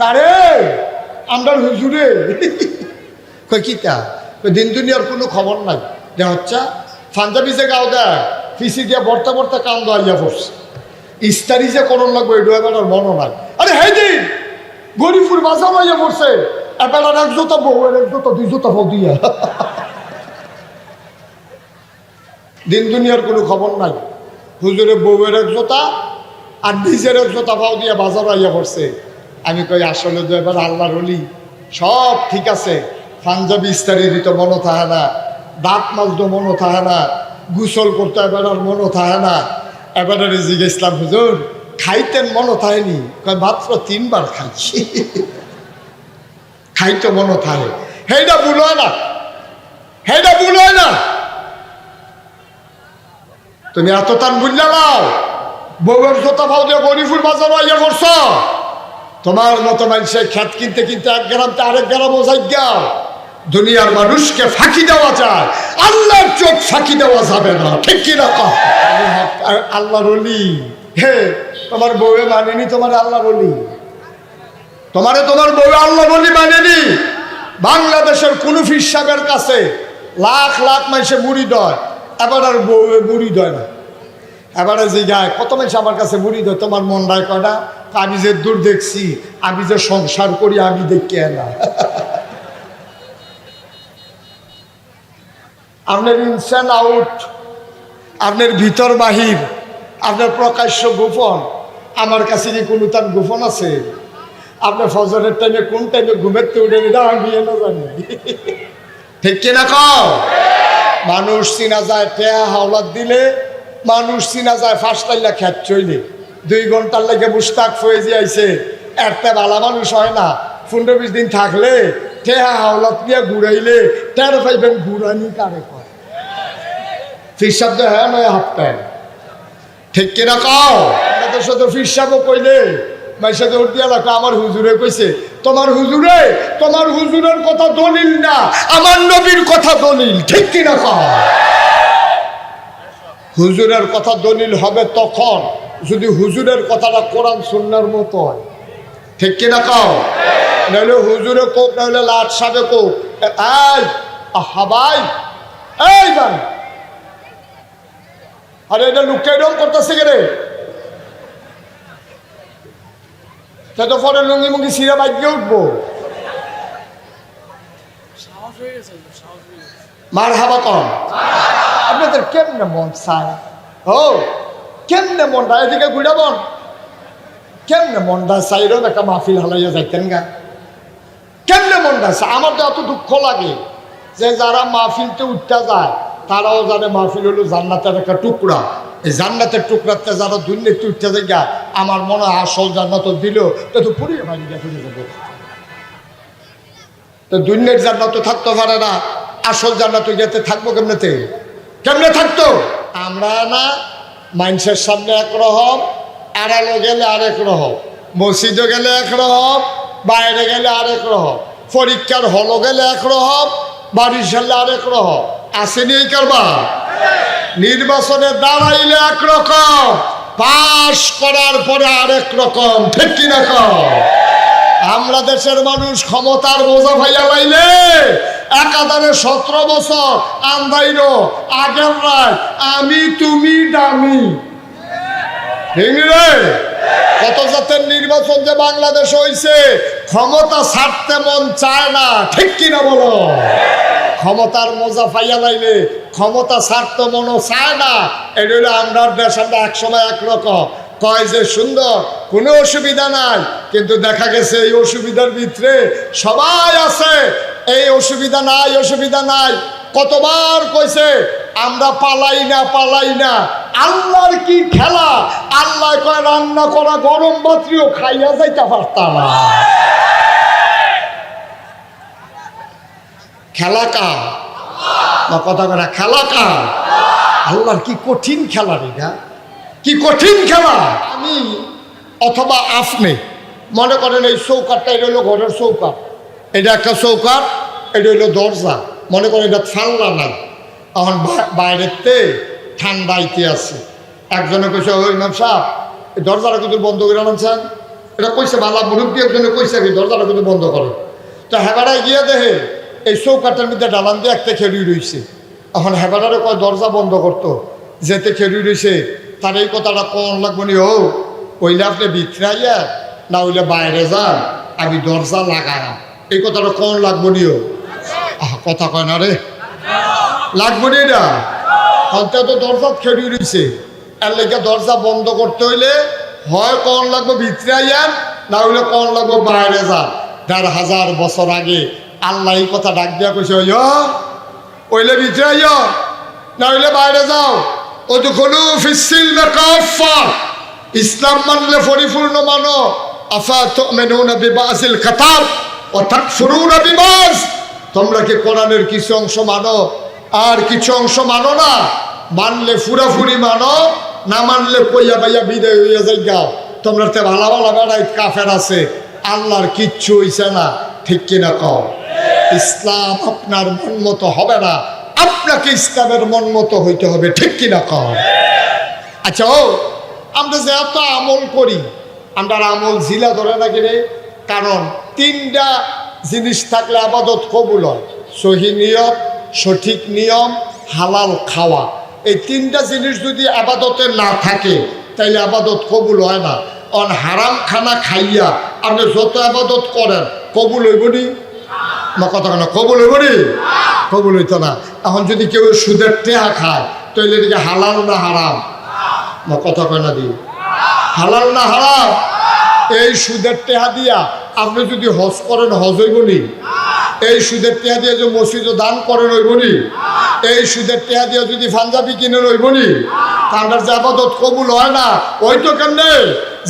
কারে আমরার হুজুরে কই কিতা দিন দুনিয়ার কোনো খবর নাই যে হচ্ছে পাঞ্জাবি যে গাও দেয় পিসি দিয়ে বর্তা বর্তা কাম দাইয়া পড়ছে ইস্তারি যে করণ লাগবে এই ড্রাইভারের মনও নাই। আরে হে দিন গরিবপুর বাজার হইয়া পড়ছে এবেলার এক জোতা বউয়ের এক জোতা দুই জোতা বউ দিয়া দিন দুনিয়ার কোনো খবর নাই। হুজুরের বউয়ের এক জোতা আর নিজের এক জোতা পাও দিয়া বাজার হইয়া পড়ছে। আমি কই আসলে তো এবার আল্লাহর ওলি সব ঠিক আছে, পাঞ্জাবি ইস্তারি দিত মনও থাকে না, দাঁত মাজতো মনও থাকে না, গোসল করতে এবার আর মনও থাকে না। এবারে জিজ্ঞেসলাম হুজুর খাইতেন মনও থাকেনি? কয় মাত্র 3 বার খাইছি। খাইতে মনও থাকে, হেইটা ভুল হয় না, হেইটা ভুল হয় না। তুমি এত টান বুঝলা নাও বউয়ের জোতা পাও দিয়ে গরিবপুর বাজার আইয়া করছ। তোমার মতো মানুষের খ্যাত কিনতে কিনতে 1 গ্রাম তে আরেক গ্রাম ওজাই যাও। দুনিয়ার মানুষকে ফাঁকি দেওয়া যায়, আল্লাহর চোখ ফাঁকি দেওয়া যাবে না, ঠিক কি না? আল্লাহর ওলি হে তোমার বউয়ে মানেনি তোমার আল্লাহর ওলি, তোমার বউয়ে আল্লাহর ওলি মানেনি। বাংলাদেশের কোন পীর সাহেবের কাছে লাখ লাখ মানুষে মুড়ি দেয়, এবার আর বউয়ে মুড়ি দেয় না। এবারে যে গায় কত মানুষ আমার কাছে মুড়ি দেয়, তোমার মন রায় কয়টা? আমি যে দূর দেখছি, আমি যে সংসার করি আমি দেখি না। আপনার ইনসান আউট, আপনার ভিতর বাহির, আপনার প্রকাশ্য গোপন, আমার কাছে কি কোনো তার গোপন আছে? আপনার ফজরের টাইমে কোন টাইমে ঘুমের তো উঠে নিলে আমি না জানি, ঠিক কিনা কও? মানুষ চিনা যায় টেয়া হাওলাত দিলে, মানুষ চিনা যায় ফাঁসটাইলা খ্যাত চইলে। 2 ঘন্টার লাগে মুস্তাক ফয়েজি আইছে, একটা বালা মানুষ হয় না। 15-20 দিন থাকলে টেয়া হাওলাত নিয়ে ঘুরাইলে টের পাইবেন ঘুরানি কারে কয়। ফির শব্দ হ্যাঁ নয় হাফ প্যান্ট, ঠিক কিনা কও? আমাদের সাথে ফির সাহেবও কইলে মাই সাথে উঠ দিয়া লাগলো, আমার হুজুরে কইছে। তোমার হুজুরের কথা দলিল না, আমার নবীর কথা দলিল, ঠিক কিনা কও? হুজুরের কথা দলিল হবে তখন যদি হুজুরের কথাটা কোরআন সুন্নাহর মতো হয়, ঠিক কিনা কও? নাহলে হুজুরে কোক, নাহলে লাট সাহেবে কোক। এই আহা ভাই, এই ভাই, আরে এটা লোকটা এরকম করতেছে কে রে? সে তো পরে লুঙ্গি মুঙ্গি সিরা বাইকে উঠবো। মার হাবা কম। আপনাদের কেমনে মন চায়? ও কেমনে মনটা এদিকে ঘুরাবন, কেমনে মনটা চাই রম একটা মাহফিল হালাইয়া যাইতেন গা, কেমনে মনটা চায়? আমার তো এত দুঃখ লাগে যে যারা মাহফিলতে উঠতে যায় তারাও জানে মাহফিল হলো জান্নাতের একটা টুকরা। এই জান্নাতের টুকরাতে যারা দুর্নীতি উঠতে যায় গা, আমার মনে হয় আসল জান্নাত দিল তো পুড়িয়ে বাড়ি গিয়ে ফিরে যাবো। তো দুর্নীতির জান্নাত থাকতে পারে না, আসল জান্নাত যেতে থাকবো কেমনেতে? কেমনে থাকতো? আমরা না মানুষের সামনে একরকম, আড়ালে গেলে আরেক রকম, মসজিদে গেলে একরকম, বাইরে গেলে আরেক রকম, পরীক্ষার হলো গেলে একরকম, বাড়ির সামনে আরেক রকম। আসেনি এই কারবা? নির্বাচনে দাঁড়াইলে একরকম, পাশ করার পরে আরেক রকম, ঠিক কিনা কও? আমরা দেশের মানুষ ক্ষমতার বোঝা ভাইয়া লাইলে একাধারে 17 বছর আন্দাইল আগের রায় আমি তুমি দামি, ঠিক রে? কত জাতের নির্বাচন যে বাংলাদেশ হইছে, ক্ষমতা ছাড়তে মন চায় না, ঠিক কিনা বলো? ক্ষমতার মজা পাইয়া লাইলে ক্ষমতা ছাড়তে মনও চায় না। এটা হলো আমরার দেশ, আমরা একসময় একরকম কয় যে সুন্দর, কোনো অসুবিধা নাই, কিন্তু দেখা গেছে এই অসুবিধার ভিতরে সবাই আছে। এই অসুবিধা নাই কতবার কইছে আমরা পালাই না। আল্লাহর কি খেলা? আল্লাহ কয় রান্না করা গরম ভাতও খাইয়া যাইতে পারতাম না। খেলা কার? কথা কথা খেলা কার? আল্লাহর কি কঠিন খেলা রে, কি কঠিন খেলা। আমি অথবা আপনি মনে করেন এই চৌকাটটা, এটা হলো ঘরের চৌকাট, এটা একটা চৌকাট, এটা হইলো দরজা। মনে করেন এটা ঠান্ডা নাই, এখন বাইরেতে ঠান্ডাইতে আছে। একজনে কইছে ওই ইমাম সাহেব এই দরজাটা কিন্তু বন্ধ করে আনছেন। এটা কইছে বালা মুরব্বী একজনে কইছে কি দরজাটা কিন্তু বন্ধ করো। তো হেবাড়ায় গিয়ে দেখে এই চৌকাটার মধ্যে ডালান দিয়ে একটা খেলুই রয়েছে। এখন হেবাড়ারে কয় দরজা বন্ধ করতো, যেতে খেলুই রয়েছে তার এই কথাটা কোন লাগবো নি, ও ওইলে আপনি ভিতরে আইয়া না ওইলে বাইরে যান, আমি দরজা লাগালাম, এই কথাটা কোন লাগবো নি, ও কথা কয় না রে, লাগবো নি না। অন্তত দরজা খেলুই রয়েছে, এর লেগে দরজা বন্ধ করতে হইলে হয় কোন লাগবো ভিতরে আইয়া না হইলে কোন লাগবো বাইরে যান। ১,৫০০ বছর আগে আল্লাহ এই কথা ডাক দিয়া কইছে, ওইলে ভিতরে আইয়া না হইলে বাইরে যাও। উদখুলু ফিস-সিলমি কাফা, ইসলাম মানলে পরিপূর্ণ মানো। আফা তুমিনুনা বিবাযিল কিতাব ওয়া তাকফুরুনা বিবায, তোমরা কি কোরআনের কিছু অংশ মানো আর কিছু অংশ মানো না? মানলে পুরাপুরি মানো, না মানলে কইয়া বাইয়া বিদায় হইয়া যাই গাও। তোমরা তো ভালো ভালো বেড়াই কাফের আছে, আল্লাহর কিচ্ছু হইছে না, ঠিক কিনা কও? ইসলাম আপনার মন মতো হবে না, আপনাকে ইসলামের মন মতো হইতে হবে, ঠিক কিনা কও? আচ্ছা, আমরা যে এত আমল করি, আমরা আমল জিলা ধরে না কিনে? কারণ 3টা জিনিস থাকলে আবাদত কবুল হয়: সহি নিয়ত, সঠিক নিয়ম, হালাল খাওয়া। এই 3টা জিনিস যদি আবাদতে না থাকে তাইলে আবাদত কবুল হয় না। অন হারাম খানা খাইয়া আপনি যত আবাদত করেন কবুল হইব নি? না কথা কেন, কবুল হইব নি? কবুল হইতো না। এখন যদি কেউ সুদের টেহা খায় তাইলে এদিকে হালাল না হারাম? না কথা কয় না দি, হালাল না হারাম? এই সুদের টেহা দিয়া আপনি যদি হজ করেন হজ হইব নি? এই সুদের টেহা দিয়ে যে মসজিদে দান করেন হইব নি? এই সুদের টেহা দিয়ে যদি পাঞ্জাবি কিনেন হইব নি? তার যে আবাদত কবুল হয় না, ওই তো কেমনে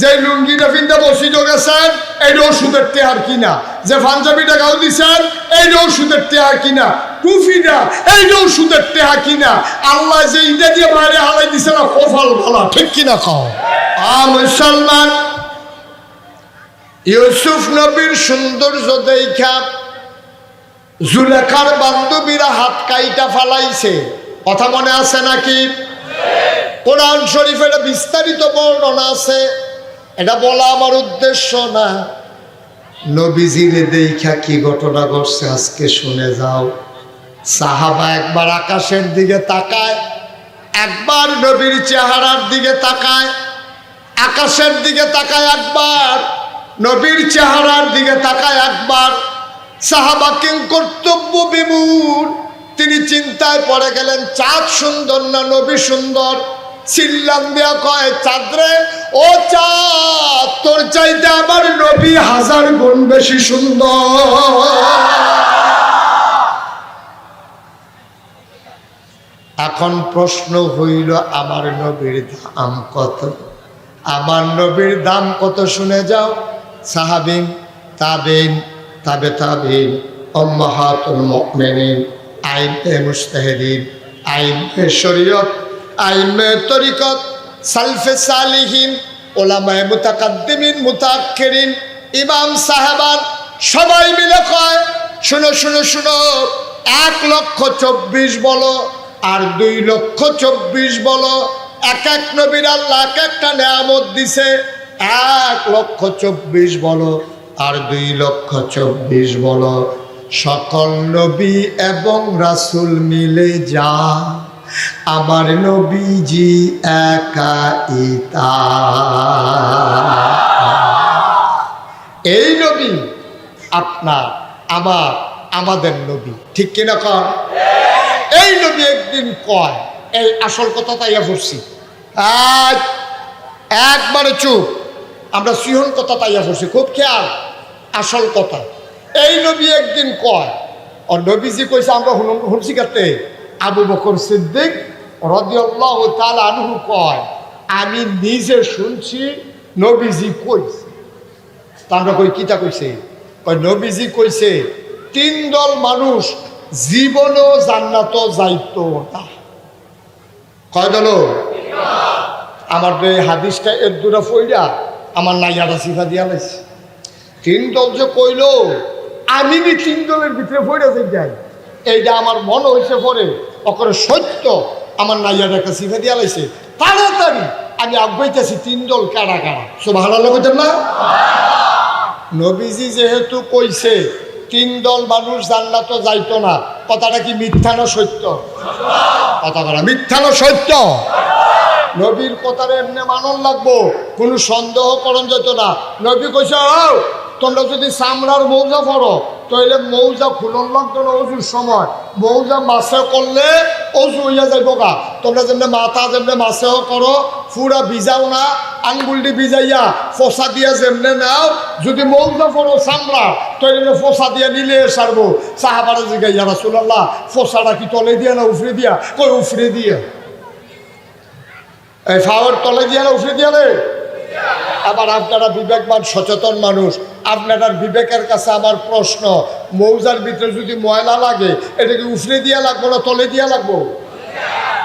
যে লুঙ্গিটা ফিনটা মসজিদে গেছেন এইটাও সুদের টেহার কিনা, যে পাঞ্জাবিটা গাও দিছেন এইটাও সুদের টেহা কিনা, টুফিটা এইটাও সুদের টেহা কিনা। আল্লাহ যে ইটা দিয়ে বাইরে হালাই দিছে না, কপাল ভালা, ঠিক কিনা কও? মুসলমান, ইউসুফ নবীর সৌন্দর্য দেখা জুলেখার বান্ধবীরা হাত কাইটা ফালাইছে, কথা মনে আছে নাকি? কোরআন শরীফের বিস্তারিত বর্ণনা আছে, এটা বলা আমার উদ্দেশ্য না। নবীজিরে দেখা কি ঘটনা ঘটছে আজকে শুনে যাও। সাহাবা একবার আকাশের দিকে তাকায়, একবার নবীর চেহারার দিকে তাকায়, আকাশের দিকে তাকায় একবার, নবীর চেহারার দিকে তাকায় একবার। সাহাবা কিং কর্তব্য বিমূঢ়, তিনি চিন্তায় পড়ে গেলেন, চাঁদ সুন্দর না নবী সুন্দর? চিল্লান দিয়া কয়, চাঁদরে, ও চাঁদ, তোর চাইতে আমার নবী 1000 গুণ বেশি সুন্দর। এখন প্রশ্ন হইল, আমার নবীর দাম কত? আমার নবীর দাম কত শুনে যাও। সাহাবিন, তাবিন, তাবে তাবিন, উম্মাহাতুল মুমিনিন, আইমে মুজতাহিদিন, আইমে শরীয়ত, আইমে তরিকত, সালফে সালিহিন, উলামায়ে মুতাকাদ্দিমিন, মুতাআখিরিন, ইমাম সাহাবান সবাই মিলে কয়, শুনো শুনো শুনো, 1,24,000 বলো আর 2,24,000 বলো। এক এক নবীর আল্লাহ এক একটা নেয়ামত দিছে। 1,24,000 বলো আর 2,24,000 বলো। সকল নবী এবং রাসূল মিলে যা, আমার নবীজি একাই তা। এই নবী আপনার, আমার, আমাদের নবী, ঠিক কিনা কন? এই নবী একদিন কয়, এই আসল কথা তাইয়া পড়ছি, আজ একবারে চুপ, আমরা সিহন কথা তাইয়া পড়ছি, খুব খেয়াল, আসল কথা। এই নবী একদিন কয়, ও নবীজি কইছে আমরা শুনছি কাতে, আবু বকর সিদ্দিক রাদিয়াল্লাহু তাআলা আনহু কয়, আমি নিজে শুনছি নবীজি কইছে। তা আমরা কই কিতা কইছে? কয় নবীজি কইছে 3 দল মানুষ জীবনও জান্নাত যাইতো না। কয় দল? আমার এই হাদিসটা এর দূরে ফইরা আমার নাইয়াটা সিফা দিয়া লাইছে। 3 দল যে কইল, আমি 3 দলের ভিতরে ফইরা যাই, এইটা আমার মনে হয়েছে পরে অকরে সত্য, আমার নাইয়াটা একটা সিফা দিয়া লাইছে। তাড়াতাড়ি আমি আগাইতেছি 3 দল কারা কারা, সুবহানাল্লাহ বলতেন না? নবীজি যেহেতু কইছে 3 দল মানুষ জান্নাতে যাইতো না, কথাটা কি মিথ্যা না সত্য? কথা বলা মিথ্যা না সত্য? নবীর কথাটা এমনি মানন লাগবো, কোনো সন্দেহ করণ যেত না। নবী কইছে তোমরা যদি চামড়ার মৌজা পড়ো তাহলে মৌজা খুলন লাগতো না অজুর সময়, মৌজা মাছে করলে অজু হইয়া যাইব গা। তোমরা যেমনি মাথা যেমনি মাছেও করো পুরা ভিজাও না, আঙ্গুলটি ভিজাইয়া ফসা দিয়া যেমনে নাও, যদি মৌজা পড়ো চামড়া তাহলে ফসা দিয়া নিলে সারবো। সাহাবারা জিগাইয়া রাসূলুল্লাহ ফসাটা কি তলে দিয়া না উফরে দিয়া? কই উফরে দিয়া। এই ফাওয়ার তলে দিয়া না উফরে দিয়া রে? আবার আপনারা বিবেকবান সচেতন মানুষ, আপনার বিবেকের কাছে আমার প্রশ্ন, মৌজার ভিতরে যদি ময়লা লাগে এটাকে উফরে দিয়া লাগবো না তলে দিয়া লাগবো?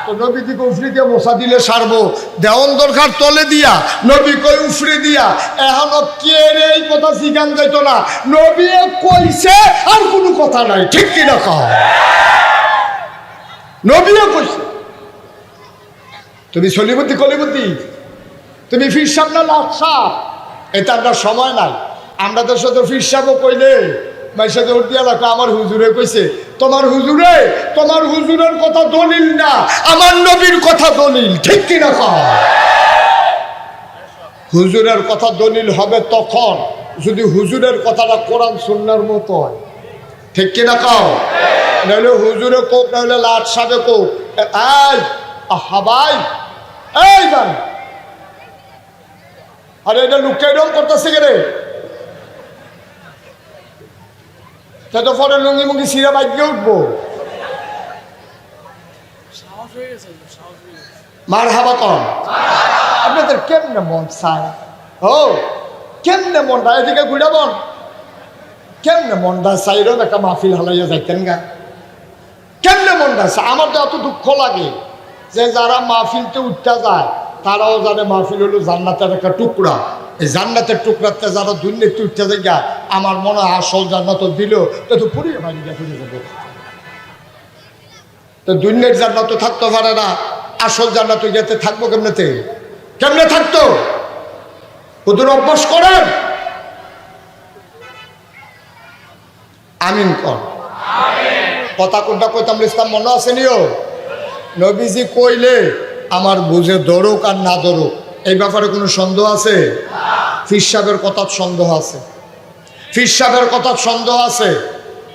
তো নবী দিকে উফরে দিয়া মশা দিলে সারবো, দেওয়ান দরকার তলে দিয়া, নবী কই উফরে দিয়া। এখনো কে রে এই কথা জিগান যাইতো না, নবী কইছে আর কোনো কথা নাই, ঠিক কিনা কও? নবী কইছে। তুমি সলিবুদ্ধি কলিবুদ্ধি, তুমি ফির সাহেব না লাট সাহেব, এটা আপনার সময় নাই। আমরা তো শুধু ফির সাহেবও কইলে মাইসা দৌড় দিয়া লাগো, আমার হুজুরে কইছে। তোমার হুজুরে, তোমার হুজুরের কথা দলিল না, আমার নবীর কথা দলিল, ঠিক কিনা কও? হুজুরের কথা দলিল হবে তখন যদি হুজুরের কথাটা কোরআন সুন্নাহর মতো হয়, ঠিক কিনা কও? নাহলে হুজুরে কোক, নাহলে লাট সাহেবে কোক। এই আহা ভাই, এই ভাই, আরে এটা লুকটা এরকম করতেছে কে রে? তো পরে লুঙ্গি মুঙ্গি সিরা বাইকে উঠবো। মার হাবা কম। আপনাদের কেমনে মন চায়? ও কেমনে মনটা এদিকে ঘুরাবন, কেমনে মনটা চাই রম একটা মাহফিল হালাইয়া যাইতেন গা, কেমনে মনটা চায়? আমার তো এত দুঃখ লাগে যে যারা মাহফিলতে উঠতে যায় তারাও জানে মাহফিল হলো জান্নাতের একটা টুকরা। এই জান্নাতের টুকরাতে যারা দুর্নীতি উঠতে যায়, আমার মনে হয় আসল জান্নাত দিল তো পুড়িয়ে বাড়ি গিয়ে ফিরে যাবে। তো দুর্নীতির জান্নাত থাকতে পারে না, আসল জান্নাত যেতে থাকবো কেমনেতে? কেমনে থাকতো? ওদের অভ্যাস করেন। আমিন কর। কথা কোনটা কইতাম ইসলাম মনে আছে নিও? নবীজি কইলে আমার বুঝে দৌড়ুক আর না দৌড়ুক এই ব্যাপারে কোনো সন্দেহ আছে? ফির সাহেবের কথা সন্দেহ আছে, ফির সাহেবের কথা সন্দেহ আছে।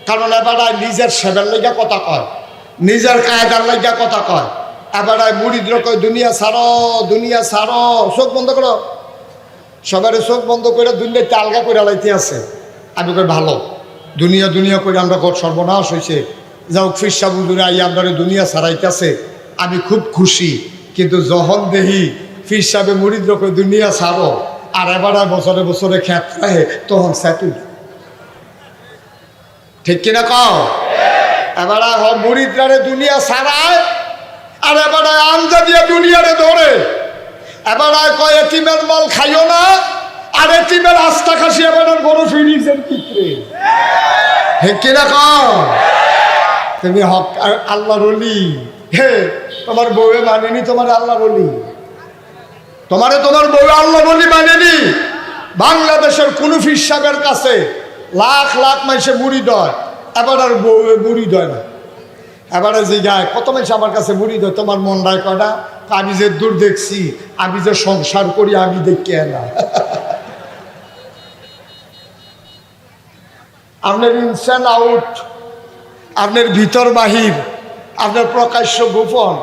কারণ এবারায় নিজের সেবের লাইগা কথা কয়, নিজের কায়দার লাইগা কথা কয়। এবারায় মুরিদরা কয় দুনিয়া ছাড়ো, দুনিয়া ছাড়ো, চোখ বন্ধ করো। সবারে চোখ বন্ধ করে দুনিয়াতে আলগা করে লাইতে আছে। আমি কই ভালো, দুনিয়া দুনিয়া করে আমরা ঘর সর্বনাশ হয়েছে, যাও ফির সাহেব হুজুরে আই আপনারা দুনিয়া ছাড়াইতেছে, আমি খুব খুশি। কিন্তু যখন দেখি ফির সাহেবে মুরিদরা কয় দুনিয়া ছাড়ো, আর এবারে বছরে বছরে খ্যাত রাহে, তখন স্যাটুল, ঠিক কিনা কও? এবারে মুরিদরারে দুনিয়া ছাড়ায়, আর এবারে আঞ্জা দিয়ে দুনিয়ারে ধরে। এবারে কয় এতিমের মাল খাইও না, আর এতিমের আস্থা খাসি এবারে বড় ফিরিজের ভিতরে, ঠিক কিনা কও? তুমি হক আল্লাহর ওলি, হে তোমার বউয়ে মানেনি তোমার আল্লাহর ওলি, তোমার বউ আল্লাহর ওলি মানেনি। বাংলাদেশের কোন ফির সাহেবের কাছে লাখ লাখ মানুষে মুড়ি দেয়, এবার আর বউয়ে মুড়ি দেয় না। এবারে যে গায় কত মানুষ আমার কাছে মুড়ি দেয়, তোমার মন রায় কয়টা? আমি যে দূর দেখছি, আমি যে সংসার করি আমি দেখি না। আপনার ইনসান আউট, আপনার ভিতর বাহির, আপনার প্রকাশ্য গোপন,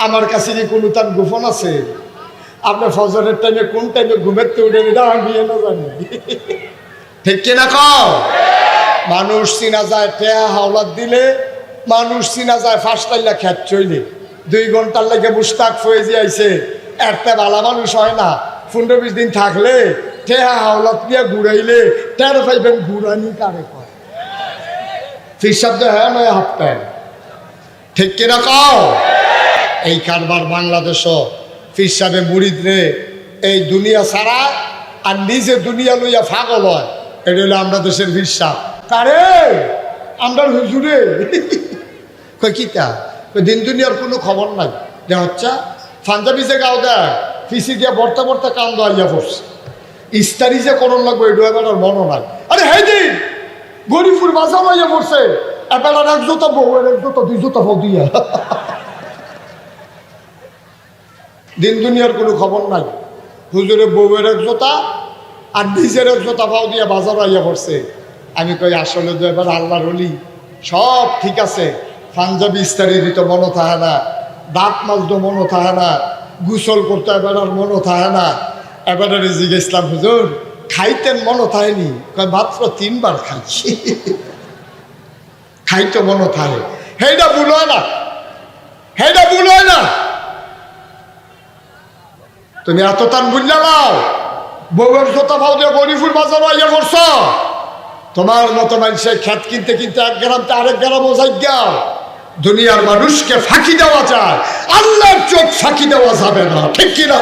আমার কাছে কি কোনো তার গোপন আছে? আপনার ফজরের টাইমে কোন টাইমে ঘুমের তো উঠে নিতে আমি না জানি, ঠিক কিনা কও? মানুষ চিনা যায় টেয়া হাওলাত দিলে, মানুষ চিনা যায় ফাঁসটাইলা খ্যাত চইলে। 2 ঘন্টার লাগে মুস্তাক ফয়েজি আইছে, একটা বালা মানুষ হয় না। 15-20 দিন থাকলে টেয়া হাওলাত নিয়ে ঘুরাইলে টের পাইবেন ঘুরানি কারে কয়। ফির শব্দ হ্যাঁ নয় হাফ প্যান্ট, ঠিক কিনা কও? এই কারবার বাংলাদেশও ফির সাহেবে মুরিদ রে এই দুনিয়া ছাড়া আর নিজে দুনিয়া লইয়া ফাগল হয়। এটা হলো আমরা দেশের ফির সাহেব। কারে আমরা হুজুরে কই কিতা দিন দুনিয়ার কোনো খবর নাই। যে হচ্ছে পাঞ্জাবি যে গাও দেয় পিসি দিয়ে বর্তা বর্তা কান্দ আইয়া পড়ছে। ইস্তারি যে করণ লাগবে এটা এবার মনে নাই। আরে হে দিন গরিবপুর বাজার আইয়া পড়ছে, এবার এক জোতা বউ এক জোতা দুই জোতা বউ দিয়া দিন দুনিয়ার কোনো খবর নাই। হুজুরের বউয়ের এক জোতা আর নিজের এক জোতা পাও দিয়া বাজার আইয়া পড়ছে। আমি কই আসলে তো এবার আল্লাহর ওলি, সব ঠিক আছে, পাঞ্জাবি ইস্তারি দিত মনে থাকে না, দাঁত মাজতো মনে থাকে না, গোসল করতে এবার আর মনে থাকে না। এবার জিজ্ঞেসলাম হুজুর খাইতেন মনে থাকেনি? কয় মাত্র 3 বার খাইছি। খাইতে মনে থাকে, হেইটা ভুল হয় না, হেইটা ভুল হয় না। তুমি এত টান বুঝলা নাও, বউয়ের জোতা ভাও দিয়ে গরিবপুর বাজার আইয়া পড়ছ। তোমার মতো মানুষের খ্যাত কিনতে কিনতে 1 গ্রাম তে আরেক গ্রামও যাইয়া। দুনিয়ার মানুষকে ফাঁকি দেওয়া যায়, আল্লাহর চোখ ফাঁকি দেওয়া যাবে না, ঠিক কি না?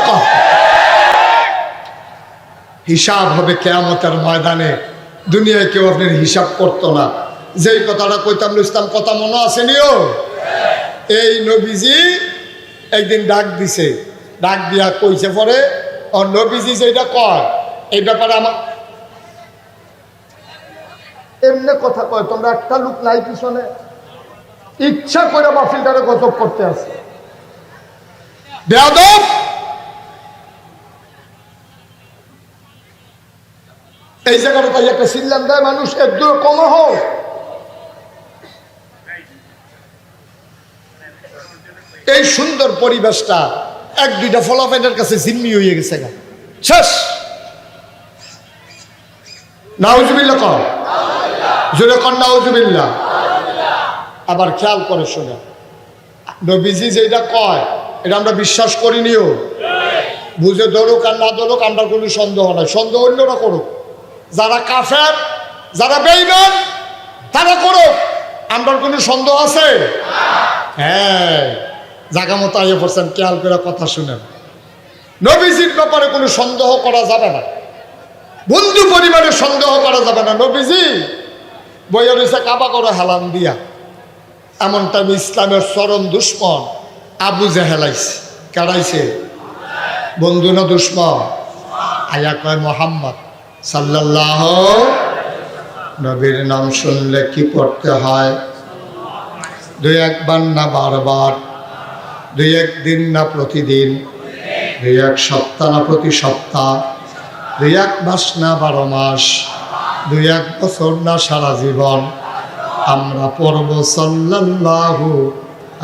হিসাব হবে কিয়ামতের ময়দানে। দুনিয়ায় কেউ আপনার হিসাব করতো না। যেই কথাটা কইতাম ইসলাম কথা মনে আসেনিও? এই নবীজি একদিন ডাক দিছে, ডাক দিয়া কইছে পরে ও নবীজি যেটা কয় এই ব্যাপারে আমার এমনি কথা কয়। তোমরা একটা লোক নাই পিছনে ইচ্ছা করে মাহফিলটারে গজব করতে আছে। বেয়াদব, এই জায়গাটা তাই একটা সিল্লাম দেয় মানুষ, একদম কম হোক। এই সুন্দর পরিবেশটা 1-2টা ফলাফাইনের কাছে জিম্মি হয়ে গেছে গা, শেষ। নাউজুবিল্লাহ কর, জোরে কর নাউজুবিল্লাহ। আবার খেয়াল করে শোনা, নবীজি যেটা কয় এটা আমরা বিশ্বাস করিনিও। বুঝে ধরুক আর না ধরুক আমরা কোনো সন্দেহ নাই, সন্দেহ অন্যরা করুক, যারা কাফের যারা বেঈমান তারা করুক, আমরা কোনো সন্দেহ আছে? হ্যাঁ, জায়গা মতো আইয়ে পড়ছেন, খেয়াল করে কথা শুনেন। নবীজির ব্যাপারে কোনো সন্দেহ করা যাবে না, বন্ধু পরিবারে সন্দেহ করা যাবে না। নবীজি বইয়া রয়েছে কাবা করে হেলান দিয়া, এমন টাইম ইসলামের চরম দুশ্মন আবু জেহেল আইছে। কারাইছে? বন্ধু না দুশ্মন? আয়া কয় মোহাম্মদ সাল্লাল্লাহু, নবীর নাম শুনলে কি পড়তে হয়? 2-1 বার না বারবার, 2-1 দিন না প্রতিদিন, 2-1 সপ্তাহ না প্রতি সপ্তাহ, 2-1 মাস না 12 মাস, 2-1 বছর না সারা জীবন আমরা পড়ব সাল্লাল্লাহু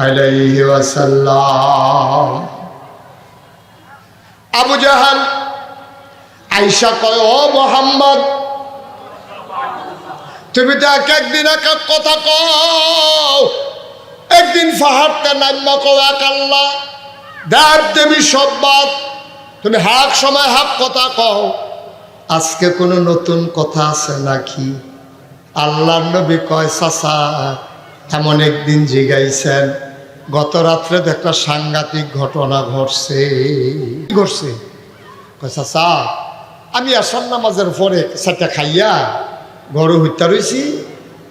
আলাইহি ওয়াসাল্লাম। আবু জাহাল আয়েশা কয় ও মুহাম্মদ তুমি তো একদিন এক কথা কও, একদিন পাহাড়টা নাম্মা কও এক আল্লাহ, দেব দেবী সব বাদ, তুমি হাক সময় হাক কথা কও। আজকে কোনো নতুন কথা আছে নাকি? আল্লাহর নবী কয় চাচা এমন একদিন জিগাইছেন, গত রাত্রে তো একটা সাংঘাতিক ঘটনা ঘটছে। ঘটছে? কয় চাচা আমি আসার নামাজের পরে সেটা খাইয়া ঘরে হইতা রয়েছি,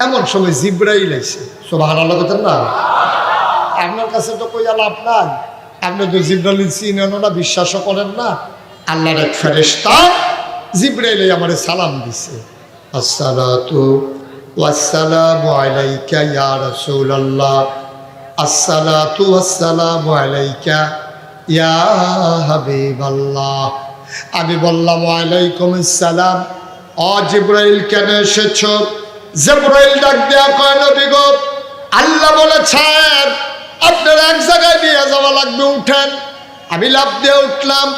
এমন সময় জিব্রাইল আইছে। সুবহানাল্লাহ কথা না? আপনার কাছে তো কই লাভ নাই, আপনি তো জিব্রাইল চিনেন না, বিশ্বাসও করেন না। আল্লাহর এক ফেরেশতা জিব্রাইল আমারে সালাম দিছে, আসসালাতু ওয়াসসালামু আলাইকা ইয়া রাসূলুল্লাহ, আসসালাতু ওয়াসসালামু আলাইকা ইয়া হাবিবাল্লাহ। আমি বললাম ওয়ালাইকুম আসসালাম। ও জিব্রাইল কেন এসেছ? জিব্রাইল ডাক দেয়া কয় নবী গো, আল্লাহ বলেছেন আপনার এক জায়গায় নিয়ে যাওয়া লাগবে, উঠেন। আমি লাফ দিয়ে উঠলাম,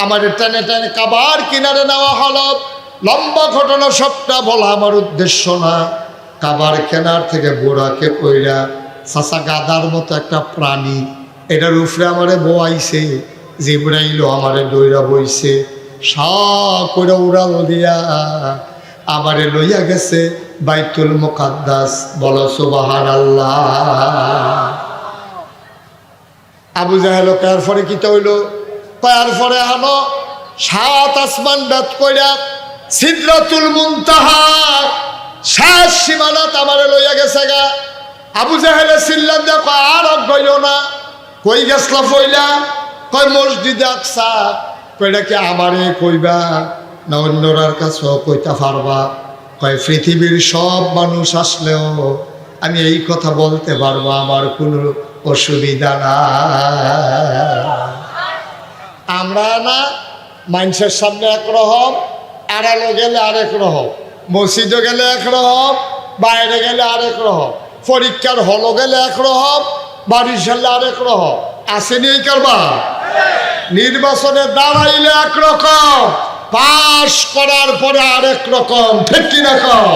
আমার টেনে টেনে কাবার কিনারে নেওয়া হলো। লম্বা ঘটনা, সবটা বলা আমার উদ্দেশ্য না। কাবার কেনার থেকে বোরাকে কইরা চাচা গাদার মতো একটা প্রাণী, এটার উপরে আমারে বইছে, জিব্রাইলও আমারে দইরা বইছে, সব করে উড়াল দিয়া আমারে লইয়া গেছে বাইতুল মুকাদ্দাস। বলো সুবহানাল্লাহ। আবু জাহেল কার পরে কিতা হইল? কয়ার পরে হানো 7 আসমান বেদ কইরা সিদরাতুল মুনতাহা শেষ সীমানাত আমারে লইয়া গেছে গা। আবু জাহেলে চিল্লান দেয়া কয় আর গইল না। কই গেছলা ফইলা? কয় মসজিদে আকসা। কয়টা কি আমারে কইবা না অন্যরার কাছেও কইতা পারবা? কয় পৃথিবীর সব মানুষ আসলেও আমি এই কথা বলতে পারবো, আমার কোনো অসুবিধা না। আমরা না মানুষের সামনে একরকম, আড়ালে গেলে আরেক রকম, মসজিদে গেলে একরকম, বাইরে গেলে আরেক রকম, পরীক্ষার হলে গেলে একরকম, বাড়ির সামনে আরেক রকম। আসেনি এই কারবা? নির্বাচনে দাঁড়াইলে একরকম, পাশ করার পরে আরেক রকম, ঠিক কিনা কও?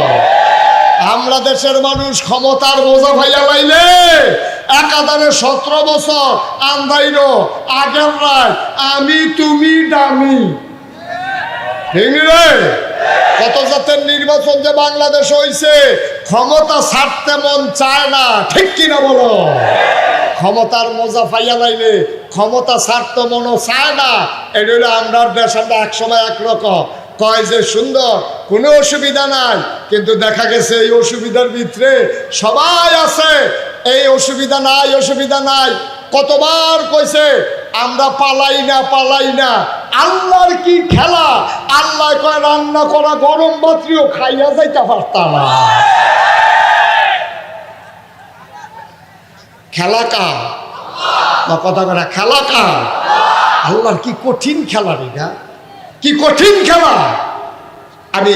আমরা দেশের মানুষ ক্ষমতার বোঝা ভাইয়া লাইলে একাধারে 17 বছর আন্দাইল আগের রায় আমি তুমি দামি রে। কত জাতের নির্বাচন যে বাংলাদেশ হইছে, ক্ষমতা ছাড়তে মন চায় না, ঠিক কিনা বলো? ক্ষমতার মজা পাইয়া লাইলে ক্ষমতা ছাড়তে মনও চায় না। এটা হলো আমরা দেশ, আমরা একসময় একরকম কয় যে সুন্দর, কোনো অসুবিধা নাই, কিন্তু দেখা গেছে এই অসুবিধার ভিতরে সবাই আছে। এই অসুবিধা নাই, অসুবিধা নাই, কতবার কইছে আমরা পালাই না, পালাই না। আল্লাহর কি খেলা! আল্লাহ কয় রান্না করা গরম ভাতও খাইয়া যাইতে পারতাম না। খেলা কার? বা কথা করা খেলা কার? আল্লাহর কি কঠিন খেলা রে, কি কঠিন খেলা! আমি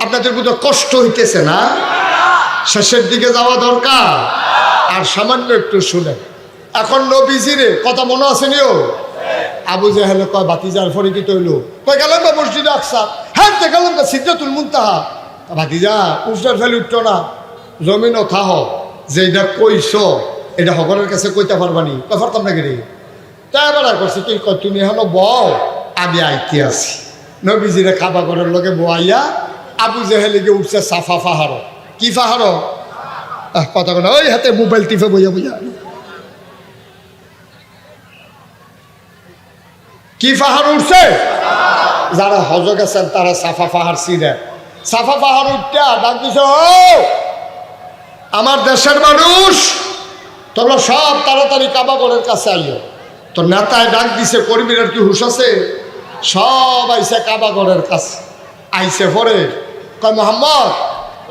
আপনাদের মধ্যে কষ্ট হইতেছে না? শেষের দিকে যাওয়া দরকার, আর সামান্য একটু শুনে। এখন নবীজিরে কথা মনে আসেনিও? আবু জাহেলে কয় ভাতিজার ফরে কি তৈল? কয় গেলাম না মসজিদে আকসা। হ্যাঁ গেলাম না সিদরাতুল মুনতাহা। ভাতিজা উষ্টার ফেলে উঠতো না, জমিনও থাহ, যে এটা কইস এটা সকলের কাছে কইতে পারবানি। কয় পারতাম না গেলে তাই এবার আর করছি কি, কয় তুমি হলো বও, আমি আইতে আছি। নবীজিরে খাবা ঘরের লগে বোয়াইয়া আবু জাহেলে গিয়ে উঠছে সাফা পাহাড়। কি পাহাড়? কথা বলে ওই হাতে মোবাইল টিপে বইয়া বইয়া। কি পাহাড় উঠছে? যারা হজ গেছেন তারা সাফা পাহাড় চিনে। সাফা পাহাড় উঠতে ডাক দিছে, ও আমার দেশের মানুষ, তোমরা সব তাড়াতাড়ি কাবা ঘরের কাছে আইও। তো নেতায় ডাক দিছে, কর্মীরা কি হুশ আছে? সব আইসে কাবা ঘরের কাছে। আইসে পরে কয় মোহাম্মদ,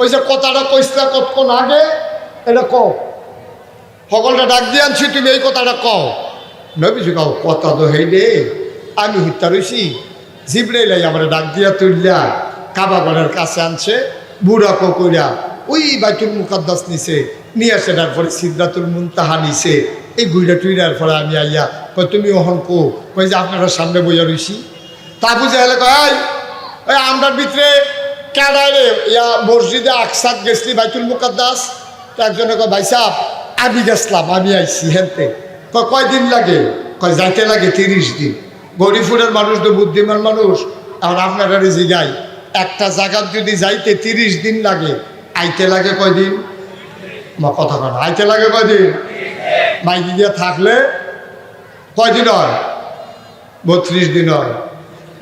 ওই যে কথাটা কইসলা কতক্ষণ আগে, এটা কও। সকলটা ডাক দিয়ে আনছি, তুমি এই কথাটা কও। নবীজি কও কথা তো হেই রে, আমি হত্যা রয়েছি। জিবরাইল আমার ডাক দিয়া তুললা কাবা ঘরের কাছে আনছে, বুড়া কইরা ওই বাইতুল মুকাদ্দাস নিছে, নিয়ে আসে তারপরে সিদরাতুল মুনতাহা নিছে। এই গুইরা টুইরার পরে আমি আইয়া কই তুমি ওহন কো, কই যে আপনারা সামনে বইয়া রইছি। তা বুঝে এলে কয় ওই আমরার ভিতরে কেডায় রে, ইয়া মসজিদে আকসাদ গেছলি বাইতুল মুকাদ্দাস। তো একজনে কয় ভাই সাহেব আমি গেছলাম, আমি আইছি হেনতে। কয়দিন লাগে? কয় যাইতে লাগে 30 দিন। গরিবপুরের মানুষ তো বুদ্ধিমান মানুষ, আর আপনারা জিগাই একটা জায়গার যদি যাইতে 30 দিন লাগে, আইতে লাগে কয়দিন? কথা কয় আইতে লাগে কয়দিন? মাইকি দিয়ে থাকলে কয়দিন হয়? 32 দিন হয়।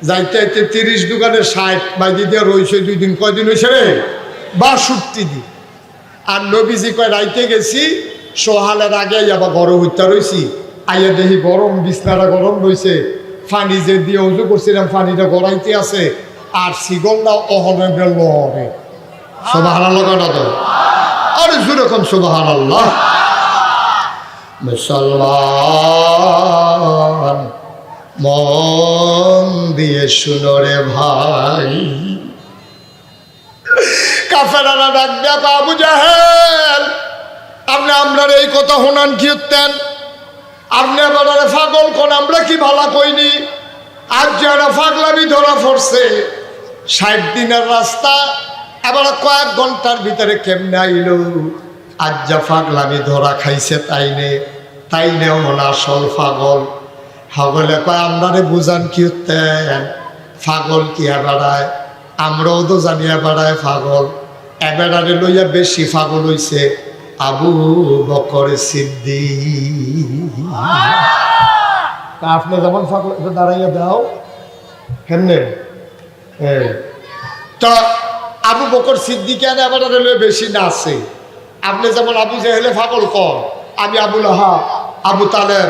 যাইতে আইতে 30 দোকানে 60, মাইকি দিয়ে রয়েছে 2 দিন। কয়দিন হয়েছে রে? 62 দিন। আর নবীজি কয় রাইতে গেছি, সোহালের আগে আবার গরম হইতে রয়েছি। আইয়া দেখি গরম, বিছনাটা গরম রয়েছে। পানি যে দিয়ে উজু করছিলাম, পানিটা গড়াইতে আছে, আর সিগলটা অহনে বেল হবে। সুবহানাল্লাহ কটা তো, আরে যেরকম সুবহানাল্লাহ। মুসলমান মন দিয়ে শুনো রে ভাই, কাফেরারা ডাক দেয়া আবু জাহেল, আপনি আমরার এই কথা শোনান কি উঠতেন? আপনি আবার পাগল কোন, আমরা কি ভালা কইনি? আজ যারা পাগলামি ধরা পড়ছে, 60 দিনের রাস্তা আবার কয়েক ঘন্টার ভিতরে কেমনে আইল? আজ যা পাগলামি ধরা খাইছে তাই নে আসল পাগল। পাগলে কয় আমরারে বুঝান কি উঠতেন? পাগল কি বেড়ায়? আমরাও তো জানিয়া বেড়ায় পাগল। এবেড়ারে লইয়া বেশি পাগল হইছে আবু বকর সিদ্দিক। আপনি যেমন পাগল দাঁড়াইয়া দাও কেমনে? তো আবু বকর সিদ্দিক এবেড়ারে লইয়া বেশি না আছে। আপনি যেমন আবু জাহেলে পাগল কর, আমি আবু লাহাব, আবু তালেব,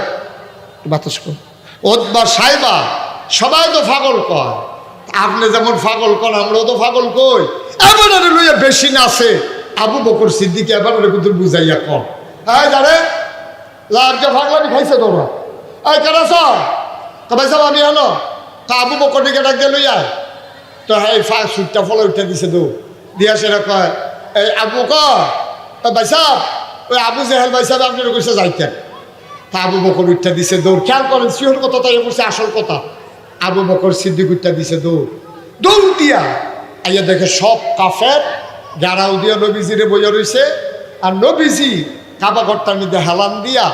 বাতাস কর, ওতবা সাইবা সবাই তো পাগল কয়, আপনি যেমন পাগল কন আমরাও তো পাগল কই। এবারে লইয়া বেশি নাচে আবু বকর সিদ্দিক, এবারে কিন্তু বুঝাইয়া কম। হ্যাঁ জানে লাজকে ফাগলামি খাইছে তোমরা, এই কেন ভাই সাহেব আমি আনো তা আবু বকর দিকে ডাক দিয়ে লইয়া। তো হ্যাঁ সুটটা ফলে উঠে দিছে তো দিয়া সেটা কয় এই আবু বকর ভাই সাহেব, ওই আবু জেহেল ভাই সাহেব আপনার কইছে যাইতেন। তা আবু বকর উঠে দিছে দৌড়। খেয়াল করেন সিওর কথা তাই বলছে আসল কথা। আবু বকর সিদ্দিক উঠে দিছে দৌড়। দৌড় দিয়া আইয়া দেখে সব কাফের গাড়াও দিয়া নবীজিরে বইয়া রয়েছে, আর নবীজি কাবা ঘরটার মধ্যে হেলান দিয়া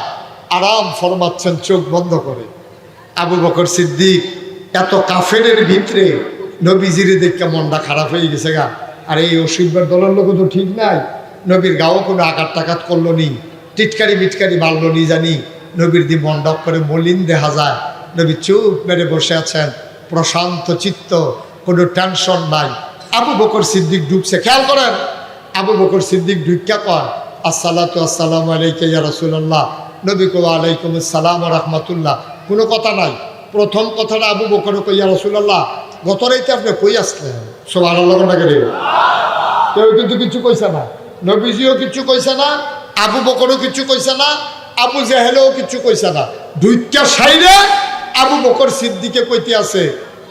আরাম ফরমাচ্ছেন চোখ বন্ধ করে। আবু বকর সিদ্দিক এত কাফেরের ভিতরে নবীজিরে দেখে মনটা খারাপ হয়ে গেছে গা। আর এই অসুবিধার দলের লোক তো ঠিক নাই, নবীর গাও কোনো আঘাত টাঘাত করলো নি, টিটকারি মিটকারি মারলো নি জানি, নবীর দি মন্ডপ করে মলিন দেখা যায়। নবী চুপ মেরে বসে আছেন, প্রশান্ত চিত্ত, কোনো টেনশন নাই। আবু বকর সিদ্দিক ডুবছে। খেয়াল করেন আবু বকর সিদ্দিক ঢুকা কয় আসসালাতু আসসালামু আলাইকা ইয়া রাসূলুল্লাহ। নবী কো আলাইকুম আসসালাম ওয়া রাহমাতুল্লাহ। কোনো কথা নাই। প্রথম কথাটা আবু বকর কই ইয়া রাসূলুল্লাহ গত রাইতে আপনি কই আসলেন? সুবহানাল্লাহ করে কেউ কিন্তু কিছু কইছে না, নবীজিও কিছু কইছে না, আবু বকরও কিছু কইছে না, আবু জেহেলও কিছু কইছে না। দুইটা সাইডে আবু বকর সিদ্দিকে কইতে আছে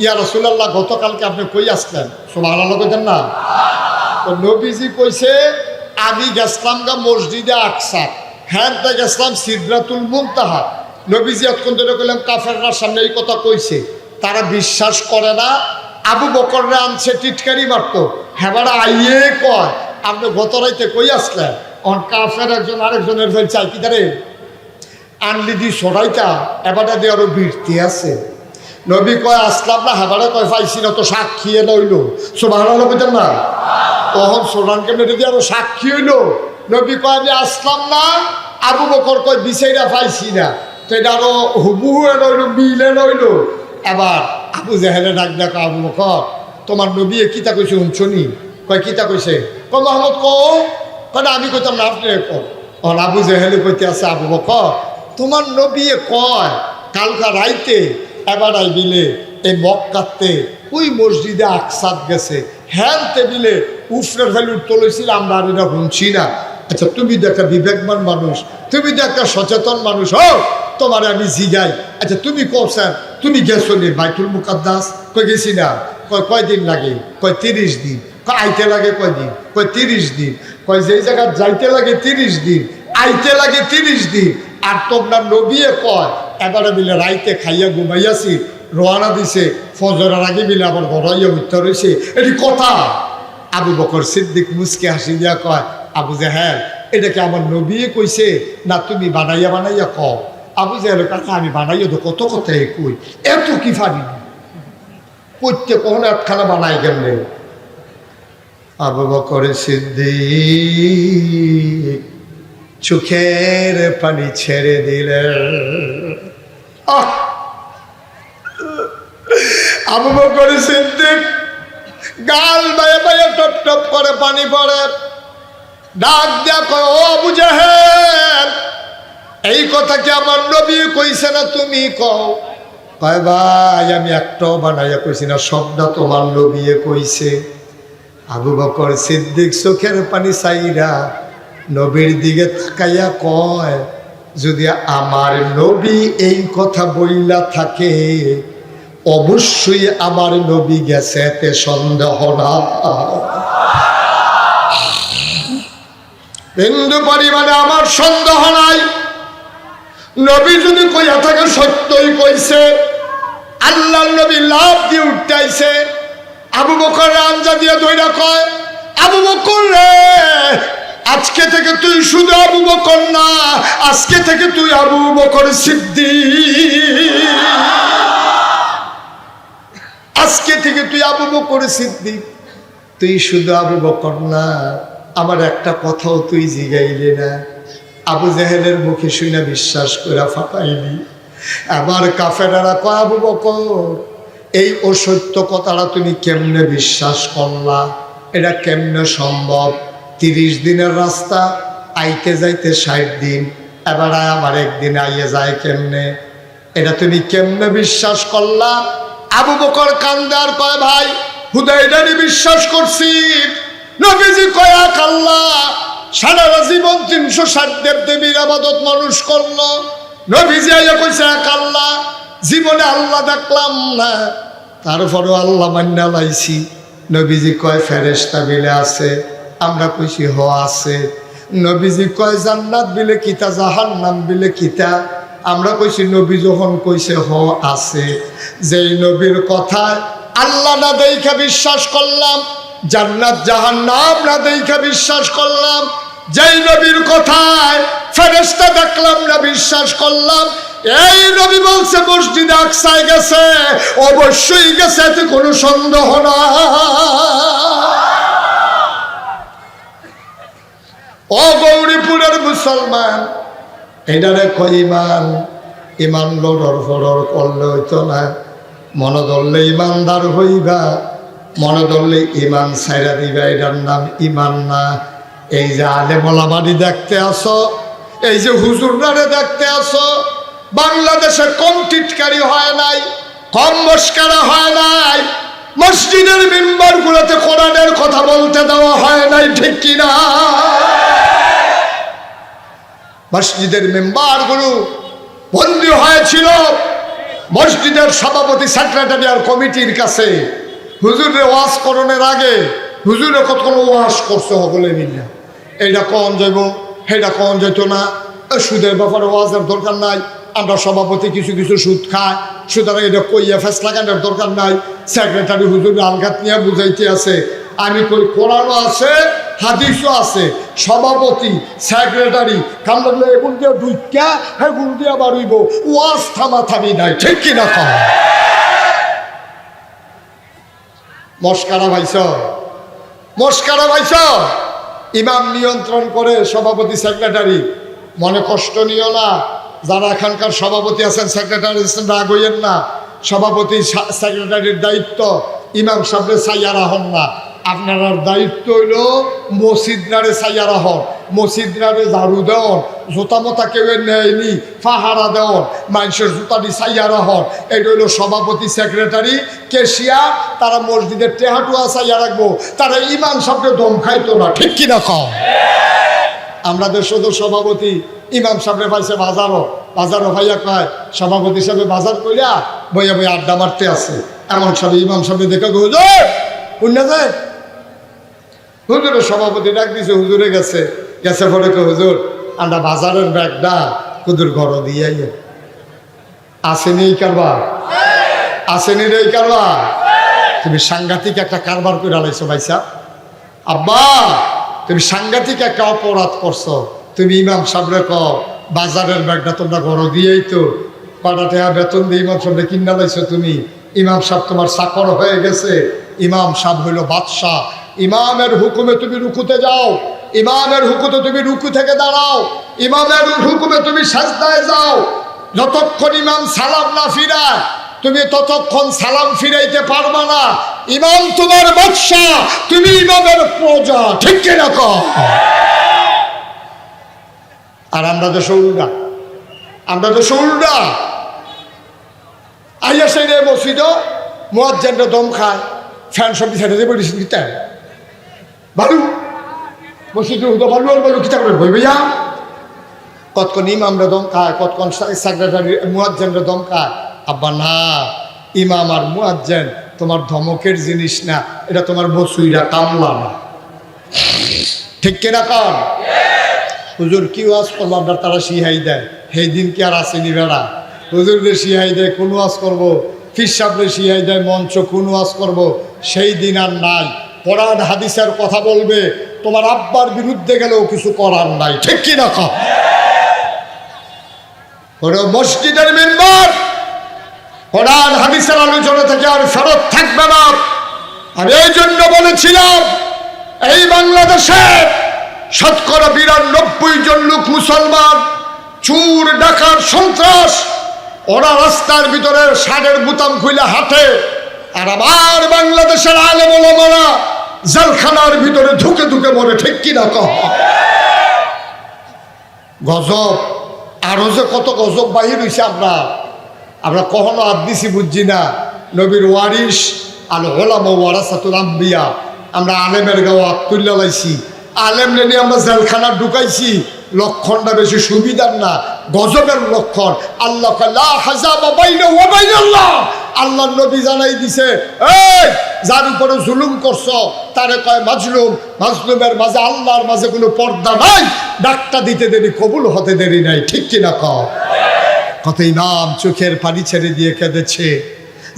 ইয়া রাসূলুল্লাহ গতকালকে আপনি কই আসলেন? সুবহানাল্লাহ কইতেন না? তো নবীজি কইছে আমি গেছিলাম গা মসজিদে আকসা, হ্যাঁ গেছিলাম সিদরাতুল মুনতাহা। নবীজি এতক্ষণ ধরে কইলাম কাফেররা সামনে এই কথা কইছে, তারা বিশ্বাস করে না। আবু বকররা আনছে টিটকারি মারতো, হেবারা আইয়ে কয় আপনি গত রাইতে কই আসলেন? অন কাফের একজন আরেকজনের ফেল চাই কি তারে আনলি দি সরাইটা এবারে দিয়ে আরো বৃত্তি আছে। নবী কয় আসলাম না, হেবারে কয় পাইছি না তো সাক্ষী লইল। সুবহানাল্লাহ কইতেন না? তখন সোনানকে মেরে দিয়ে আরো সাক্ষী হইল। নবী কয় আমি আসলাম না, আবু বকর কয় বিচাইরা পাইছি না, তো এটা আরো হুবহু রইল, মিলে রইল। এবার আবু জেহেলে ডাক ডাক আবু বকর তোমার নবী কিতা কইছে শুনছনি? কয় কিতা কইছে? কয় মোহাম্মদ কয় আমি কইতাম না, আপনি কন। আবু জেহেলে কইতে আছে আবু বকর তোমার নবী কয় কালকা রাইতে এবার আইবিলে এই মক্কাতে ওই মসজিদে আকসাদ গেছে, হ্যাঁ টেবিলে উফরের ভ্যালু তুলেছিল, আমরা আর এটা শুনছি না। আচ্ছা তুমি তো একটা বিবেকবান মানুষ, তুমি তো একটা সচেতন মানুষ, ও তোমার আমি জিগাই, আচ্ছা তুমি কওছেন তুমি গেছো নি বাইতুল মুকাদ্দাস? কই গেছি না। কয়দিন লাগে? কয় 30 দিন। আইতে লাগে কয়দিন? কয় 30 দিন। কয় যেই জায়গা যাইতে লাগে 30 দিন, আইতে লাগে 30 দিন। আর তোমরা নবীয়ে কয় এবারে মিলে রাইতে খাইয়া ঘুমাইয়াছি, রোয়ানা দিছে, ফজরের আগে মিলে আবার ঘরাইয়া উত্তর হয়েছে, এটি কথা? আবু বকর সিদ্দিক মুসকে হাসি দিয়া কয় আবু জেহেল এটা কি আমার নবী কইছে না তুমি বানাইয়া বানাইয়া কও? আবু জেহেল কাছে আমি বানাইয়া তো কত কথা কই, এত কি পারি করতে কখনো একখানা বানাই কেমনে? আবু বকর সিদ্দিক চোখের পানি ছেড়ে দিলেন। আবু বকর সিদ্দিক গাল বায়ে বায়ে টপ টপ করে পানি পড়ে, ডাক দিয়া কয় ও আবু জেহেল এই কথা কি আমার নবী কইছে না তুমি কও? কয় ভাই আমি একটাও বানাইয়া কইছি না, সবটা তোমার নবী কইছে। আবু বকর সিদ্দিক চোখের পানি চাইরা নবীর দিকে তাকাইয়া কয় যদি আমার নবী এই কথা বইলা থাকে অবশ্যই আমার নবী গেছে, এতে সন্দেহ না। হিন্দু পরিবারে আমার সন্দেহ নাই, নবী যদি কইয়া থাকে সত্যই কইছে। আল্লাহ নবী লাভ দিয়ে উঠাইছে, আবু বকর আঞ্জা দিয়ে ধইরা কয় আবু বকর রে আজকে থেকে তুই শুধু আবু বকর না, আজকে থেকে তুই আবু বকর সিদ্দিক। আজকে থেকে তুই আবু বকর সিদ্দিক, তুই শুধু আবু বকর না, আমার একটা কথাও তুই জিগাইলি না। আবু জেহেলের মুখে শুনে বিশ্বাস করে ফাটাইলি। আবার কাফেরারা কয় আবু বকর এই অসত্য কথাটা তুমি কেমনে বিশ্বাস করলা? এটা কেমনে সম্ভব? 30 দিনের রাস্তা, আইতে যাইতে 60 দিন, এবার আমার একদিন আইয়ে যায় কেমনে? এটা তুমি কেমনে বিশ্বাস করলা? আবু বকর কান্দে আর কয়, ভাই হুদাইদারি বিশ্বাস করছি। নবীজি কয়, এক আল্লাহ, সারা জীবন 360 দেব দেবীর ইবাদত মানুষ করলো। নবীজি আইয়া কইছে, এক আল্লাহ, জীবনে আল্লাহ দেখলাম না, তারপরও আল্লাহ মান্না লাইছি। নবীজি কয়, ফেরেশতা বিলে আছে? আমরা কইছি হ আছে। নবীজি কয়, জান্নাত বিলে কিতা, জাহান্নাম বিলে কিতা? আমরা কইছি নবী যখন কইছে হ আছে, যেই নবীর কথায় আল্লাহ না দেখা বিশ্বাস করলাম, জান্নাত জাহান্নাম না দেখা বিশ্বাস করলাম, যেই নবীর কথায় ফেরেশতা দেখলাম না বিশ্বাস করলাম, এই নবী বলছে মসজিদে আকসায় গেছে, অবশ্যই গেছে, এতে কোনো সন্দেহ না। ও গৌরীপুরের মুসলমান, এটারে কই ইমান। ইমান লড়র ফড়র করলে হইতো না, মনে ধরলে ইমানদার হইবা, মনে ধরলে ইমান ছাইরা দিবা, এটার নাম ইমান না। এই যে আলেমোলামারি দেখতে আসো, এই যে হুজুররারে দেখতে আসো, বাংলাদেশে কম টিটকারি হয় নাই, কম মস্কারা হয় নাই, মসজিদের মিম্বার গুলোতে কোরআনের কথা বলতে দেওয়া হয় নাই, ঠিক কিনা? মসজিদের মেম্বার গুলো বন্দী হয়েছিল মসজিদের সভাপতি, সেক্রেটারি আর কমিটির কাছে। হুজুরে ওয়াজ করণের আগে হুজুরে কতক্ষণ ওয়াজ করছে সকলে মিলে, এইটা কন যাইব, সেইটা কন যাইতো না, সুদের ব্যাপারে ওয়াজের দরকার নাই, আমরা সভাপতি কিছু কিছু সুদ খায়, সুতরাং এটা কইয়া ফেস লাগানোর দরকার নাই। সেক্রেটারি হুজুরে আলগাত নিয়ে বুঝাইতে আছে, আমি কই কোরআনও আছে, হাদিসও আছে, সভাপতি সেক্রেটারি কামড়লে এগুল দিয়ে ঢুকা হেগুল দিয়ে বাড়ইব, ওয়াজ থামা থামি নাই, ঠিক কিনা? কম মস্কারা ভাইছ, মস্কারা ভাইছ। ইমাম নিয়ন্ত্রণ করে সভাপতি সেক্রেটারি, মনে কষ্ট নিও না, যারা এখানকার সভাপতি আছেন, সেক্রেটারি রাগ হইয়েন না। সভাপতি সেক্রেটারির দায়িত্ব ইমাম সাহেবের সাইয়ারা হন না, আপনার দায়িত্ব হইল মসজিদরারে সাইয়ারা হন, মসজিদরারে ঝাড়ু দেওয়ার, জোতা মোতা কেউ নেয়নি ফাহারা দেওয়ার, মানুষের জুতাটি সাইয়ারা হন। এটা হইল সভাপতি সেক্রেটারি কেশিয়ার, তারা মসজিদের টেহাটুয়া সাইয়া রাখবো, তারা ইমাম সাহেবকে দম খাইতো না, ঠিক কিনা? কম আমরা দেশের সভাপতি ইমাম সাহেবরে পাইছে বাজারও ভাইয়া কয়, সভাপতি সাহেব বাজার করিয়া বইয়া বইয়া আড্ডা মারতে আছে, এমন সব ইমাম সাহেব দেখে হুজুর শুনে যায়, হুজুরের সভাপতি ডাক দিছে, হুজুরে গেছে পরে কে, হুজুর আমরা বাজারের ব্যাগটা কুদুর ঘর দিয়ে আসেনি এই কারবার, আসেনি রে এই কারবার। তুমি সাংঘাতিক একটা কারবার করে আলাইছো ভাইসা, আব্বা তুমি সাংঘাতিক একটা অপরাধ করছো। তুমি ইমাম সাহেবরে কও বাজারের ব্যাগটা তোমরা ঘর দিয়েই তো কটা টাকা বেতন দিয়ে ইমাম সাহেবরে কিনা লাইছো তুমি। ইমাম সাহেব তোমার চাকর হয়ে গেছে, ইমাম সাহেব হইল বাদশাহ। ইমামের হুকুমে তুমি রুকুতে যাও, ইমামের হুকুমে তুমি রুকু থেকে দাঁড়াও, ইমামের হুকুমে তুমি সাজদায় যাও। যতক্ষণ ইমাম সালাম না ফিরায় তুমি ততক্ষণ সালাম ফিরাইতে পারবা না। ইমাম তোমার বাদশাহ, তুমি ইমামের প্রজা, ঠিক কিনা? আর আমরা দেশে উল্টা, আমরা দেশে উল্টা। আইয়া সেই রে মসজিদ মুয়াজ্জিনরা দম খায়, ফ্যান সব ছেড়ে দিয়ে বলিস কিতা ভালু মসজিদ ভালু আর ভালু কিতা করে বই ভাইয়া। কতক্ষণ ইমামরা দম খায়, কতক্ষণ সেক্রেটারি মুয়াজ্জিনরা দম খায়। আব্বা না, ইমাম আর মুয়াজ্জিন তোমার ধমকের জিনিস না, এটা তোমার বসুইরা কামলা না, ঠিক কিনা? কম হুজুর কি ওয়াজ করলাম না, তারা শিহাই দেয়, সেই দিন কি আর আসেনি বেড়া? হুজুরদের শিহাই দেয় কোন ওয়াজ করবো, ফির সাহেবরে শিহাই দেয় মঞ্চ কোন ওয়াজ করবো, সেই দিন আর নাই। কোরআন হাদিসের কথা বলবে, তোমার আব্বার বিরুদ্ধে গেলেও কিছু করার নাই, ঠিক কিনা? কম মসজিদের মেম্বার কোরআন হাদিসের আলোচনা থেকে আর ফেরত থাকবে না। আমি এই জন্য বলেছিলাম, এই বাংলাদেশে ৯৯ জন লোক মুসলমান, চুর ডাকাত সন্ত্রাস, ওরা রাস্তার ভিতরে ষাঁড়ের বুতাম খুলে হাঁটে, আর আমার বাংলাদেশের আলেম ওলামারা জেলখানার ভিতরে ধুকে ধুকে মরে, ঠিক কিনা? গজব, আরো যে কত গজব বাহির হইছে। আমরা আমরা কখনো আদিসি বুঝছি না। নবীর ওয়ারিস আল ওলামা ওয়ারাসাতুল আম্বিয়া, আমরা আলেমের গাও আবদুল্লাহ লাইছি, আলেম নিয়ে আমরা জেলখানা ঢুকাইছি। লক্ষণটা বেশি সুবিধার না, গজবের লক্ষণ। আল্লাহ লা হাজাবা বাইনাহু ওয়া বাইনাল্লাহ, আল্লাহ নবী জানাই দিছে, এই যার উপরে জুলুম করছো তারে কয় মাজলুম, মাজলুমের মাঝে আল্লাহর মাঝে কোনো পর্দা নাই, ডাকটা দিতে দেরি, কবুল হতে দেরি নাই। ঠিক কিনা কও? কত ইমাম চোখের পানি ছেড়ে দিয়ে কেঁদেছে।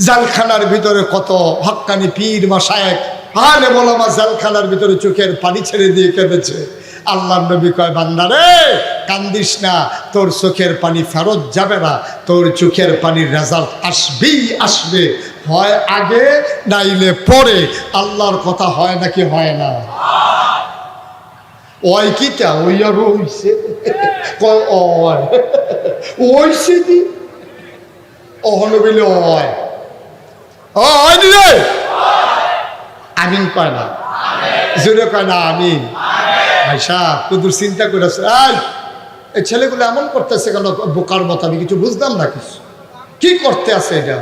জালখানার ভিতরে কত হক্কানি পীর মাশায়েখ আলেম ওলামা জালখানার ভিতরে চোখের পানি ছেড়ে দিয়ে কেঁদেছে। আল্লাহর নবী কয়, বান্দারে কান্দিস না, তোর চোখের পানি ফেরত যাবে না, তোর চোখের পানির রেজাল্ট আসবেই আসবে, হয় আগে নাইলে পরে। আল্লাহর কথা হয় নাকি হয় না? ওই কিটা ওই আর হইছে কয় ওই ওইছে কি অহনবিলে ওই ওই দিলে আমিন কয় না, জোরে কয় না আমিন। ভাইসা তোদের চিন্তা করেছে, এই ছেলেগুলো এমন করতেছে কেন বোকার মতো? আমি কিছু বুঝলাম না, কিছু কি করতে আছে এটা?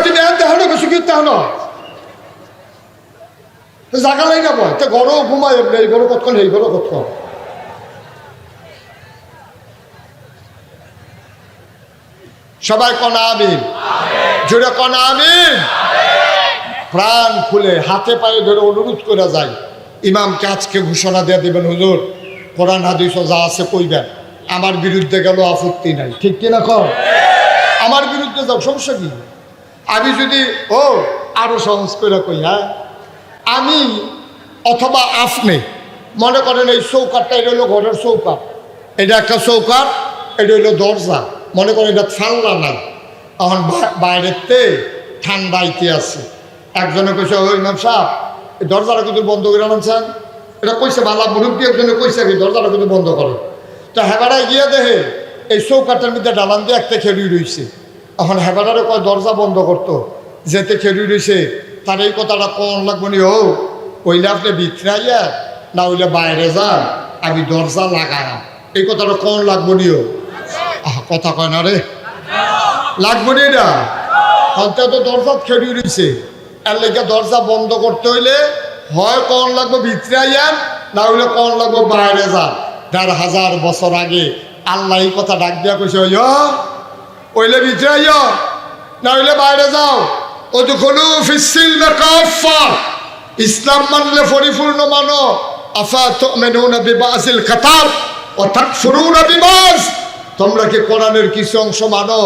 তুমি এনতে হলো কিছু কিনতে হলো জাগালাই না বয়, তো গরম ঘুমায় এই গরম কতক্ষণ, এই গরম কতক্ষণ। সবাই কনা আমিন, জোরে কনা আমিন। প্রাণ খুলে হাতে পায়ে ধরে অনুরোধ করে যায়, ইমামকে আজকে ঘোষণা দিয়ে দেবেন, হুজুর কোরআন হাদিস যা আছে কইবেন, আমার বিরুদ্ধে গেল আপত্তি নাই। ঠিক কিনা কর? আমার বিরুদ্ধে যাও, সমস্যা কি? আমি যদি আরো সহজ করে কই, হ্যাঁ আমি অথবা আপনি মনে করেন এই চৌকাটটা, এটা হলো ঘরের চৌকাট, এটা একটা চৌকাট, এটা হইলো দরজা, মনে করেন এটা ফাল্লা নাই, এখন বাইরেতে ঠান্ডাইতে আছে। একজনে কইছে, ওই ইমাম সাহেব এই দরজাটা কিন্তু বন্ধ করে আনছেন, এটা কইছে ভালো মুরব্বী একজনে কইছে কি দরজাটা কিন্তু বন্ধ করো। তো হেবাড়ায় গিয়ে দেখে এই চৌকাটের মধ্যে ডালান দিয়ে একটা খেলি রয়েছে। এখন হেবাড়ারে কয় দরজা বন্ধ করতো, যেতে খেলি রয়েছে, তার এই কথাটা কোন লাগবো নি, ওইলে আপনি ভিতরে আইয়া না হইলে বাইরে যান, আমি দরজা লাগালাম, এই কথাটা কোন লাগবো নি? কথা কয় না রে, লাগবো নি এটা? অন্তত দরজা খেলি রয়েছে, এর লেগে দরজা বন্ধ করতে হইলে হয় কোন লাগবো ভিতরে আইয়া, না হইলে কোন লাগবো বাইরে যান। ১,৫০০ বছর আগে আল্লাহ এই কথা ডাক দিয়া কইছে, ওইলে ভিতরে আইয়া, না হইলে বাইরে যাও। ওদখুলু ফিস-সিলমি কাফা, ইসলাম মানলে পরিপূর্ণ মানো। আফা তুমিনুনা বিবাযিল কিতাব ওয়া তাকফুরুনা বিবায, তোমরা কি কোরআনের কিছু অংশ মানো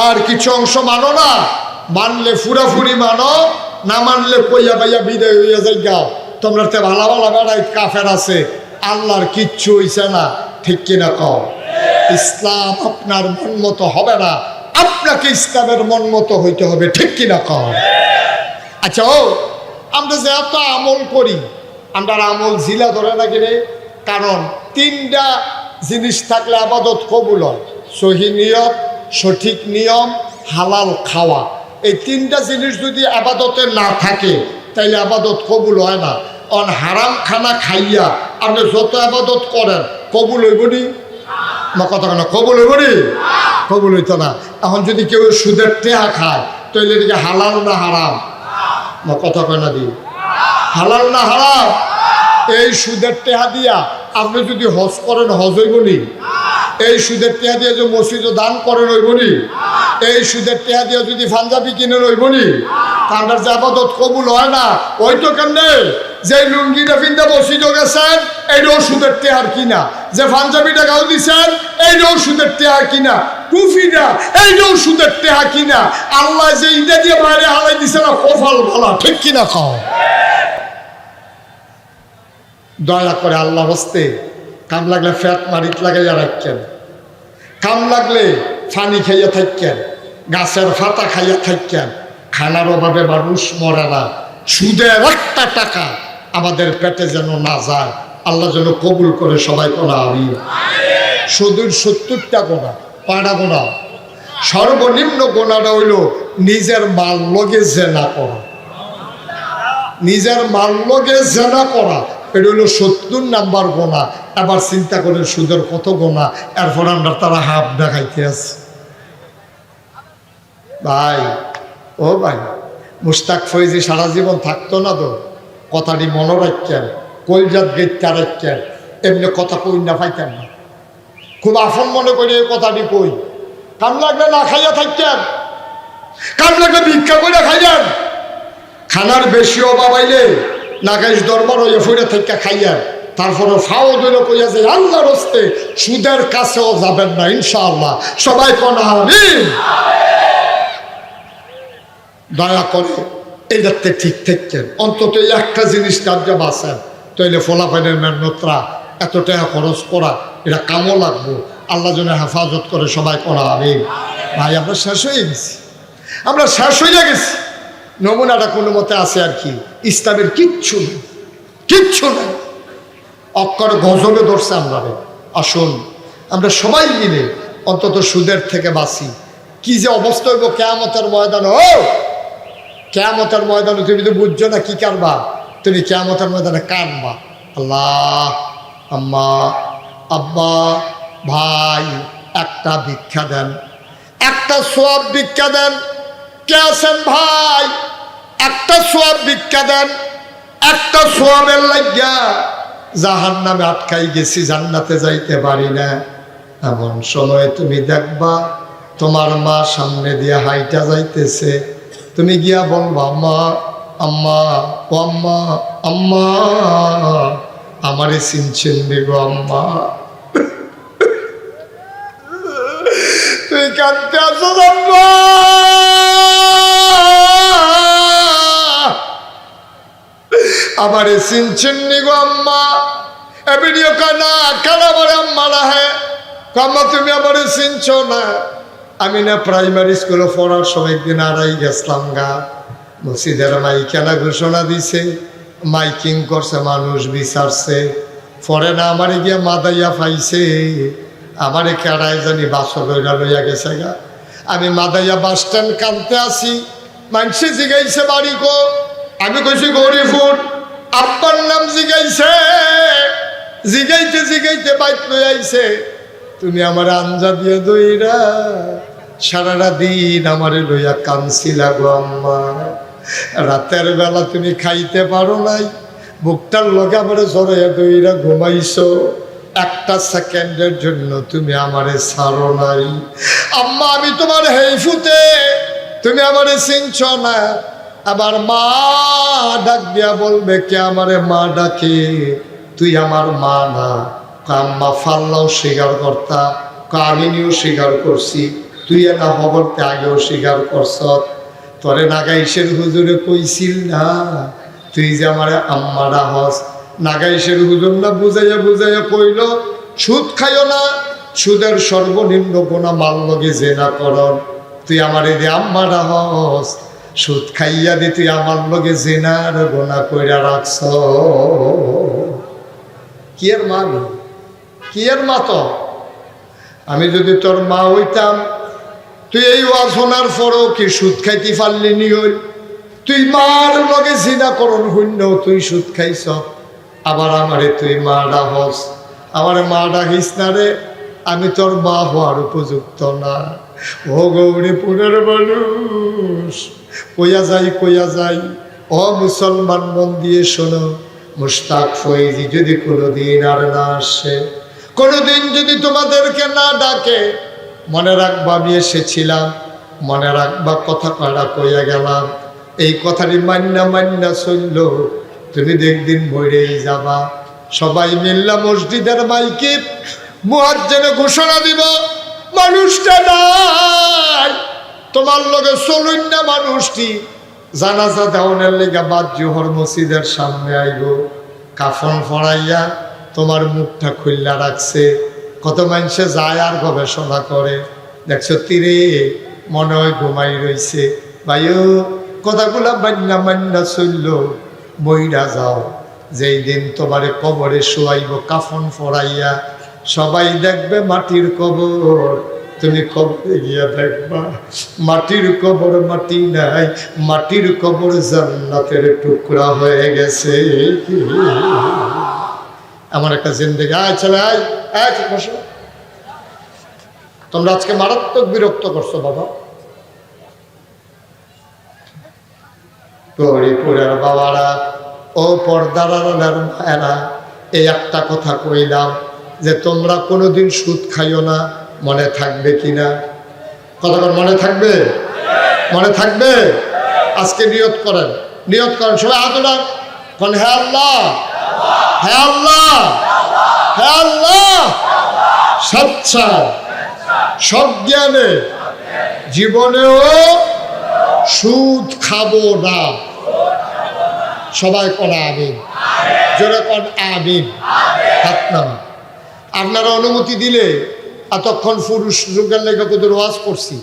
আর কিছু অংশ মানো না? মানলে পুরাপুরি মানো, না মানলে কইয়া বাইয়া বিদায় হইয়া যাই গাও। তোমরা তো ভালো ভালো বেড়াই কাফের আছে, আল্লাহর কিচ্ছু হইছে না। ঠিক কিনা কও? ইসলাম আপনার মন মতো হবে না, আপনাকে ইসলামের মন মতো হইতে হবে। ঠিক কিনা কও? আচ্ছা, আমরা যে এত আমল করি, আমরা আমল জিলা ধরে না কিনে, কারণ 3টা জিনিস থাকলে আবাদত কবুল হয়, সহি নিয়ত, সঠিক নিয়ম, হালাল খাওয়া। এই 3টা জিনিস যদি আবাদতে না থাকে তাইলে আবাদত কবুল হয় না। অন হারাম খানা খাইয়া আপনি যত আবাদত করেন কবুল হইব নি? না কথা কেন, কবুল হইব নি? কবুল হইতো না। এখন যদি কেউ সুদের টেহা খায় তাইলে এদিকে হালাল না হারাম? না কথা কয় না দি, হালাল না হারাম? এই সুদের টেহা দিয়া আপনি যদি হজ করেন হজ হইব নি? এই সুদের টেহা দিয়ে যে মসজিদে দান করেন হইব নি? এই সুদের টেহা দিয়ে যদি পাঞ্জাবি কিনেন হইব নি? তার যে আবাদত কবুল হয় না। ওই তো কেমনে যে লুঙ্গিটা পিন্দা মসজিদে গেছেন এইটাও সুদের টেহার কিনা, যে পাঞ্জাবিটা গাও দিচ্ছেন এইটাও সুদের টেহা কিনা, টুফিটা এইটাও সুদের টেহা কিনা। আল্লাহ যে ইটা দিয়ে বাইরে হালাই দিছে না, কপাল ভালা। ঠিক কিনা খাও? দয়া করে আল্লাহ হস্তে কাম লাগলে ফ্যাট মারিত লাগাইয়া রাখছেন, কাম লাগলে পানি খাইয়া থাকেন, গাছের ফাতা খাইয়া থাকেন। খানার অভাবে মানুষ মরে না, সুদের একটা টাকা আমাদের পেটে যেন না যায়। আল্লাহ যেন কবুল করে। সবাই কোনা আমি সুদূর 70টা গোনা, পাড়া গোনা। সর্বনিম্ন গোনাটা হইল নিজের মাল লগে জেনা করা। নিজের মাল লগে জেনা করা, এটা হইল 70 নাম্বার গোনা। এবার চিন্তা করেন সুদের কত গোনা, এরপর আমরা তারা হাফ দেখাইতে আছে। ভাই, ও ভাই, মুশতাক ফৈজি সারা জীবন থাকতো না তো, কথাটি মনে রাখতেন, কলজাত গেটটা রাখতেন, এমনি কথা কই না পাইতেন না, খুব আপন মনে করি এই কথাটি কই। কাম লাগলে না খাইয়া থাকতেন, কাম লাগলে ভিক্ষা করে খাইয়েন, খানার বেশি অভাব আইলে নাগাইশ দরবার হইয়া ফুড়ে থেকে খাইয়েন, তারপরে ফাও দইল কইয়া যে আল্লাহর হস্তে সুদের কাছেও যাবেন না ইনশাআল্লাহ। সবাই কোন আমিন। দয়া করে এই যাতে ঠিক থাকতেন, অন্তত একটা জিনিস কাজে বাঁচেন, তাইলে ফলাফলের মেহনতরা এত টাকা খরচ করা এটা কামও লাগবো, আল্লাহ যেন হেফাজত করে। সবাই করা আমিন। ভাই, আমরা শেষ হয়ে গেছি, আমরা শেষ হয়ে গেছি। নমুনাটা কোনো মতে আছে আর কি, ইসলামের কিচ্ছু নেই, কিচ্ছু নেই, অক্ষর গজবে ধরছে আমরা। আসুন আমরা সবাই মিলে অন্তত সুদের থেকে বাঁচি। কি যে অবস্থা হইব কিয়ামতের ময়দান, ও কিয়ামতের ময়দানে তুমি তো বুঝছো না কি কারবা, তুমি কিয়ামতের ময়দানে কানবা, আল্লাহ, আম্মা, আব্বা, ভাই, একটা ভিক্ষা দেন, একটা সোয়াব ভিক্ষা দেন। কে আছেন ভাই, একটা সোয়াব ভিক্ষা দেন, একটা সোয়াবের লাগিয়া জাহান্নামে আটকাই গেছি, জান্নাতে যাইতে পারি না। এমন সময় তুমি দেখবা তোমার মা সামনে দিয়ে হাইটা যাইতেছে, তুমি গিয়া বলবা আম্মা, আম্মা, ও আম্মা, আম্মা, আমারে চিনছেন গো আম্মা। তুই কাঁদতে আসো আম্মা, আমারে চিনছেন গো আম্মা। এবিডিও কানা কানা আমার আম্মা না, হ্যাঁ আম্মা তুমি আমারে চিনছো না। আমি না প্রাইমারি স্কুলে পড়ার সময় একদিন আড়াই গেছিলাম গা, মসজিদের মাইকেলা ঘোষণা দিছে, মাইকিং করছে, মানুষ বিচারছে, পরে না আমারে গিয়া মাদাইয়া পাইছে, আমারে কেড়াই জানি বাসর লইয়া গেছে গা। আমি মাদাইয়া বাস স্ট্যান্ড কানতে আসি, মানুষে জিগাইছে বাড়ি কো, আমি কইছি গরিবপুর। আব্বার নাম জিগাইছে, জিগাইতে জিগাইতে বাইক লই আইছে, তুমি আমার আঞ্জা দিয়ে দইরা সারাটা দিন আমারে লইয়া কানছিলা গো আম্মা। রাতের বেলা তুমি খাইতে পারো নাই, বুকটার লগে আমারে জড়াইয়া দইরা ঘুমাইছো, একটা সেকেন্ডের জন্য তুমি আমারে ছাড়ো নাই। আম্মা আমি তোমার হেইফুতে, তুমি আমারে চিনছ না। আবার মা ডাক দিয়া বলবে, কে আমারে মা ডাকে, তুই আমার মা না। আম্মা ফাল্লাও স্বীকার করতা, কামিনীও স্বীকার করছি, তুই না হবরতে আগেও স্বীকার করছ। তোরে নাগাইশের হুজুরে কইছিল না তুই যে আমার আম্মারা হস। নাগাইশের হুজুর না বুঝাইয়া বুঝাইয়া কইল, সুদ খাইও না, সুদের সর্বনিম্ন গোনা মাল লগে জেনা করন, তুই আমার এ আম্মারা হস, সুদ খাইয়া দি তুই আমার লগে জেনার গোনা কইরা রাখছ। কি এর মা, কি এর মা? তো আমি যদি তোর মা হইতাম, তুই এই ওয়াজ শোনার পরও কি সুদ খাইতে পারলি নি? হই তুই মার লগে জিনা করন শূন্য, তুই সুদ খাইছ, আবার আমারে তুই মা ডাহস, আমার মা ডাকিস না রে, আমি তোর মা হওয়ার উপযুক্ত না। ও গৌরীপুরের মানুষ, কইয়া যাই, ও মুসলমান মন দিয়ে শোনো, মুশতাক ফৈজি যদি কোনোদিন আর না আসে, কোনোদিন যদি তোমাদেরকে না ডাকে, মনে রাখবা আমি এসেছিলাম, মনে রাখবা কথা কড়া কইয়া গেলাম, এই কথাটি মান্না চলল, তুমি দেখদিন মরেই যাবা। সবাই মিল্লা মসজিদের মাইকে মুয়াজ্জিনে ঘোষণা দিব, মানুষটা নাই, তোমার লগে চলুন না মানুষটি, জানাজা দেওয়ানের লেগে বাদ জোহর মসজিদের সামনে আইব, কাফন ফড়াইয়া তোমার মুখটা খুললা রাখছে। কত মানুষে যায় আর গবেষণা করে, দেখছো তীরে মনে হয় ঘুমাই রইছে। ভাইও কথাগুলা মান্না চলল, বইরা যাও, যেই দিন তোমারে কবরে শোয়াইব কাফন ফড়াইয়া, সবাই দেখবে মাটির কবর, তুমি কবরে গিয়া দেখবা মাটির কবর মাটি নাই, মাটির কবর জান্নাতের টুকরা হয়ে গেছে। আমার একটা জিন্দেগি, আয় ছেলে আয়, বসো। তোমরা আজকে মারাত্মক বিরক্ত করছো বাবা, গৌরীপুরের বাবারা, ও পর্দার আড়ালের মায়েরা, এই একটা কথা কইলাম যে তোমরা কোনোদিন সুদ খাইও না। মনে থাকবে কিনা? কথাটা মনে থাকবে? মনে থাকবে? আজকে নিয়ত করেন, নিয়ত করেন সবাই হাত উঠান, কোন হে আল্লাহ, হে আল্লাহ, হে আল্লাহ, সচ্ছায় সজ্ঞানে জীবনেও সুদ খাবো না। সবাই কোন আমিন, জোরে কোন আমিন। হাত নামান। আপনারা অনুমতি দিলে, এতক্ষণ পুরুষ যুগের লেগে কত ওয়াজ করছি,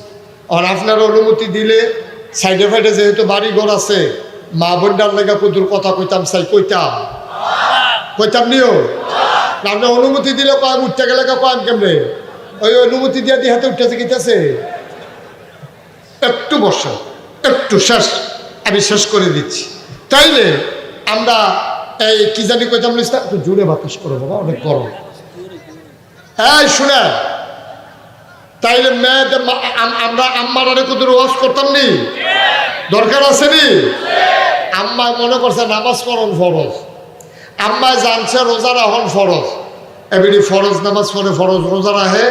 আর আপনারা অনুমতি দিলে সাইডে ফাইডে যেহেতু বাড়ি ঘর আছে, মা বোনটার লেগে কত কথা কইতাম, চাই কইতাম, কইতাম নিও। আপনার অনুমতি দিলে কয়েক উঠতে গেলে কয়েক কেমনে ওই অনুমতি দিয়ে দিয়ে হাতে উঠতেছে গিতেছে। একটু বসো, একটু শেষ, আমি শেষ করে দিচ্ছি। তাইলে আমরা এই কি জানি কইতাম, একটু জোরে বাতাস করো বাবা, অনেক গরম। হ্যাঁ শুনে, তাইলে মেয়েদের আমরা আম্মার অনেক ওয়াজ করতাম নি, দরকার আছে নি? আম্মায় মনে করছে নামাজ পড়ন ফরজ, আম্মায় জানছে রোজা রাখুন ফরজ, এমনি ফরজ নামাজ পড়ে, ফরজ রোজা রাখে,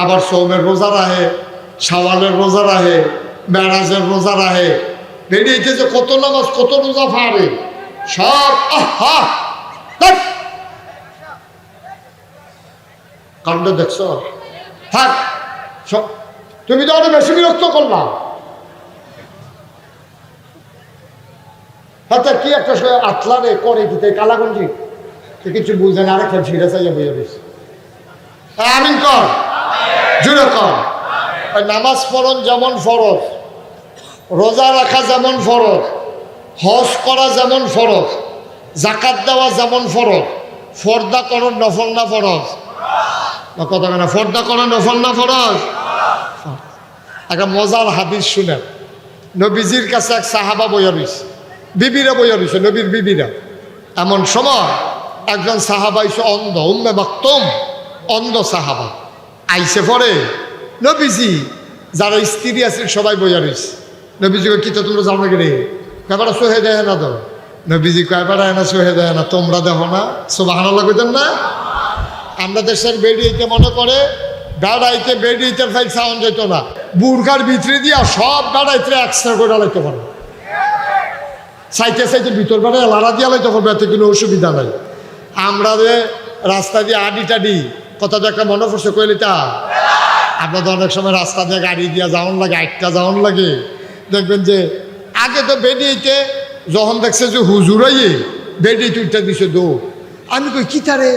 আবার সৌমের রোজা রাখে, শাওয়ালের রোজা রাখে, মেরাজের রোজা রাখে, বেরিয়েছে যে কত নামাজ কত রোজা ফাড়ে সব। আহা কাণ্ড দেখছ? থাক, তুমি তো অনেক বেশি বিরক্ত করলাম। হাতে কি একটা আতলারে করে দিতে কালাগঞ্জি কিছু বুঝেন, আরেকটা ছিঁড়ে চাইয়া বুঝে বেশি। আমিন কর, জুড়ে কর। নামাজ পড়ন যেমন ফরজ, রোজা রাখা যেমন ফরজ, হজ করা যেমন ফরজ, জাকাত দেওয়া যেমন ফরজ, ফর্দা করণ নফল না ফরজ? কথা কেনা ফর্দা করণ নফল না ফরজ? একটা মজার হাদিস শুনেন। নবীজির কাছে এক সাহাবা বইয়া রয়েছে, বিবিরা বইয়া রয়েছে, নবীর বিবিরা। এমন সময় একজন সাহাবা এসে অন্ধ, উম্মে মাকতুম, অন্ধ সাহাবা আইসে পরে নবীজি যারা স্ত্রী আছেন সবাই বইয়া রয়েছে। নবীজিকে কি তো তোমরা জানো নাকি রে? ব্যাপারটা সোহে দেয় না তো। নবীজি কয়বারা না সোহে দেয় না, তোমরা দেখো না? সুবহানাল্লাহ কইতেন না? আমরা দেশের বেড়িয়েতে মনে করে বেড়াইতে বেড়িয়েতে ফাইল সাউন্ড যেত না, বুর্খার ভিতরে দিয়া সব বেড়াইতে একসাথে করে লাইতে পারো, চাইতে চাইতে ভিতর বেড়ায় লাড়া দিয়া লাইতে পারবে, এতে কোনো অসুবিধা নাই। আমরা যে রাস্তা দিয়ে আডি টাডি কথা তো একটা মনে পড়ছে কইলি তা আমরা তো অনেক সময় রাস্তা দিয়ে গাড়ি দিয়া যাওয়ান লাগে, আটটা যাওয়ান লাগে। দেখবেন যে আগে তো বেডিয়েতে যখন দেখছে যে হুজুরাইয়ে বেডিয়েতে উঠতে দিছে দৌড়, আমি কই কি তারে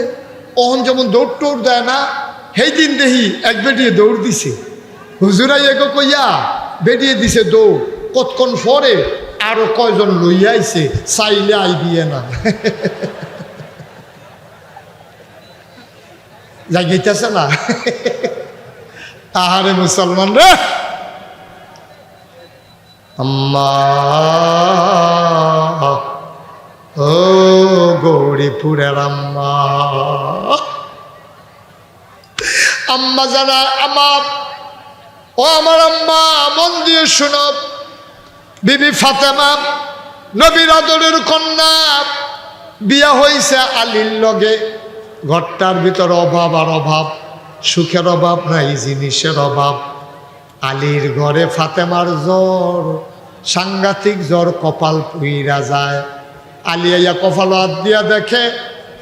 ওহন যেমন দৌড় টোড় দেয় না, সেই দিন দেখি এক বেডিয়ে দৌড় দিছে, হুজুরাইয়ে গো কইয়া বেডিয়ে দিছে দৌড়। কতক্ষণ পরে আরো কয়জন লইয়া আইছে, চাইলে আইবিয়ে না জাগিতেছে না। আহারে মুসলমান রে, আম্মা ও গৌরীপুরের আম্মা, আম্মা জানা আমার, ও আমার আম্মা মন দিয়ে শুনো, বিবি ফাতেমা নবীর আদরের কন্যা, বিয়া হইছে আলীর লগে। ঘরটার ভিতর অভাব আর অভাব, সুখের অভাব নাই, জিনিসের অভাব। আলীর ঘরে ফাতেমার জ্বর, সাংঘাতিক জ্বর, কপাল পুইরা যায়। আলী আইয়া কপাল হাত দিয়া দেখে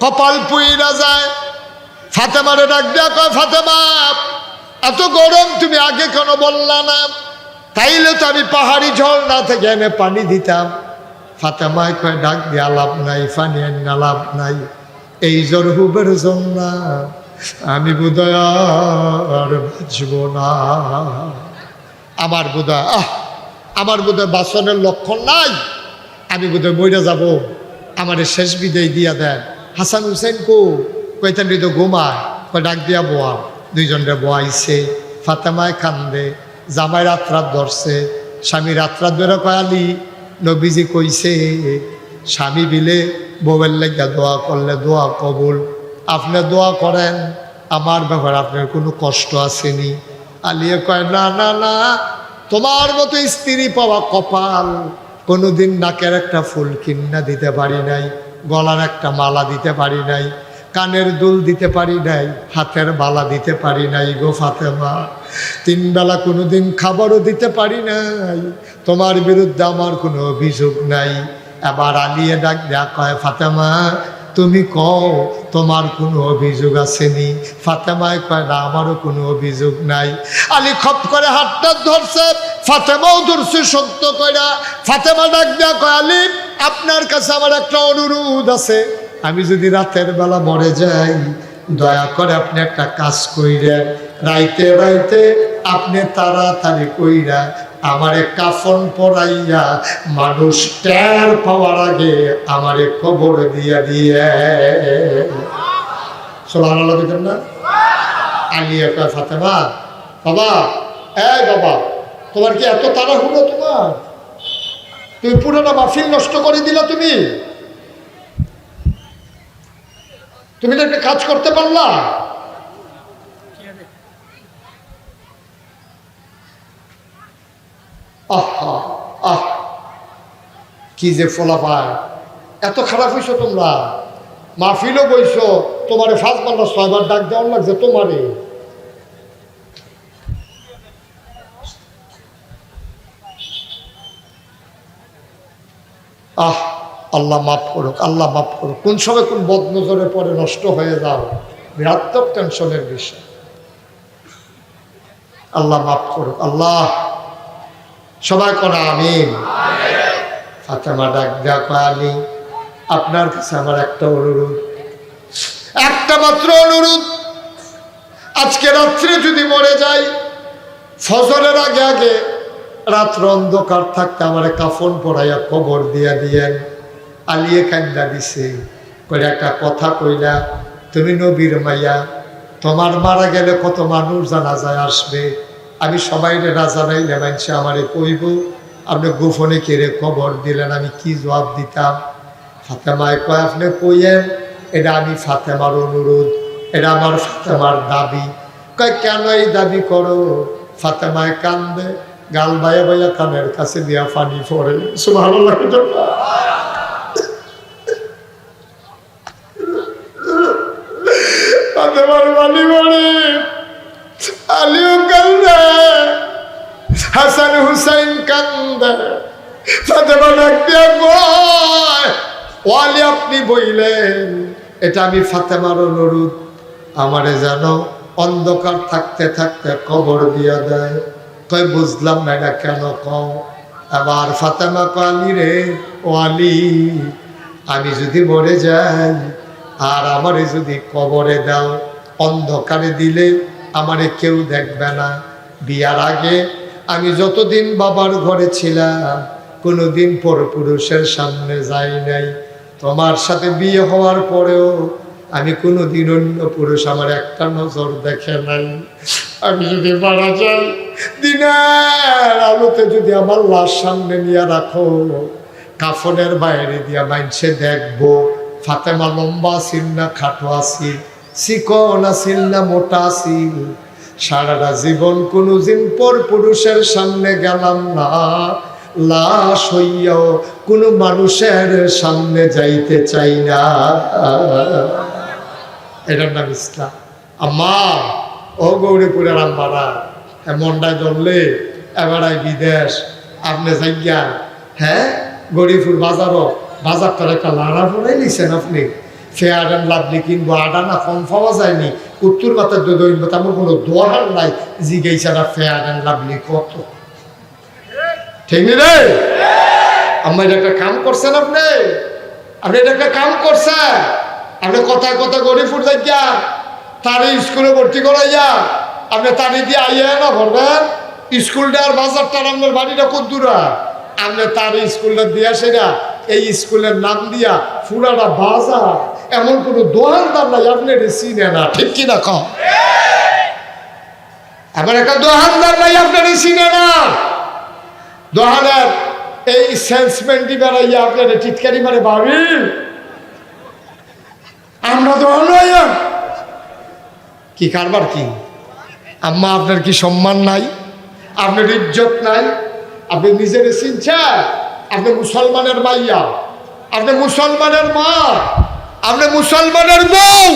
কপাল পুইরা যায়। ফাতেমারে ডাক দিয়া কয়, ফাতেমা এত গরম তুমি আগে কেন বললা না? তাইলে তো আমি পাহাড়ি ঝর্ণা থেকে এনে পানি দিতাম। ফাতেমায় কয়, ডাক দিয়া লাভ নাই, পানি আনা লাভ নাই, এই জ্বর হুবের জন্য আমি বোধহয় আর বাঁচব না। আমার বোধহয় আমার বোধহয় বাসনের লক্ষণ নাই, আমি বোধহয় মইরা যাব, আমার শেষ বিদায় দিয়া দেন। হাসান হুসেন কো কইতেন তো ঘুমায়, কয় ডাক দিয়া বোয়া। দুইজনরে বোয়াইছে, ফাতেমায় কান্দে, জামাই রাত্রাত ধরছে, স্বামী রাত্রাত ধরে কয়, আলী নবীজি কইছে স্বামী বিলে বউয়ের লেগা দোয়া করলে দোয়া কবুল, আপনি দোয়া করেন, আমার ব্যাপারে আপনার কোনো কষ্ট আসেনি? আলিয়ে কয়, না না না, তোমার মতো স্ত্রী পাওয়া কপাল, কোনোদিন নাকের একটা ফুল কিন্না দিতে পারি নাই, গলার একটা মালা দিতে পারি নাই, কানের দুল দিতে পারি নাই, হাতের বালা দিতে পারি নাই গো ফাতেমা। 3 বেলা কোনোদিন খাবারও দিতে পারি নাই। তোমার বিরুদ্ধে আমার কোনো অভিযোগ নাই। এবার আলিয়ে ডাক দেয়া কয়, ফাতেমা তুমি কও তোমার কোনো অভিযোগ আসেনি? ফাতেমায় কয়, না আমারও কোনো অভিযোগ নাই। আলী খপ করে হাতটা ধরছে, ফাতেমাও ধরছে সত্য কইরা। ফাতেমা ডাক দেয়া কয়, আলী আপনার কাছে আমার একটা অনুরোধ আছে। আমি যদি রাতের বেলা মরে যাই, দয়া করে আপনি একটা কাজ কইরেন, রাইতে রাইতে আপনি তাড়াতাড়ি কইরা আমারে কাফন পরাইয়া মানুষ টের পাওয়ার আগে আমারে কবর দিয়া দিয়ে। সুবহানাল্লাহ বলেন না? আলিয়া কয়, ফাতেমা বাবা, এই বাবা তোমার কি এত তাড়াহুড়ো? তুমি পুরোটা মাহফিল নষ্ট করে দিলা। তুমি একটা কাজ করতে পারলা? কি যে ফলাফল, এত খারাপ হইছো তোমরা। মাহফিলও বইছো, তোমারে 5 বার না 6 বার ডাক দেওয়ার লাগছে তোমারে। আল্লাহ মাফ করুক, আল্লাহ মাফ করুক। কোন সময় কোন বদনজরে পরে নষ্ট হয়ে যাও, বিরাত্মক টেনশনের বিষয়। আল্লাহ মাফ করুক, আল্লাহ সবাই করা আমিন। ফাতেমা ডাক দেয়া কয়, আলী আপনার কাছে আমার একটা অনুরোধ, একটা মাত্র অনুরোধ। আজকে রাত্রে যদি মরে যাই, ফজরের আগে আগে রাত্র অন্ধকার থাকতে আমার কাফন পরাইয়া কবর দিয়া দিয়েন। আলিয়ে কান্দা দিছে, কইরা একটা কথা কইলা, তুমি নবীর মাইয়া, তোমার মারা গেলে কত মানুষ জানাজায় আসবে, আমি সবাইরে রাজা নাইলে মানছে আমারে কইব, আপনি গোপনে কেড়ে কবর দিলেন, আমি কি জবাব দিতাম? ফাতেমায় কয়, আপনি কইয়েন, এটা আমি ফাতেমার অনুরোধ, এটা আমার ফাতেমার দাবি। কয়, কেন এই দাবি করো? ফাতেমায় কান্দে, গাল বাইয়া বাইয়া কানের কাছে দিয়া পানি পড়ে। সুবহানাল্লাহ। ফাতেমার পানি পড়ে, আলীও কান্দে, হাসান হুসাইন কান্দে। ফাতেমা ডাক দিয়া কয়, ও আলী আপনি বইলেন, এটা আমি ফাতেমার অনুরোধ, আমারে জানো অন্ধকার থাকতে থাকতে কবর দিয়া দেয়। কয়, বুঝলাম না এটা কেন কও? আবার ফাতেমা কয়, আলী রে, ও আলী আমি যদি মরে যাই আর আমারে যদি কবরে দাও, অন্ধকারে দিলে আমারে কেউ দেখবে না। বিয়ার আগে আমি যতদিন বাবার ঘরে ছিলাম কোনোদিন পরপুরুষের সামনে যাই নাই। তোমার সাথে বিয়ে হওয়ার পরেও আমি কোনোদিন অন্য পুরুষ আমার একটা নজর দেখে নাই। আমি যদি মারা যাই, দিনের আলোতে যদি আমার লাশ সামনে নিয়ে রাখো, কাফনের বাইরে দিয়া মাইনসে দেখবো ফাতেমা লম্বা আসিল না খাটো আসিল, চিকন আসিল না মোটা আসিল। সারাটা জীবন কোনোদিন পর পুরুষের সামনে গেলাম না, লাশ হইয়াও কোনো মানুষের সামনে যাইতে চাই না। এটার নাম ইসলাম। আম্মা, ও গৌরীপুরের আম্মারা, মন্ডায় ধরলে এবারাই বিদেশ আপনি যাইয়া, হ্যাঁ গৌরীপুর বাজারটার একটা লাড়া পড়াই নিছেন আপনি। ফেয়ার অ্যান্ড লাভলি কিনবো, আডা না কম পাওয়া যায়নি, উত্তর বাতার দইব, তেমন কোনো দোয়ার নাই। জিজ্ঞাসা ফেয়ার অ্যান্ড লাভলি কত, ঠিক নি রে? আম্মা এটা একটা কাম করছেন আপনি এটা একটা কাম করছেন। আপনি কথায় কথা গরিবপুর যাইয়া তারই স্কুলে ভর্তি করাইয়া আপনি তারি দিয়ে আইয়া না ভরবেন। স্কুলটা আর বাজারটার আপনার বাড়িটা কত দূর, আপনি তার স্কুলটা দিয়া সেটা এই স্কুলের নাম দিয়া পুরাটা বাজার, এমন কোনো দোকানদার নাই আপনি চিনে না, ঠিক কিনা কম? এমন একটা দোকানদার নাই আপনার চিনে না। দোকানের এই সেলসম্যানটি বেড়াইয়া আপনার টিটকারি মারে, ভাবি আমরা দোকান কি কারবার কি? আম্মা আপনার কি সম্মান নাই? আপনার ইজ্জত নাই? আপনি নিজের চিনছেন? আপনি মুসলমানের মাইয়া, আপনি মুসলমানের মা, আপনি মুসলমানের বউ,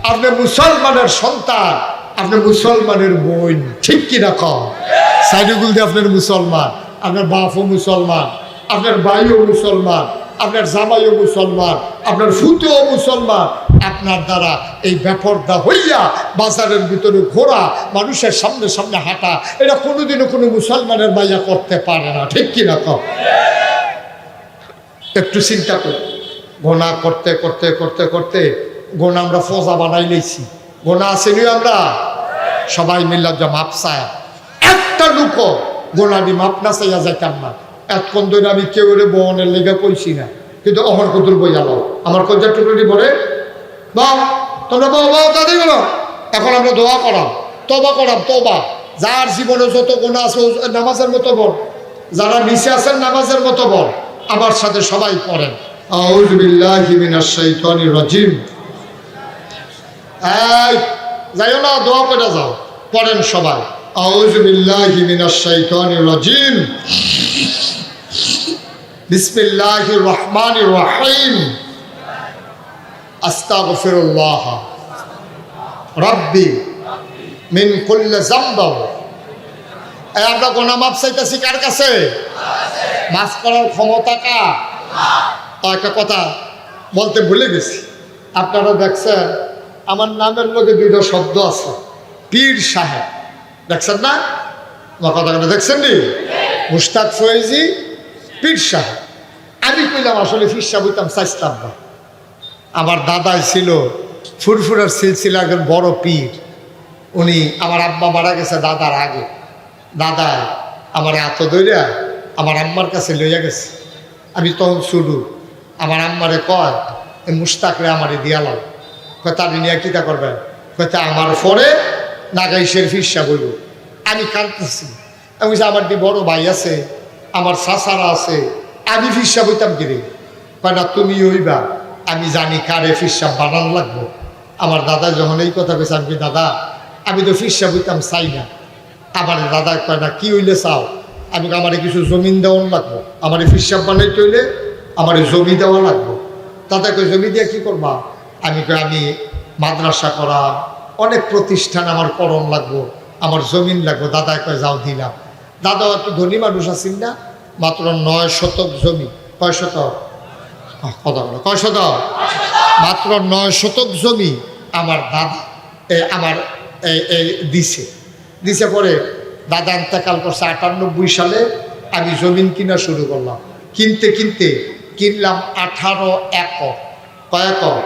আপনি মুসলমানের সন্তান, আপনি মুসলমানের বোন, ঠিক কিনা কম? সাইডুগুল দিয়ে আপনার মুসলমান, আপনার বাপও মুসলমান, আপনার ভাইও মুসলমান, আপনার জামাইও মুসলমান, আপনার ফুতেও মুসলমান। আপনার দ্বারা এই বেপরদা হইয়া বাজারের ভিতরে ঘোরা, মানুষের সামনে সামনে হাঁটা, এটা কোনোদিনও কোনো মুসলমানের মাইয়া করতে পারে না, ঠিক কিনা কম? একটু চিন্তা করি, গোনা করতে করতে করতে করতে গোনা আমরা ফজা বানাই নিয়েছি। গোনা আসেনি আমরা সবাই মিল্লা যা মাপ চায়, একটা লুক গোনাডি মাপ না চাইয়া যাইতাম না। এতক্ষণ ধরে আমি কেউ বনের লেগে কইছি না, কিন্তু অমর কুতুর বই আলো আমার কঞ্জার টুকরি বলে বাও তোমরা বাও বাও দাদি বলো। এখন আমরা দোয়া করাম, তবা করাম, তবা। যার জীবনে যত গোনা আছে নামাজের মতো বল, যারা নিচে আছেন নামাজের মতো বল। আমার সাথে সবাই পড়েন, আউযু বিল্লাহি মিনাশ শাইতানির রাজিম। এই যাইও না, দোয়া করে যাও, পড়েন সবাই, আউযু বিল্লাহি মিনাশ শাইতানির রাজিম, বিসমিল্লাহির রহমানির রহিম, আস্তাগফিরুল্লাহ রাব্বি মিন কুল্লি যামব। এই আমরা গোনা মাপ চাইতেছি কার কাছে? মাফ করার ক্ষমতা কার? একটা কথা বলতে ভুলে গেছি, আপনারা দেখছেন আমার নামের মধ্যে দুটো শব্দ আছে, পীর সাহেব, দেখছেন না? আমার কথা দেখছেন নি? মুশতাক ফয়েজি, পীর সাহেব। আমি কইলাম আসলে পীর সাহেব হইতাম চাইতাম না। আমার দাদাই ছিল ফুরফুরার সিলসিলা একজন বড় পীর। উনি আমার আব্বা মারা গেছে দাদার আগে। দাদা আমার এত দইরা আমার আম্মার কাছে লইয়া গেছে। আমি তখন শুরু, আমার আম্মারে কয় এই মুশতাকরে আমারে দিয়ালাম। কয় তার নিয়ে কীটা করবেন? কয়টা আমার পরে নাগাইশের ফিরসা বলব। আমি কাঁদতেছি, আমি বলছি আমার দি বড় ভাই আছে, আমার চাচারা আছে, আমি ফিরসা বইতাম কিরে? কয় না তুমি হইবা, আমি জানি কারে ফিরসা বানান লাগবো। আমার দাদা যখন এই কথা পেয়েছে, আমি দাদা আমি তো ফিরসা বইতাম চাই না। আমার দাদা কয় না কি হইলে চাও? আমি আমার কিছু জমিন দেওয়ান লাগবো, আমার ফিরসাব বানাইতে হইলে আমার জমি দেওয়া লাগবো। দাদা কই জমি দিয়ে কি করবা? আমি কই আমি মাদ্রাসা করা, অনেক প্রতিষ্ঠান আমার করণ লাগবো, আমার জমিন লাগবো। দাদা কয় যাও দিলাম। দাদা একটু ধনী মানুষ আছেন না, মাত্র 9 শতক জমি। কয় শতক? কথা বলো, কয় শতক? মাত্র 9 শতক জমি আমার দাদা আমার দিছে পরে দাদা ইন্তেকাল করছে 98 সালে। আমি জমিন কিনা শুরু করলাম, কিনতে কিনতে কিনলাম 18 একর। কয় একর?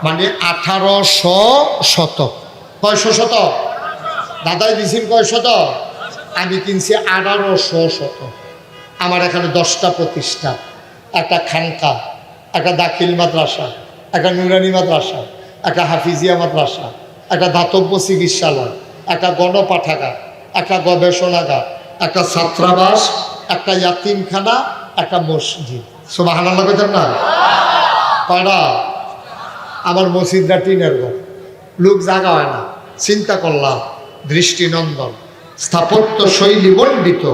মানে 1800 শতক। কয়শো শতক? দাদাই দিছেন কয় শতক? আমি কিনছি 1800 শতক। আমার এখানে 10টা প্রতিষ্ঠান, একটা খানকা, একটা দাখিল মাদ্রাসা, একটা নুরানি মাদ্রাসা, একটা হাফিজিয়া মাদ্রাসা, একটা দাতব্য চিকিৎসালয়, একটা গণপাঠাগার, একটা গবেষণাগার, একটা ছাত্রাবাস, একটা ইয়াতিমখানা, একটা মসজিদ। সুবহানাল্লাহ কইতেন না? কয়টা? আমার মসজিদটা টিনের ঘর, লোক জাগা হয় না। চিন্তা করলাম দৃষ্টিনন্দন, স্থাপত্য শৈলী মণ্ডিত,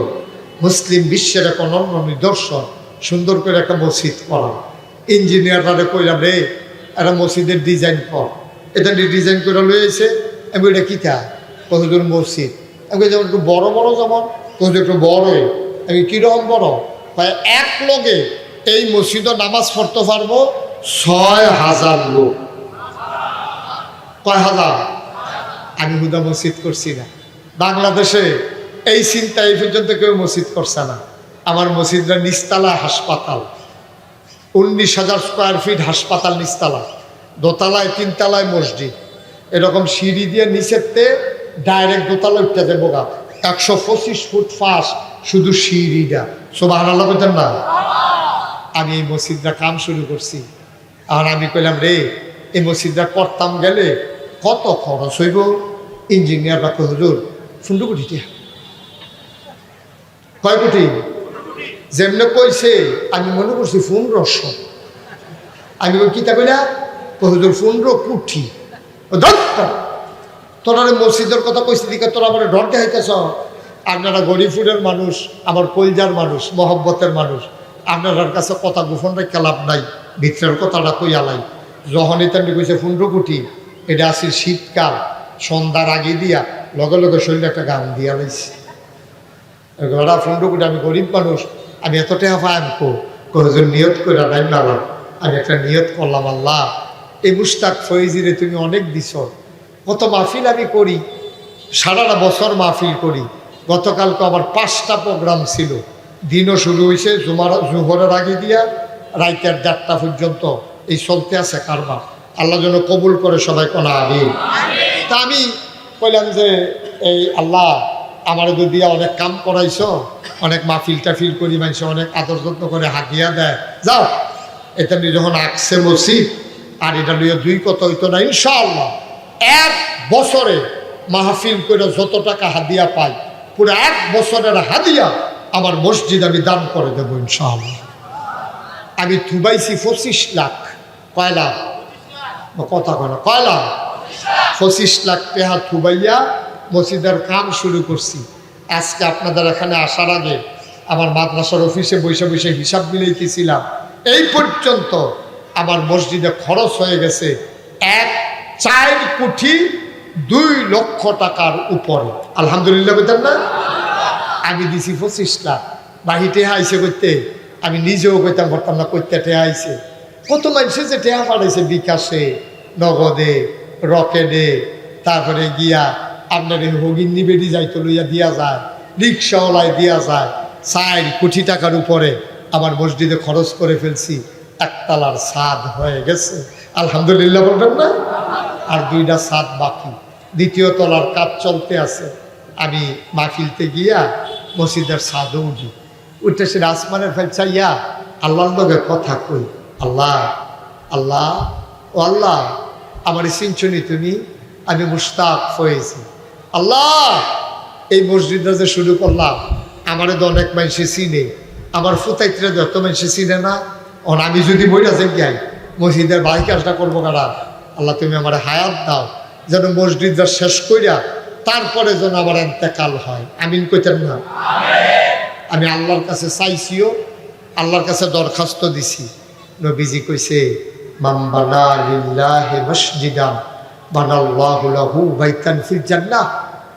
মুসলিম বিশ্বের এক অনন্য নিদর্শন, সুন্দর করে একটা মসজিদ করা। ইঞ্জিনিয়াররা কইলাম রে একটা মসজিদের ডিজাইন কর। এটা ডিজাইন করে লয়েছে। আমি এটা কী থা? কতজন মসজিদ? আমি যেমন একটু বড় বড়, যেমন কত একটু বড়ই। আমি কীরকম বড়? প্রায় এক লগে এই মসজিদও নামাজ পড়তে পারবো 6000 লোক। কয় হাজার? আমি হুদা মসজিদ করছি না। বাংলাদেশে এই চিন্তা এই পর্যন্ত কেউ মসজিদ করছে না। আমার মসজিদরা নিচতলা হাসপাতাল, 19,000 স্কোয়ার ফিট হাসপাতাল নিচতলা, দোতলায় 3 তলায় মসজিদ। এরকম সিঁড়ি দিয়ে নিচেতে ডাইরেক্ট দোতলা উঠতে যাবো গা, 125 ফুট ফাঁস শুধু সিঁড়িটা। সুবহানাল্লাহ বলতেন না? আমি এই মসজিদটা কাম শুরু করছি। আর আমি কইলাম রে এই মসজিদটা করতাম গেলে কত খরচ হইব? ইঞ্জিনিয়ার বা হুজুর 15 কোটি টাকা। কয় কোটি? যেমনে কইছে আমি মনে করছি 1500। আমি কিতা কইলা? হুজুর 15 কোটি। তোরা মসজিদের কথা কইছি দিকে তোরা আমার ডর দেখাইতেছ। আপনারা গরিবপুরের মানুষ, আমার কলজার মানুষ, মহব্বতের মানুষ, আপনার কাছে কথা গোপন রেখে লাভ নাই, ভিতরের কথাটা কইয়ালাই। যখনই তেমনি কইছে 15 কোটি, এটা আসি শীতকাল, সন্ধ্যার আগে দিয়া লগে লগে শরীরে একটা গান দিয়া লাইছি। ওরা 15 কোটি, আমি গরিব মানুষ, আমি এত টাকা পাই, আমি কজন নিয়ত করে নাই না, আমি একটা নিয়ত করলাম, আল্লাহ এই মুস্তাক ফয়েজিরে তুমি অনেক দিছ, কত মাহফিল আমি করি, সারাটা বছর মাহফিল করি। গতকালকে আমার 5টা প্রোগ্রাম ছিল, দিনও শুরু হয়েছে জোহরের আগে দিয়া রাইতের 4টা পর্যন্ত এই চলতে আছে কারবার। আল্লাহ যেন কবুল করে সবাই কোনা আমিন। তা আমি কইলাম যে এই আল্লাহ আমার দিয়া অনেক কাম করাইছ, অনেক মাহফিল টাফিল করি, মানুষ অনেক আদর যত্ন করে হাতিয়া দেয়, যাও এটা নিয়ে যখন আঁকছে মসজিদ আর এটা নিয়ে 2 কথা হইতো না, ইনশাআল্লাহ 1 বছরে মাহফিল করে যত টাকা হাদিয়া পাই, পুরো 1 বছরের হাদিয়া আমার মসজিদ আমি দান করে দেবো ইনশাআল্লাহ। আমি থুবাইছি 25 লাখ। কয় লাখ? কথা কয় কয় লাখ? 25 লাখ টাকা থুবাইয়া মসজিদের কাম শুরু করছি। আজকে আপনাদের এখানে আসার আগে আমার মাদ্রাসার অফিসে বসে বসে হিসাব মিলাইতেছিলাম, এই পর্যন্ত আমার মসজিদে খরচ হয়ে গেছে 4 কোটি 2 লক্ষ টাকার উপরে। আলহামদুলিল্লাহ বলতেন না? আমি দিছি 25 লাখ। বাহিতে আইসে করতে আমি নিজেও কইতাম পারতাম না, করতে টেহা আইছে। কত মানুষে যে টেহা পাঠাইছে, বিকাশে, নগদে, রকেটে, তারপরে গিয়া আপনার হগিন্নি বেডি যাইতো লইয়া দিয়া যায়, রিক্সাওয়ালায় দিয়া যায়। 4 কোটি টাকার উপরে আমার মসজিদে খরচ করে ফেলছি। 1 তলার ছাদ হয়ে গেছে, আলহামদুলিল্লাহ বলবেন না? আর 2টা ছাদ বাকি, 2য় তলার কাজ চলতে আছে। আমি মাহফিলতে গিয়া মসজিদের ছাদও উঠি, উঠে সে আসমানের ফেল চাইয়া আল্লাহর লগে কথা কই, আল্লাহ আল্লাহ ও আল্লাহ আমার চিনছনি তুমি, আমি মুশতাক হয়েছি। আল্লাহ এই মসজিদটা যে শুরু করলাম, আমারে তো অনেক মানুষে চিনে, আমার ফুতাইত্রে যত মানুষে চিনে না। আমি যদি বইটা যে যাই মসজিদের বাড়ি কাজটা করবো কারা, আল্লাহ তুমি আমার হায়াত দাও, যেন মসজিদটা শেষ কইরা তারপরে যেন আমার এন্তেকাল হয়। আমিন কইতেন না? আমি আল্লাহর কাছে চাইছিও, আল্লাহর কাছে দরখাস্ত দিছি। নবীজি কইছে, মান বানা লিল্লাহি মসজিদান বানাল্লাহু লাহু বাইতান ফিল জান্নাহ,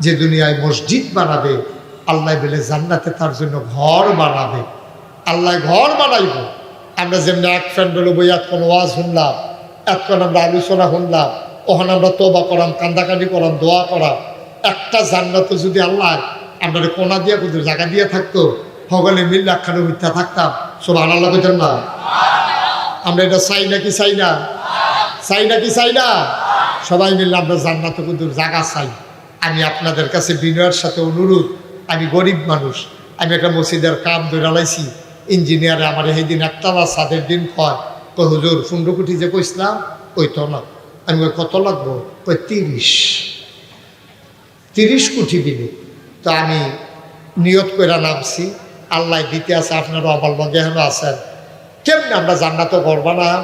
যে দুনিয়ায় মসজিদ বানাবে আল্লাহ বলে জান্নাতে তার জন্য ঘর বানাবে। আল্লাহ ঘর বানাইব। আমরা যেমনি এক ফ্রেন্ডল বইয়া কোনো ওয়াজ শুনলাম, এতক্ষণ আমরা আলোচনা শুনলাম, ওখানে আমরা তওবা করাম, কান্দাকাটি করাম, দোয়া করাম। একটা জান্নাতে যদি আল্লাহ আমরা কোনা দিয়া কোথাও জায়গা দিয়ে থাকতো, সকলে মিল্লা একখানে মিথ্যা থাকতাম। সুবহানাল্লাহ কইতেন না? আমরা এটা চাই নাকি চাই না? চাই নাকি চাই না? সবাই মিললে আমরা জান্নাতে কোথাও জায়গা চাই। আমি আপনাদের কাছে বিনয়ের সাথে অনুরোধ, আমি গরিব মানুষ, আমি একটা মসজিদের কাম ধরে লাইছি। ইঞ্জিনিয়ারে আমার সেইদিন 1 তলা ছাদের দিন কয় হুজুর 15 কোটি যে কইসলাম ওই তো না। আমি কত লাগবো? 30 কোটি দিলে। তো আমি নিয়ত করে নামছি, আল্লাহ দিতে আছে, আপনারা আমার লগে হেন আছেন। কেমনি আমরা জান্নাত ঘর বানাম?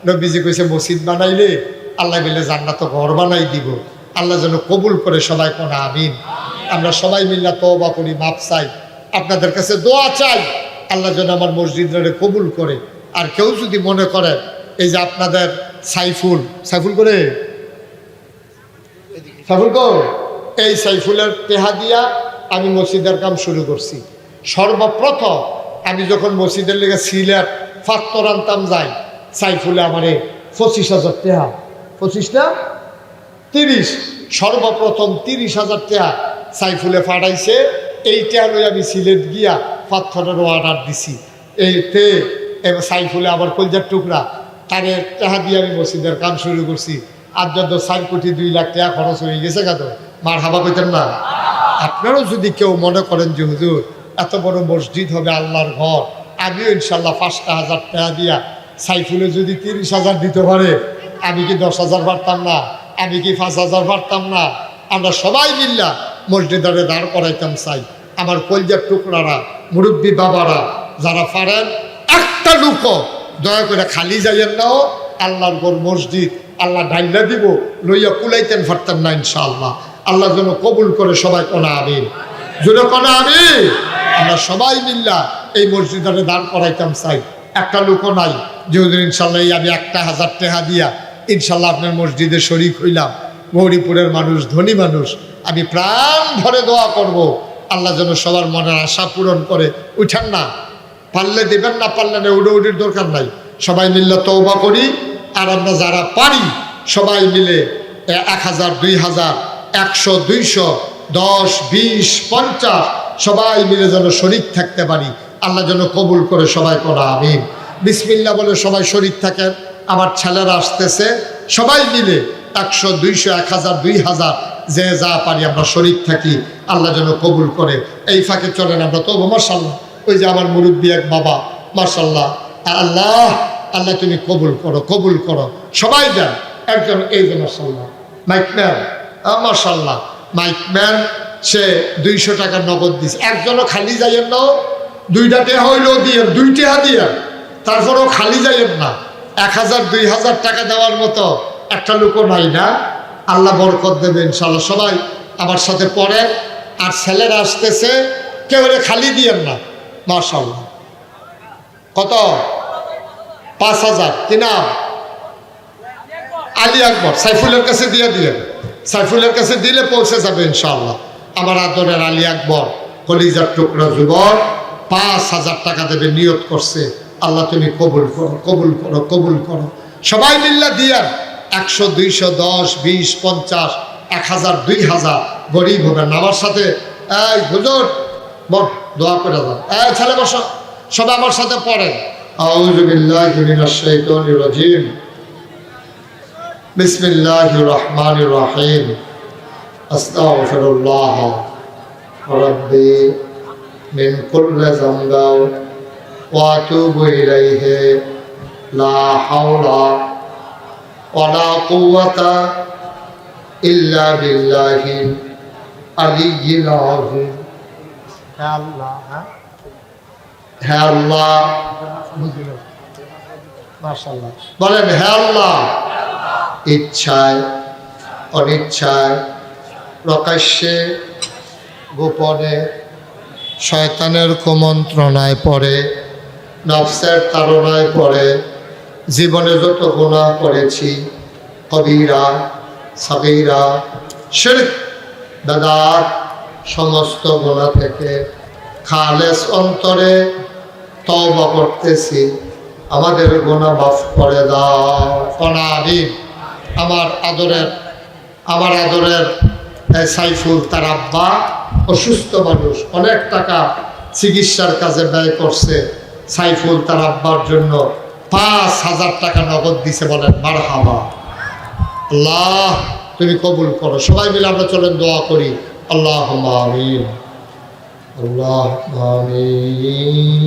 নবীজি কইছে মসজিদ বানাইলে আল্লাহ বলে জান্নাত ঘর বানাই দিব। আল্লাহ যেন কবুল করে সবাই কোন আমিন। আমরা সবাই মিল্লা তওবা করি, মাপ চাই, আপনাদের কাছে দোয়া চাই, আল্লাহ যেন আমার মসজিদে কবুল করে। আর কেউ যদি মনে করে এই যে আপনাদের সাইফুল করে এই সাইফুলের টেহা দিয়া আমি মসজিদের কাম শুরু করছি। সর্বপ্রথম আমি যখন মসজিদের লেগে সিলেট ফাত্তর আনতাম যাই, সাইফুলে আমারে 25,000 টেহা, 25 না 30, সর্বপ্রথম 30,000 টেহা সাইফুলে ফাটাইছে। এই টেহা লই আমি সিলেট গিয়া পাথরের অর্ডার দিছি। এইতে সাইফুলে আবার কলজার টুকরা তারে টেহা দিয়ে আমি মসজিদের কাম শুরু করছি। আর যত 4 কোটি 2 লাখ টাকা খরচ হয়ে গেছে কেন? মার হাবা কইতেন না? আপনারাও যদি কেউ মনে করেন যে হুজুর এত বড় মসজিদ হবে আল্লাহর ঘর, আমিও ইনশাল্লাহ 5,000 টাকা দিয়া সাইফুলে যদি 30,000 দিতে পারে, আমি কি 10,000 পারতাম না? আমি কি 5,000 পারতাম না? আমরা সবাই মিল্লা মসজিদারে দাঁড় করাইতাম চাই। আমার কলজার টুকরারা, মুরব্বী বাবারা যারা পারেন, একটা লোক দয়া করে খালি যাইয়েন নাও। আল্লাহর ঘর মসজিদ আল্লাহ ডাইলা দিব, লইয়া কুলাইতেন পারতাম না ইনশাআল্লাহ। আল্লাহ যেন কবুল করে সবাই কোনা আমিন। জোরে কোনা আমি। আমরা সবাই মিল্লা এই মসজিদে দান করাইতাম চাই, একটা লোকও নাই যে হুজুর ইনশাল্লাহ আমি 1,000 টাকা দিয়া ইনশাল্লাহ আপনার মসজিদে শরীক হইলাম। গৌরীপুরের মানুষ, ধনী মানুষ, আমি প্রাণ ভরে দোয়া করব আল্লাহ যেন সবার মনের আশা পূরণ করে। উঠান না, পারলে দেবেন, না পারলে না, উড়ির দরকার নাই। সবাই মিললে তওবা করি। আর আমরা যারা পারি সবাই মিলে 1,000, 2,000, 100, 200, 10, 20, 50 সবাই মিলে যেন শরীক থাকতে পারি। আল্লাহ যেন কবুল করে সবাই করা আমিন। বিসমিল্লাহ বলে সবাই শরীক থাকেন। আমার ছেলেরা আসতেছে, সবাই মিলে 100, 200, 1,000, 2,000 যে যা পারি আমরা শরীক থাকি, আল্লাহ যেন কবুল করে। এই ফাঁকে চলেন আমরা তো মাশাআল্লাহ, ওই যে আমার মুরব্বী এক বাবা, মাশাআল্লাহ, আল্লাহ আল্লাহ তুমি কবুল করো, কবুল করো। সবাই যান একজন, এই যে মাশাআল্লাহ মাইকম্যান, মাশাআল্লাহ মাইকম্যান, সে 200 টাকা নগদ দিছে। একজনও খালি যাইয়েন না, 2টা টাকা হইলেও দিয়ে, 2 টাকা দিয়ে, তারপরেও খালি যাইয়েন না। 1,000, 2,000 টাকা দেওয়ার মতো একটা লোকও নাই না। আল্লাহ বরকত দেবে ইনশাআল্লাহ। সবাই আমার সাথে পড়েন। আর ছেলেরা আসতেছে, কেউ খালি দিয়েন না। মাশাআল্লাহ কত? 5,000। কি নাম? আলী আকবর। সাইফুলের কাছে দিয়ে দিলেন, সাইফুলের কাছে দিলে পৌঁছে যাবে ইনশাআল্লাহ। আমার আদরের আলী আকবর, কলিজার টুকরা যুবক, 5,000 টাকা দেবে নিয়ত করছে। আল্লাহ তুমি কবুল করো, কবুল করো, কবুল করো। সবাই মিল্লা দিয়ান। 100, 200, 10, 20, 50, 1,000, 2,000 গরিব হবেন। আমার সাথে এই হুজুর বল, দোয়া করে দাও। এই ছেলে বসো, সবাই আমার সাথে পড়েন। আউযু বিল্লাহি মিনাশ শাইতানির রাজিম। বিসমিল্লাহির রহমানির রহিম। আস্তাগফিরুল্লাহ রাব্বি মিন কুল্লি যামবিন ওয়া আতুবু ইলাইহি লা হাওলা ওয়ালা কুওয়াতা ইল্লা বিল্লাহিল আলিয়্যিল আযীম। হে আল্লাহ, হে আল্লাহ, মাশাআল্লাহ বলেন, হে আল্লাহ, ইচ্ছায় অনিচ্ছায়, প্রকাশ্যে গোপনে, শয়তানের কুমন্ত্রণায় পড়ে, নফসের তাড়নায় পড়ে জীবনে যত গুনাহ করেছি, কবিরা সাগীরা শিরক বেদাত, সমস্ত গুনাহ থেকে খালেস অন্তরে তওবা করতেছি। আমাদের গুনাহ মাফ করে দাও। আমিন। আমার আদরের সাইফুল, তার আব্বা অসুস্থ মানুষ, অনেক টাকা চিকিৎসার কাজে ব্যয় করছে। সাইফুল তার আব্বার জন্য 5,000 টাকা নগদ দিছে। বলেন মারহাবা। আল্লাহ তুমি কবুল করো। সবাই মিলে আমরা চলেন দোয়া করি। আল্লাহুম্মা আমিন, আল্লাহুম্মা আমিন,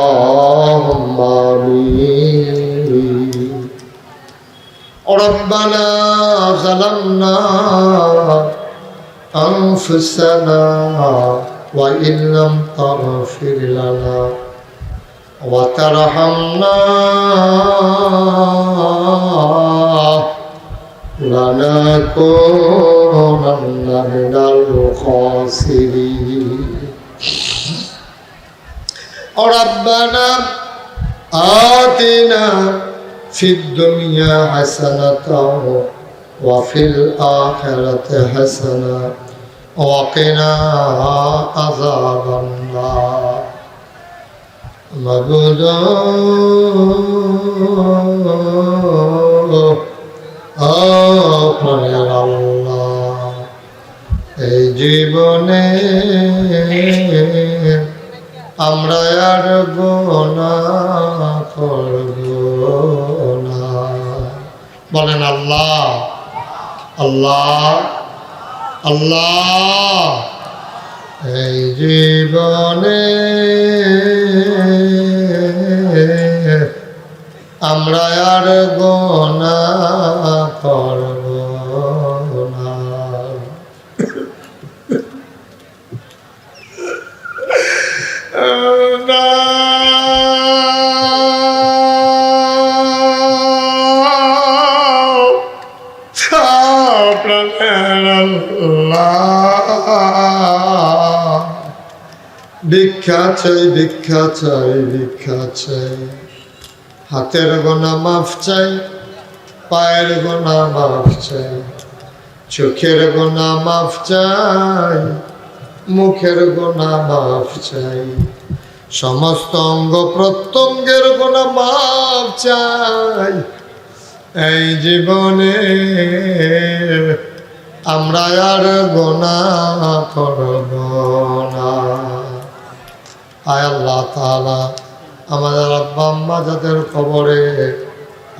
আল্লাহুম্মা আমিন। রব্বানা যালামনা আনফুসানা ওয়া ইল্লাম তাগফির লানা ওয়া তারহামনা লানাকুনান্না মিনাল খাসিরিন। রব্বানা আতিনা ফিদ দুনিয়া হাসানাতাও ওয়া ফিল আখিরাতি হাসানা ওয়া কিনা আযাবান নার। মাবুদ আল্লাহ, এই জীবনে আমরা আর গুনাহ করব না। বলেন আল্লাহ, আল্লাহ, আল্লাহ, এই জীবনে আমরা আর গুনাহ করব না। প্রাণের আল্লাহ, ভিক্ষা চাই ভিক্ষা চাই ভিক্ষা চাই, হাতের গোনা মাফ চাই, পায়ের গোনা মাফ চাই, চোখের গোনা মাফ চাই, মুখের গোনা মাফ চাই, সমস্ত অঙ্গ প্রত্যঙ্গের গোনা মাফ চাই। এই জীবনে আমরা আর গোনা করব না। আয় আল্লাহ তাআলা, আমাদের আব্বা আম্মা যাদের কবরে,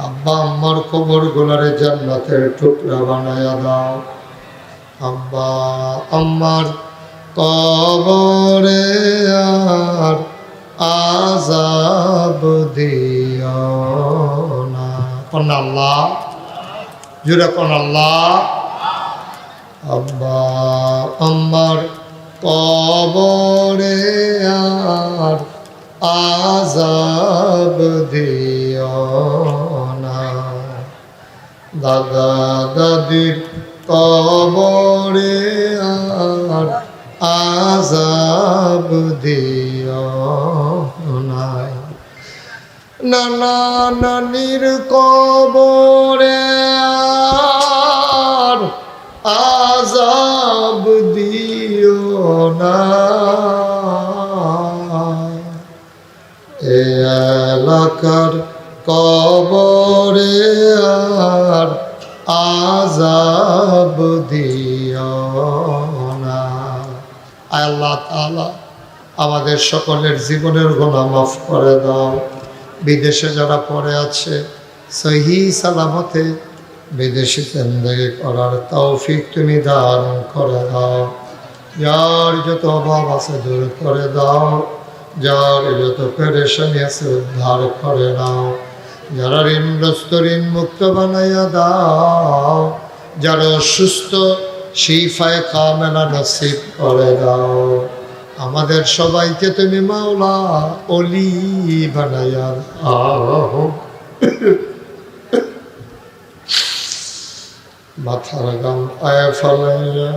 আব্বা আম্মার কবর গুলারে জান্নাতের টুকরা বানায়া দাও। আব্বা আম্মার কবরে আর আযাব দিও না। কোন আল্লাহ, জুড়ে কোন আল্লাহ। আব্বা আম্মার কবরে আর আযাব দিও না। দাদা দাদির কবরে আর আযাব দিও না। নানা নানির কবরে আর আযাব দিও না। এ এলাকার কবরে আর আযাব দিও না। আল্লাহ তাআলা আমাদের সকলের জীবনের গুনাহ মাফ করে দাও। বিদেশে যারা পড়ে আছে সহি সালামতে বিদেশি জিন্দেগি করার তৌফিক তুমি দান করে দাও। যার যত অভাব আছে দূর করে দাও, যার যত পেরেশানি আছে উদ্ধার করে দাও, যারা ঋণগ্রস্ত ঋণ মুক্ত বানাইয়া দাও, যারা অসুস্থ শিফায়ে কামেলা নসিব করে দাও। আমাদের সবাইকে তুমি মাওলা ওলি বানাইয়া দাও। মাথার গাম পায়ে ফেলাইয়া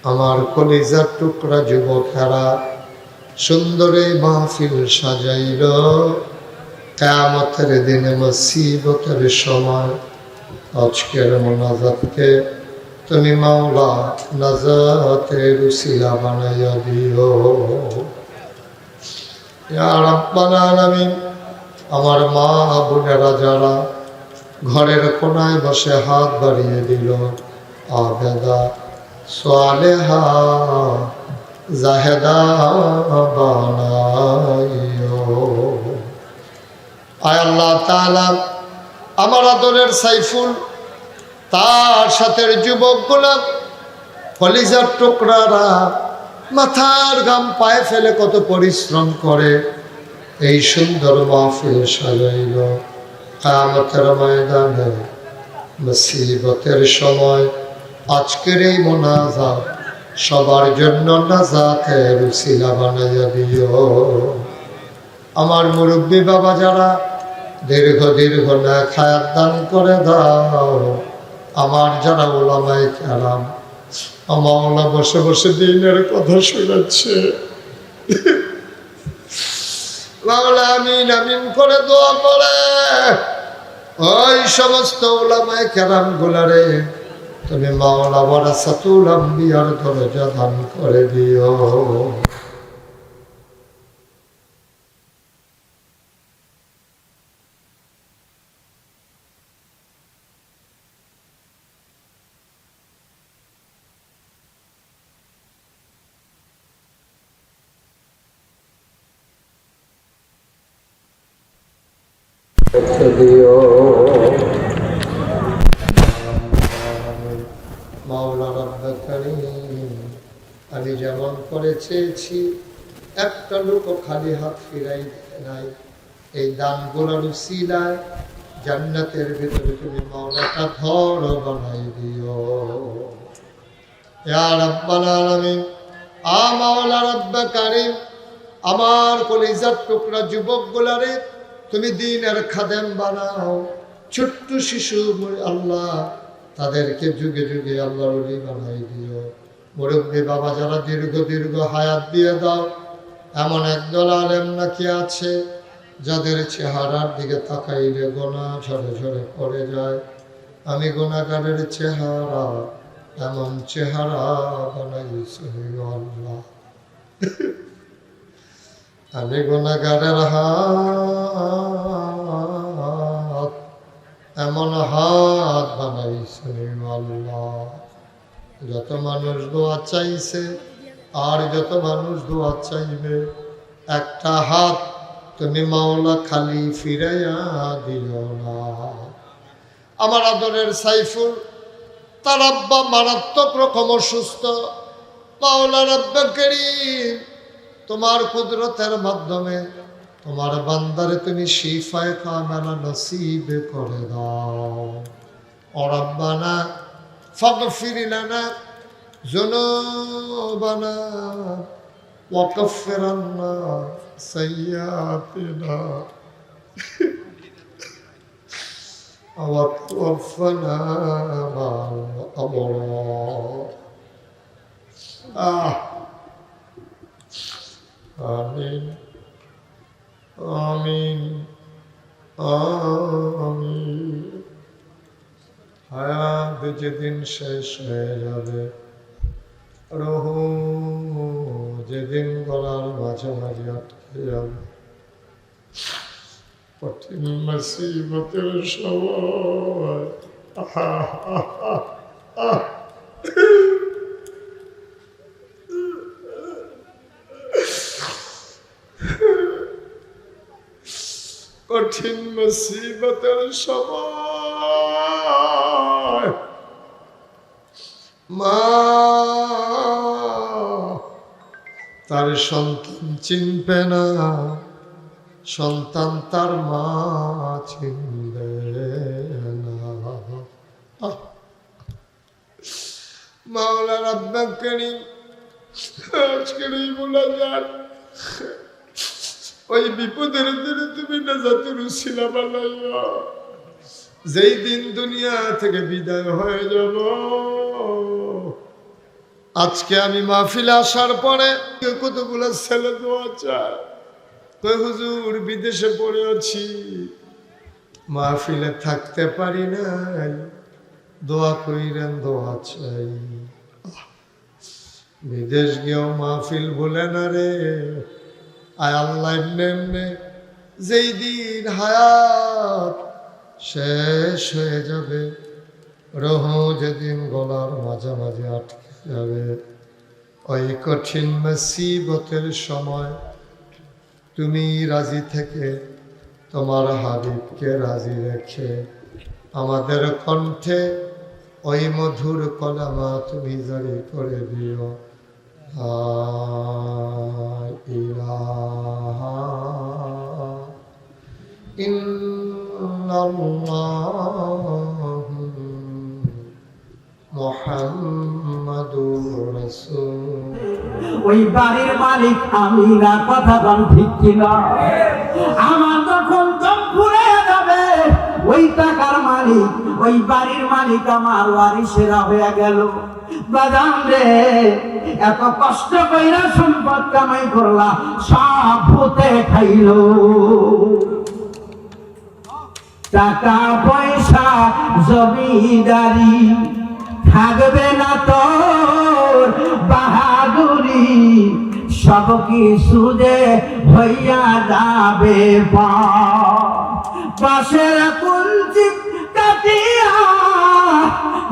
আমার কলিজার টুকরা যুবকেরা সুন্দর এই মাহফিল সাজাইল। কিয়ামতের দিনে মুসিবতের সময় আজকের মুনাজাতকে তুমি মাওলা নাজাতের উসিলা বানাইয়া দিও। ইয়া রাব্বাল আলামিন, আমার মা বোনেরা যারা ঘরের কোনায় বসে হাত বাড়িয়ে দিল, আবেদা সালেহা জাহেদা বানাইও। আয় আল্লাহ তাআলা, আমার আদরের সাইফুল তার সাথে যুবকগুলা কলিজার টুকরারা মাথার ঘাম পায়ে ফেলে কত পরিশ্রম করে এই সুন্দর মাহফিল সাজাইল। কিয়ামতের ময়দানে মুসিবতের সময় আজকের এই মোনাজাত সবার জন্য নাজাতের উসিলা বানাইয়া দিও। আমার মুরব্বী বাবা যারা দীর্ঘ দীর্ঘ না খায়াত দান করে দাও। আমার যারা ওলামায়ে কেরাম মাওলা বসে বসে দিনের কথা শোনাচ্ছে, মাওলা আমিন আমিন করে দোয়া করে ওই সমস্ত ওলামায়ে কেরাম গুলারে তুমি মাওলা ওয়ারাসাতুল আম্বিয়ার দরজা দান করে দিও। মাওলা রব্বুল কারীম, আমি যেমন করে চেয়েছি একটা লোক খালি হাত ফিরাই নাই। এই দানগুলোর উসিলায় জান্নাতের ভিতরে তুমি মাওলাটা ঘর বানাই দিও। ইয়া রাব্বাল আলামিন, মাওলা রব্বুল কারীম, আমার কলিজার টুকরা যুবকগুলারে তুমি দ্বীনের খাদেম বানাও। ছোট্ট শিশু আল্লাহ তাদেরকে যুগে যুগে আল্লাহর ওলি বানাই দিও। মুরব্বী বাবা যারা দীর্ঘ দীর্ঘ হায়াত দিয়ে দাও। এমন একদল আলেম নাকি আছে যাদের চেহারার দিকে তাকাইলে গোনা ঝরে ঝরে পড়ে যায়। আমি গুনাহগারের চেহারা এমন চেহারা বানাইছি আল্লাহ। আমি গুনাহগারের হাত এমন হাত বানাইছি আল্লাহ। যত মানুষ দোয়া চাইছে আর যত মানুষ দোয়া চাইবে, একটা হাত তুমি মাওলা খালি ফিরাইয়া দিও না। আমার আদরের সাইফুল, তার আব্বা মারাত্মক রকম অসুস্থ। মাওলা রব্বে কারীম তোমার কুদরতের মাধ্যমে তোমার বান্দারে তুমি শিফায়ে কামেলা নসিব করে দাও। ও রব্বানা ফাগফির লানা যুনুবানা ওয়া কাফির আন্না সাইয়্যাতিনা ওয়া তাওফানা মা'আল আবরার। আমিন আমিন আমিন। হায়াত যেদিন শেষ হয়ে যাবে, রূহ যেদিন গলার মাঝামাঝি আটকে যাবে, কঠিন মুসিবতের সময় কঠিন মুসিবতের সময় মা তার সন্তান চিনবে না, সন্তান তার মা চিনবে না। মাওলা রব্বে কারীম আজকের এই মোনাজাত ওই বিপদের দিনে তুমি নাজাতের উসিলা বানাইয়া। যেই দিন দুনিয়া থেকে বিদায় হয়ে যাব, আজকে আমি মাহফিলে আসার পরে কতগুলো ছেলে দোয়া চায়, কই হুজুর বিদেশে পড়ে আছি, মাহফিলে থাকতে পারি নাই, দোয়া কইরেন, দোয়া চাই। বিদেশ গিয়েও মাহফিল ভুলে না রে। আয় আল্লাহ, এমনি এমনি যেই দিন হায়াত শেষ হয়ে যাবে, রহ যেদিন গলার মাঝামাঝি আটকে যাবে, ওই কঠিন মুসিবতের সময় তুমি রাজি থেকে তোমার হাবিবকে রাজি রেখে আমাদের কণ্ঠে ওই মধুর কলামা তুমি জারি করে দিও। ইলাহা ইল্লাল্লাহ মুহাম্মাদুর রাসূল। ওই বাড়ির মালিক আমি না, কথা বল ঠিক কিনা? আমার যখন দম ফুরে যাবে, ওই টাকার মালিক, ওই বাড়ির মালিক আমার ওয়ারিসেরা হয়ে গেল। বাদাম রে, এত কষ্ট কইরা সম্পদ কামাই করলা, সব ভূতে খাইলো। টাকা পয়সা জমিদারি থাকবে না তোর বাহাদুরি, সব কিছু যে হইয়া যাবে পাশের কুঞ্চি কাটিয়া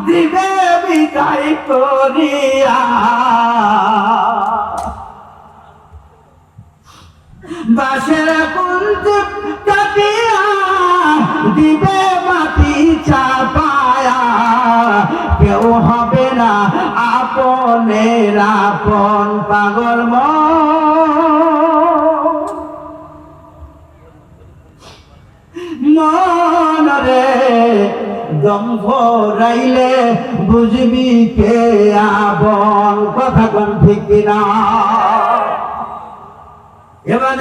দিবে বিদায় করিয়া। বাসের কুঞ্চি কাটিয়া দিবে মাটি চাপায়া, কেউ হবে না আপনের আপন, পাগল মন রে। দম ভরাইলে বুঝবি কে আপন, কথা কোন ঠিক না? এবার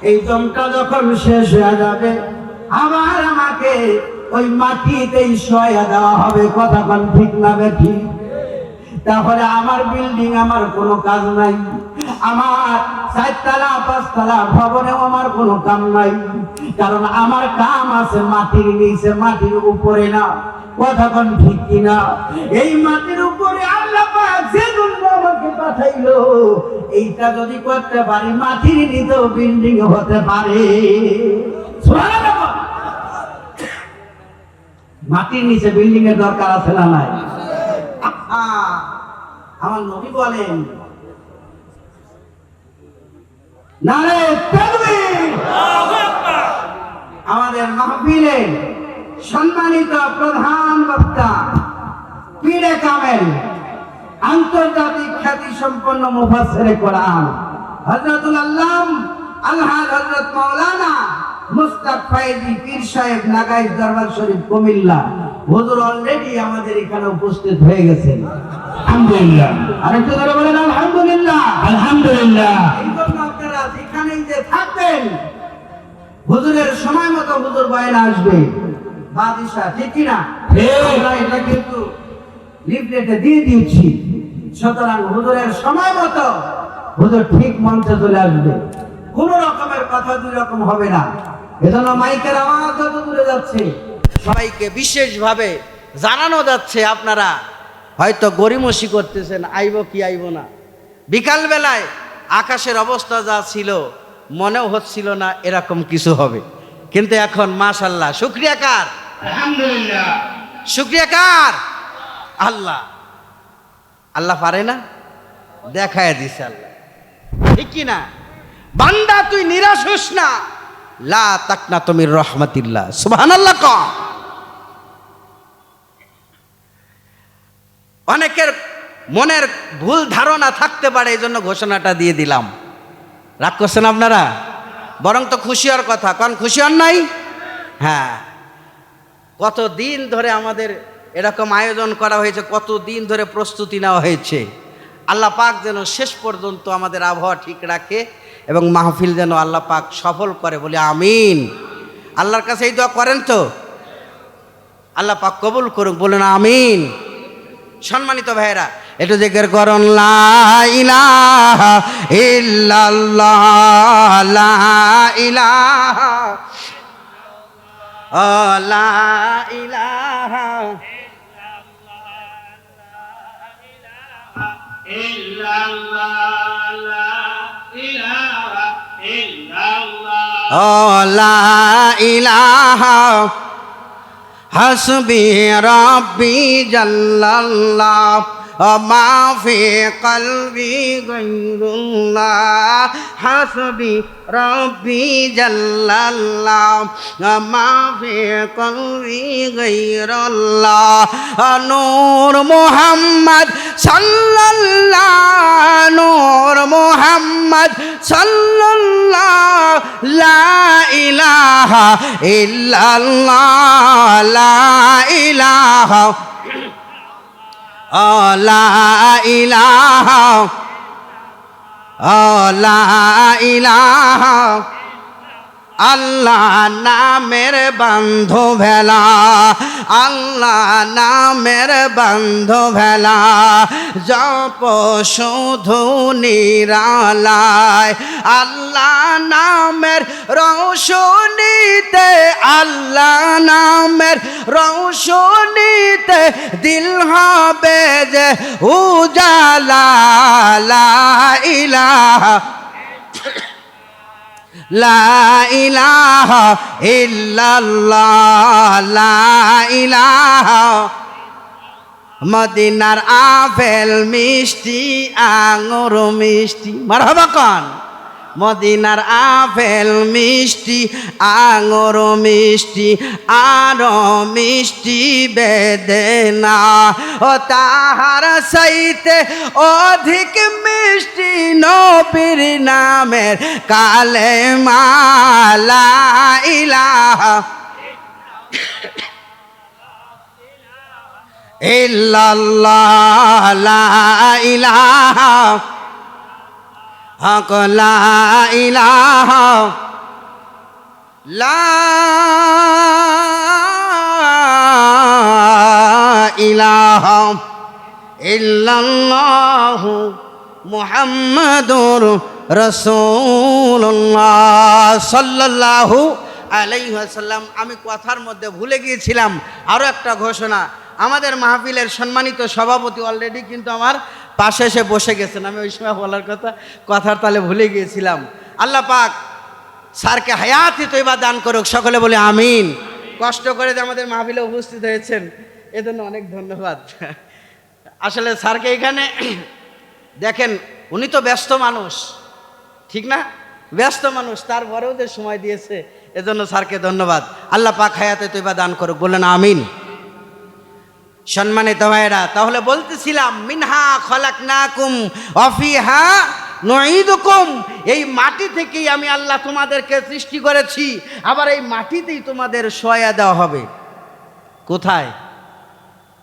এই দমটা যখন শেষ হয়ে যাবে, আবার আমাকে ওই মাটিতেই শোয়া দেওয়া হবে। কথা কোন ঠিক না বেঠি? তাহলে আমার বিল্ডিং আমার কোনো কাজ নাই, আমার 4 তলা 5 তলা ভবনেও আমার কোনো কাম নাই, কারণ আমার কাম আছে মাটির নিচে, মাটির উপরে না। কথা কোন ঠিক কিনা? এই মাটির উপরে আল্লাহ পাক যে জন্য আমাকে পাঠাইলো, এইটা যদি করতে পারি মাটির নিচেও বিল্ডিং হতে পারে। সুবহানাল্লাহ। মাটির নিচে বিল্ডিং এর দরকার আছে না নাই? আমার নবী বলেন, নারে তাকবীর। আমাদের মাহফিলে সম্মানিত প্রধান বক্তা পীরে কামেল, আন্তর্জাতিক খ্যাতি সম্পন্ন মুফাসসিরে কোরআন হযরতুল আল্লাম আলহাজ হযরত মাওলানা মুস্তাক ফায়েজি পীর সাহেব নাগাইশ দরবার শরীফ কুমিল্লা, হুজুর অলরেডি আমাদের এখানে উপস্থিত হয়ে গেছেন। আলহামদুলিল্লাহ। আরেকটু ধরে বলেন আলহামদুলিল্লাহ। আলহামদুলিল্লাহ। এই জন্য আপনারা যেখানেই যে থাকবেন, হুজুরের সময় মতো হুজুর বয়ান আসবে। বাদিশা ঠিক কিনা? আমরা এটা কিন্তু লিফলেটে দিয়ে দিয়েছি। সুতরাং হুজুরের সময় মতো হুজুর ঠিক মঞ্চে চলে আসবে। কোন রকমের কথা দুই রকম হবে না। এজন্য মাইকের আওয়াজ যত দূরে যাচ্ছে সবাইকে বিশেষভাবে জানানো যাচ্ছে, আপনারা হয়তো গড়িমসি করতেছেন আইব কি আইব না। বিকাল বেলায় আকাশের অবস্থা যা ছিল মনেও হচ্ছিল না এরকম কিছু হবে, কিন্তু এখন মাশাআল্লাহ। শুকরিয়া কার? আলহামদুলিল্লাহ। শুকরিয়া কার? আল্লাহ। আল্লাহ পারে না? দেখায় দিছে আল্লাহ, ঠিক কি না? বান্দা তুই নিরাশ হোস না, লা তাকনাতু মির রাহমাতিল্লাহ। সুবহানাল্লাহ। অনেকের মনের ভুল ধারণা থাকতে পারে, এই জন্য ঘোষণাটা দিয়ে দিলাম। রাগ করছেন আপনারা? বরং তো খুশি হওয়ার কথা, কারণ খুশি হন নাই? হ্যাঁ, কতদিন ধরে আমাদের এরকম আয়োজন করা হয়েছে, কতদিন ধরে প্রস্তুতি নেওয়া হয়েছে। আল্লাহ পাক যেন শেষ পর্যন্ত আমাদের আবহাওয়া ঠিক রাখে এবং মাহফিল যেন আল্লাহ পাক সফল করে, বলি আমিন। আল্লাহর কাছে এই দোয়া করেন তো? আল্লাহ পাক কবুল করুক, বলেন আমিন। সম্মানিত ভাইয়েরা, একটু জিকির করুন, লা ইলাহা ইল্লাল্লাহ, লা ইলাহা, লা ইলাহা লা ইলাহা হাসবি রাব্বি জাল্লাল্লাহ মা ফি কলবি গায়রুল্লাহ, হাসবি রাব্বি জাল্লাল্লাহ মা ফি কলবি গায়রুল্লাহ। নূর মুহাম্মদ সাল্লাল্লাহ, নূর মুহাম্মদ সাল্লাল্লাহ, লা ইলাহা ইল্লাল্লাহ, লা ইলাহা, লা ইলাহা, লা ইলাহা। আল্লাহ নামের বন্ধু ভেলা, আল্লাহ নামের বন্ধু ভেলা, জপ শুধু নিরালায়। আল্লাহ নামের রৌশনীতে, আল্লাহ নামের রৌশনীতে দিল হবে যে উজালা, লা ইলাহা, লা ইলাহা ইল্লাল্লাহ, লা ইলাহা। মদিনার আপেল মিষ্টি, আঙুর মিষ্টি, মারহাবা কান। মদিনার আপেল মিষ্টি, আঙুর মিষ্টি, আরো মিষ্টি বেদেনা। ও তাহার সাইতে অধিক মিষ্টি নবীর নামের কালেমা, লা ইলাহা ইল্লাল্লাহ, লা ইলাহা, হক লা ইলাহা, লা ইলাহা ইল্লাল্লাহু মুহাম্মাদুর রাসূলুল্লাহ সাল্লাল্লাহু আলাইহি ওয়াসাল্লাম। আমি কথার মধ্যে ভুলে গিয়েছিলাম আরও একটা ঘোষণা। আমাদের মাহফিলের সম্মানিত সভাপতি অলরেডি কিন্তু আমার পাশে এসে বসে গেছেন। আমি ওই সময় বলার কথার তালে ভুলে গিয়েছিলাম। আল্লাহ পাক স্যারকে হায়াতে তৈবা দান করুক, সকলে বলে আমিন। কষ্ট করে যে আমাদের মাহফিলে উপস্থিত হয়েছেন এজন্য অনেক ধন্যবাদ। আসলে স্যারকে এখানে দেখেন, উনি তো ব্যস্ত মানুষ, ঠিক না? ব্যস্ত মানুষ, তারপরেও যে সময় দিয়েছে এজন্য স্যারকে ধন্যবাদ। আল্লাহ পাক হায়াতে তৈবা দান করুক, বললেন আমিন। সম্মানিত ভাইয়েরা, তাহলে বলতেছিলাম মিনহা খলাকনাকুম ওয়া ফিহা নুঈদুকুম, এই মাটি থেকেই আমি আল্লাহ তোমাদেরকে সৃষ্টি করেছি, আবার এই মাটিতেই তোমাদের শোয়া দেওয়া হবে। কোথায়?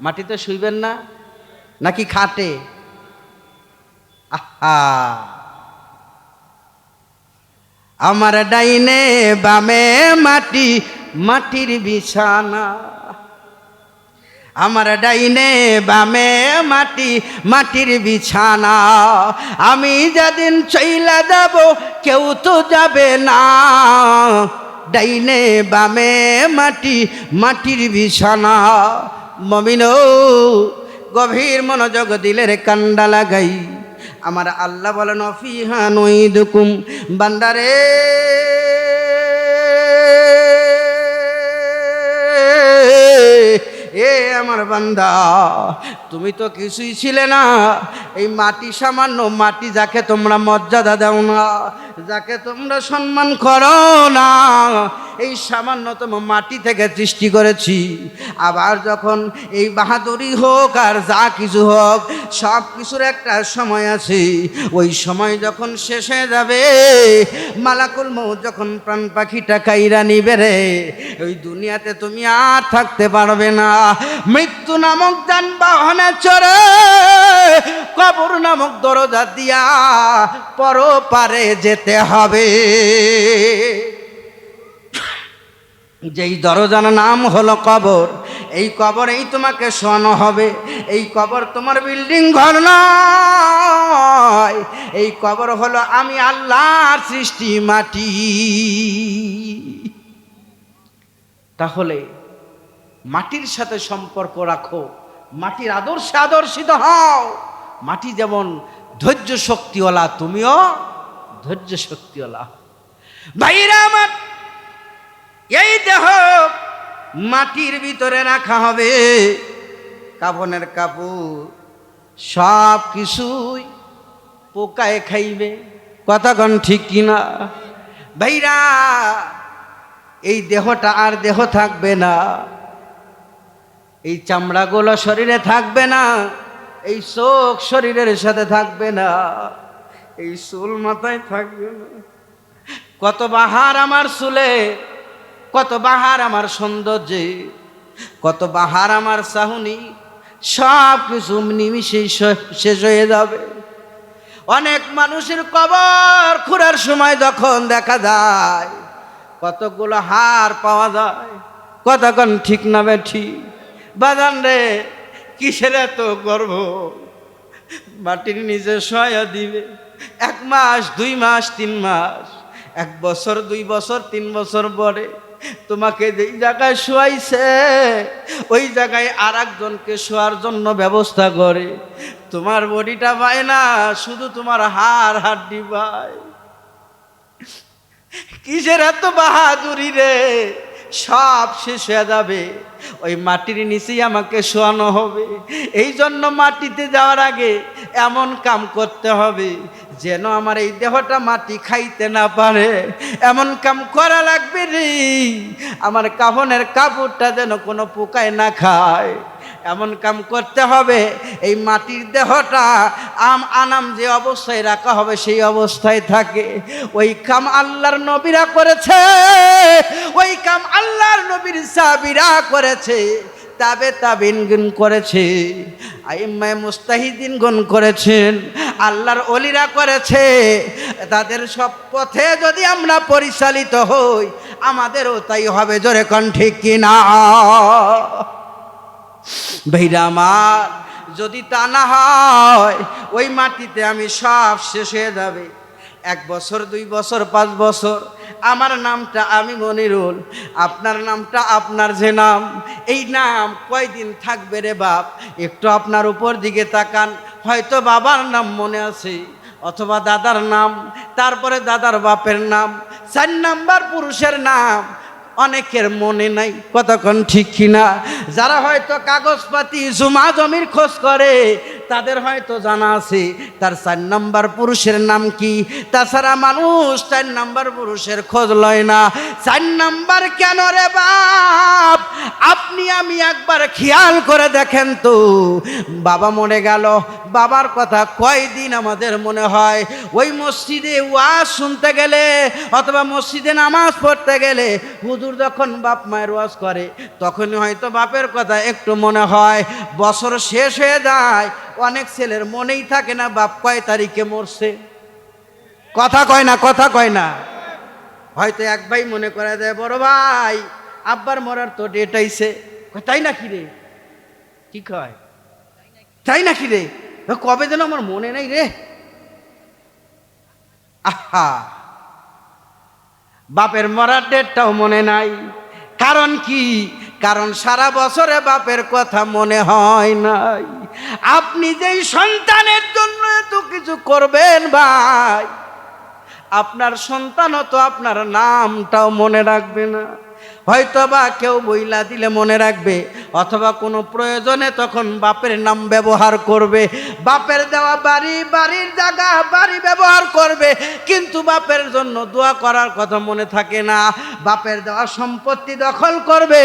মাটিতে শুইবেন না নাকি খাটে? আহা, আমার ডাইনে বামে মাটি, মাটির বিছানা। আমার ডাইনে বামে মাটি, মাটির বিছানা। আমি যেদিন চইলা যাব কেউ তো যাবে না। ডাইনে বামে মাটি, মাটির বিছানা। মমিনো গভীর মনোযোগ দিলের কান্ডা লাগাই আমার আল্লাহ বলেন ফিহা নুঈদুকুম, বান্দারে এ আমার বান্দা, তুমি তো কিছুই ছিলে না। এই মাটি, সামান্য মাটি, যাকে তোমরা মর্যাদা দাও না, যাকে তোমরা সম্মান করো না, এই সামান্যতম মাটি থেকে সৃষ্টি করেছি। আবার যখন এই বাহাদুরি হোক আর যা কিছু হোক, সব কিছুর একটা সময় আছে। ওই সময় যখন শেষ হয়ে যাবে, মালাকুল মউত যখন প্রাণ পাখিটা কাইরা নিবে রে, ওই দুনিয়াতে তুমি আর থাকতে পারবে না। মৃত্যু নামক যানবাহনে চড়ে কবর নামক দরজা দিয়া পরপারে যেতে হবে। যেই দরজার নাম হলো কবর, এই কবরেই তোমাকে শোয়ানো হবে। এই কবর তোমার বিল্ডিং ঘর নয়, এই কবর হলো আমি আল্লাহর সৃষ্টি মাটি। তাহলে মাটির সাথে সম্পর্ক রাখো, মাটির আদর্শে আদর্শিত হও। মাটি যেমন ধৈর্য শক্তিওয়ালা, তুমিও ধৈর্য শক্তিওয়ালা। ভাইরা আমার, এই দেহ মাটির ভিতরে রাখা হবে। কাফনের কাপড় সব কিছুই পোকায় খাইবে, কথা কন ঠিক কিনা? ভাইরা, এই দেহটা আর দেহ থাকবে না, এই চামড়াগুলো শরীরে থাকবে না, এই চোখ শরীরের সাথে থাকবে না, এই চুল মাথায় থাকবে না। কত বাহার আমার চুলে, কত বাহার আমার সৌন্দর্যে, কত বাহার আমার চাহনি, সব কিছু নিমিষেই শেষ হয়ে যাবে। অনেক মানুষের কবর খুঁড়ার সময় যখন দেখা যায় কতগুলো হার পাওয়া যায়, কতক্ষণ ঠিক না বেঠি? বাজান রে, কিসের এত গর্ব? মাটির নিচে শোয়া দিবে 1 মাস, 2 মাস, 3 মাস, 1 বছর, 2 বছর, 3 বছর পরে তোমাকে যেই জায়গায় শোয়াইছে ওই জায়গায় আর একজনকে শোয়ার জন্য ব্যবস্থা করে। তোমার বডিটা পায় না, শুধু তোমার হাড় হাড্ডি পায়। কিসের এত বাহাদুরি রে? সব শেষ হয়ে যাবে, ওই মাটির নিচেই আমাকে শোয়ানো হবে। এই জন্য মাটিতে যাওয়ার আগে এমন কাম করতে হবে যেন আমার এই দেহটা মাটি খাইতে না পারে। এমন কাম করা লাগবে রে, আমার কাফনের কাপড়টা যেন কোনো পোকায় না খায়। এমন কাম করতে হবে এই মাটির দেহটা আনাম যে অবস্থায় রাখা হবে সেই অবস্থায় থাকে। ওই কাম আল্লাহর নবীরা করেছে, ওই কাম আল্লাহর নবীর সাহাবীরা করেছে, তাবে তাবিন করেছে। আইম্মায়ে মুস্তাহিদিনগণ করেছেন, আল্লাহর ওলিরা করেছে। তাদের সব পথে যদি আমরা পরিচালিত হই, আমাদেরও তাই হবে। জোরে কোন ঠিক কিনা? ভাইরা আমার, যদি তা না হয়, ওই মাটিতে আমি সব শেষ হয়ে যাবে। 1 বছর 2 বছর 5 বছর, আমার নামটা আমি মনিরুল, আপনার নামটা আপনার যে নাম, এই নাম কয়দিন থাকবে রে বাপ? একটু আপনার উপর দিকে তাকান, হয়তো বাবার নাম মনে আছে, অথবা দাদার নাম, তারপরে দাদার বাপের নাম, 4 নাম্বার পুরুষের নাম অনেকের মনে নাই। কতক্ষণ ঠিক কিনা? যারা হয়তো কাগজপাতি জমা জমির খোঁজ করে, তাদের হয়তো জানা আছে তার 4 নাম্বার পুরুষের নাম কি। তাছাড়া মানুষ 4 নাম্বার পুরুষের খোঁজ লয় না। 4 নাম্বার কেন রে বাপ? আপনি আমি একবার খেয়াল করে দেখেন তো, বাবা মরে গেল, বাবার কথা কয়দিন আমাদের মনে হয়? ওই মসজিদে ওয়াজ শুনতে গেলে অথবা মসজিদে নামাজ পড়তে গেলে হুজুর যখন বাপ মায়ের ওয়াজ করে, তখনই হয়তো বাপের কথা একটু মনে হয়। বছর শেষ হয়ে যায়, অনেক ছেলের মনেই থাকে না বাপ কয় তারিখে মরছে। কথা কয় না, কথা কয় না। হয়তো এক ভাই মনে করে দেয়, বড় ভাই আব্বার মরার তো ডেট আইছে। তাই নাকি রে? কি কয়? তাই নাকি রে? কবে যেন আমার মনে নেই রে। আহা, বাপের মরার ডেটটাও মনে নাই। কারণ কি? কারণ সারা বছরে বাপের কথা মনে হয় নাই। আপনি যেই সন্তানের জন্য এত কিছু করবেন ভাই, আপনার সন্তানও তো আপনার নামটাও মনে রাখবে না। হয়তো বা কেউ বইলা দিলে মনে রাখবে, অথবা কোনো প্রয়োজনে তখন বাপের নাম ব্যবহার করবে। বাপের দেওয়া বাড়ি, বাড়ির জায়গা, বাড়ি ব্যবহার করবে, কিন্তু বাপের জন্য দোয়া করার কথা মনে থাকে না। বাপের দেওয়া সম্পত্তি দখল করবে,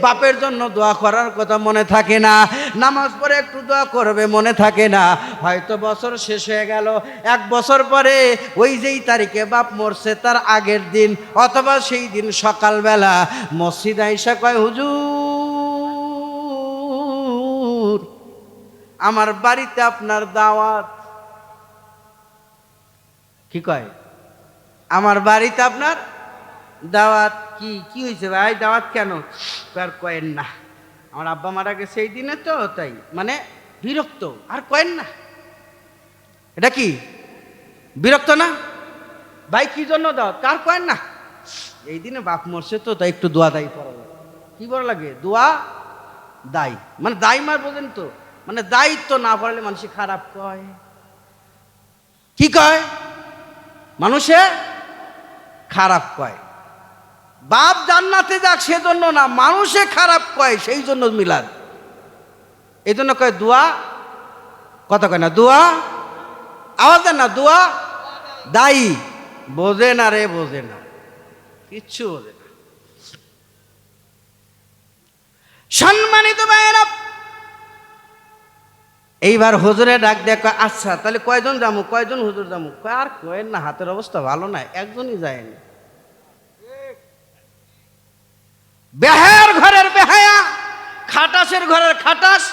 বাপের জন্য দোয়া করার কথা মনে থাকে না। নামাজ পড়ে একটু দোয়া করবে, মনে থাকে না। হয়তো বছর শেষ হয়ে গেল, 1 বছর পরে ওই যেই তারিখে বাপ মরছে তার আগের দিন অথবা সেই দিন সকালবেলা মসজিদ আইসা কয়, হুজুর আমার বাড়িতে আপনার দাওয়াত। কি কয়? আমার বাড়িতে আপনার দাওয়াত। কি কি হয়েছে ভাই, দাওয়াত কেন? আর কয়েন না, আমার আব্বা মারা গেছে এই দিনে, তো তাই মানে বিরক্ত। আর কয়েন না, এটা কি বিরক্ত না ভাই? কি জন্য দাওয়াত? কার কয়েন না, এই দিনে বাপ মরছে তো তাই একটু দোয়া দায়ী পড়া লাগে। কি বড় লাগে? দোয়া দায়ী, মানে দায়ী মার বোঝেন তো, মানে দায়িত্ব না পড়ালে মানুষে খারাপ কয়। কি কয়? মানুষে খারাপ কয়। বাপ জান্নাতে যাক সেজন্য না, মানুষে খারাপ কয় সেই জন্য মিলাদ। এই জন্য কয় দোয়া, কথা কয় না, দোয়া আওয়াজ দেন না, দোয়া দায়ী। বোঝে না রে, বোঝে না, কিচ্ছু বোঝে না। সম্মানিত ভাইয়েরা, এইবার হুজুরে ডাক দেয়, কয় আচ্ছা তাহলে কয়জন যাবো, কয়জন হুজুর যাবো? কয় আর কয়েন না, হাতের অবস্থা ভালো না, একজনই যায়নি। বেহায়ার ঘরের বেহায়া, খাটাসের ঘরের খাটাস,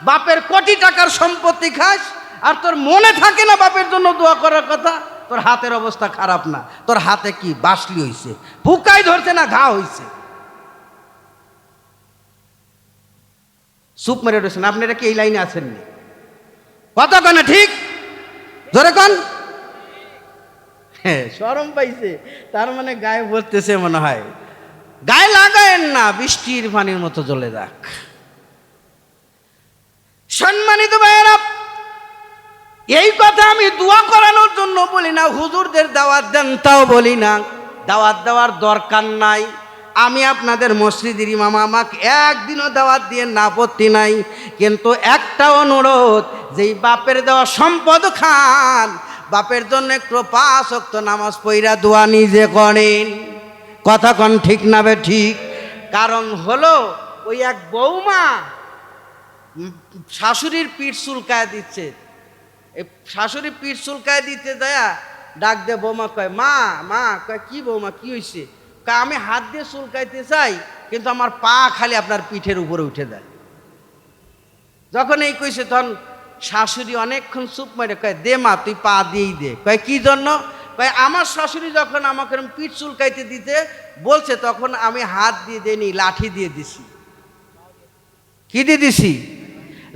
বাপের কোটি টাকার সম্পত্তি খাস, আর তোর মনে থাকে না বাপের জন্য দোয়া করার কথা। তোর হাতের অবস্থা খারাপ না, তোর হাতে কি বাসলি হইছে, ফুকাই ধরছে না ঘা হইছে, সুপ মেরে রয়েছেন। আপনারা কি এই লাইনে আছেননি? কথা কন ঠিক, ধরে কন। হ্যাঁ, শরম পাইছে, তার মানে গায়ে পড়তেছে মনে হয়। গায়ে লাগায়েন না, বৃষ্টির পানির মতো জ্বলে যাক। সম্মানিত ভাইয়েরা, এই কথা আমি দোয়া করানোর জন্য বলি না, হুজুরদের দাওয়াত দেন তাও বলি না, দাওয়াত দেওয়ার দরকার নাই। আমি আপনাদের মসজিদের ইমাম, আমাকে একদিনও দাওয়াত দিয়ে না, আপত্তি নাই। কিন্তু একটা অনুরোধ, যেই বাপের দেওয়া সম্পদ খান, বাপের জন্য একটু 5 ওয়াক্ত নামাজ পড়া দোয়া নিজে করেন। কথা কন ঠিক না বে ঠিক? কারণ হলো ওই এক বৌমা শাশুড়ির পিঠ চুলকায় দিচ্ছে, এই শাশুড়ি পিঠ চুলকায় দিতে দেয়া ডাক দে বৌমা, কয় মা মা, কয় কি বৌমা কি হয়েছে? কয় আমি হাত দিয়ে চুলকাইতে চাই, কিন্তু আমার পা খালি আপনার পিঠের উপরে উঠে দেয়। যখন এই কইছে তখন শাশুড়ি অনেকক্ষণ চুপ মেরে কয় দে মা তুই পা দিয়েই দে। কয় কি জন্য? কয় আমার শাশুড়ি যখন আমাকে এরম পিঠ চুলকাইতে দিতে বলছে তখন আমি হাত দিয়ে দিইনি, লাঠি দিয়ে দিছি। কি দিয়ে দিছি?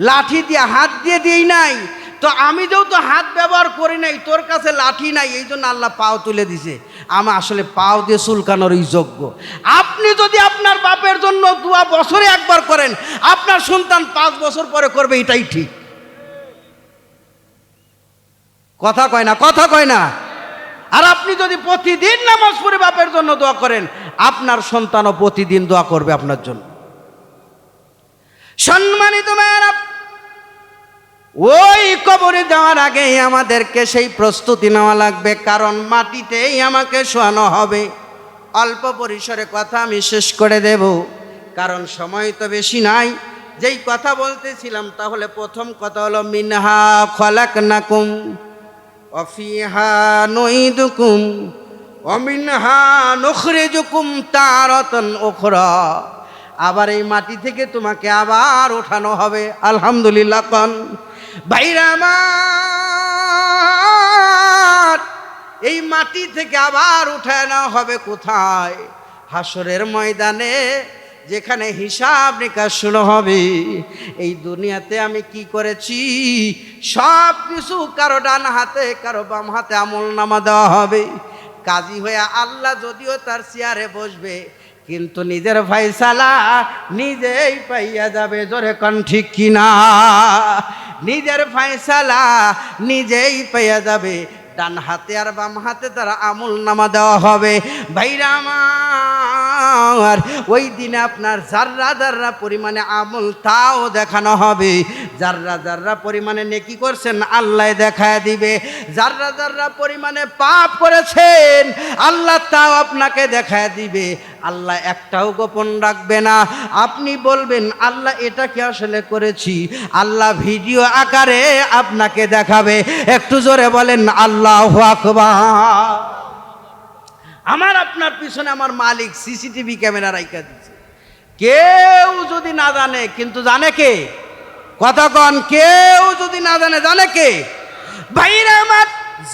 লাঠি দিয়ে, হাত দিয়ে দিই নাই। তো আমি যেহেতু হাত ব্যবহার করি নাই, তোর কাছে লাঠি নাই, এই জন্য আল্লাহ পাও তুলে দিছে। আমি আসলে পাও দিয়ে চুলকানোরই যোগ্য। আপনি যদি আপনার বাপের জন্য দোয়া বছরে একবার করেন, আপনার সন্তান 5 বছর পরে করবে, এটাই ঠিক। কথা কয় না, কথা কয় না। আর আপনি যদি প্রতিদিন নামাজ পড়ে বাপের জন্য দোয়া করেন, আপনার সন্তানও প্রতিদিন দোয়া করবে আপনার জন্য। সম্মানিত মায়েরা, ওই কবরে যাওয়ার আগে আমাদেরকে সেই প্রস্তুতি নেওয়া লাগবে, কারণ মাটিতেই আমাকে শোয়ানো হবে। অল্প পরিসরে কথা আমি শেষ করে দেব, কারণ সময় তো বেশি নাই। যেই কথা বলতেছিলাম, তাহলে প্রথম কথা হলো মিনহা খলাকনাকুম ওয়া ফিহা নুইদুকুম ওয়া মিনহা নুখরিজুকুম তারাতান উখরা। আবার এই মাটি থেকে তোমাকে আবার ওঠানো হবে। আলহামদুলিল্লাহ কন ভাইরা আমার, এই মাটি থেকে আবার উঠায় নেওয়া হবে কোথায়? হাসরের ময়দানে, যেখানে হিসাব নিকাশ শুরু হবে। এই দুনিয়াতে আমি কি করেছি সব কিছু কারো ডান হাতে কারো বাম হাতে আমলনামা দেওয়া হবে। কাজী হয়ে আল্লাহ যদিও তার চেয়ারে বসবে, কিন্তু নিজের ফয়সালা নিজেই পাইয়া যাবে। জোরে কোন ঠিক কিনা? নিজের ফয়সালা নিজেই পাইয়া যাবে। ডান হাতে আর বাম হাতে তারা আমলনামা দেওয়া হবে। ভাইরা আমার, ওই দিনে আপনার জাররা জাররা পরিমাণে আমল তাও দেখানো হবে। জাররা জাররা পরিমাণে নেকি করছেন আল্লাহ দেখায় দিবে। জাররা জাররা পরিমাণে পাপ করেছেন আল্লাহ তাও আপনাকে দেখায় দিবে। আল্লাহ একটাও গোপন রাখবে না। আপনি বলবেন আল্লাহ এটা কি আসলে করেছি, আল্লাহ ভিডিও আকারে আপনাকে দেখাবে। একটু জোরে বলেন আল্লাহু আকবার। আমার আপনার পিছনে আমার মালিক সিসিটিভি ক্যামেরা রাইখা দিচ্ছে। কেউ যদি না জানে, কিন্তু জানে কে? কথা কন, কেউ যদি না জানে, জানে কে? ভাইরা আমার,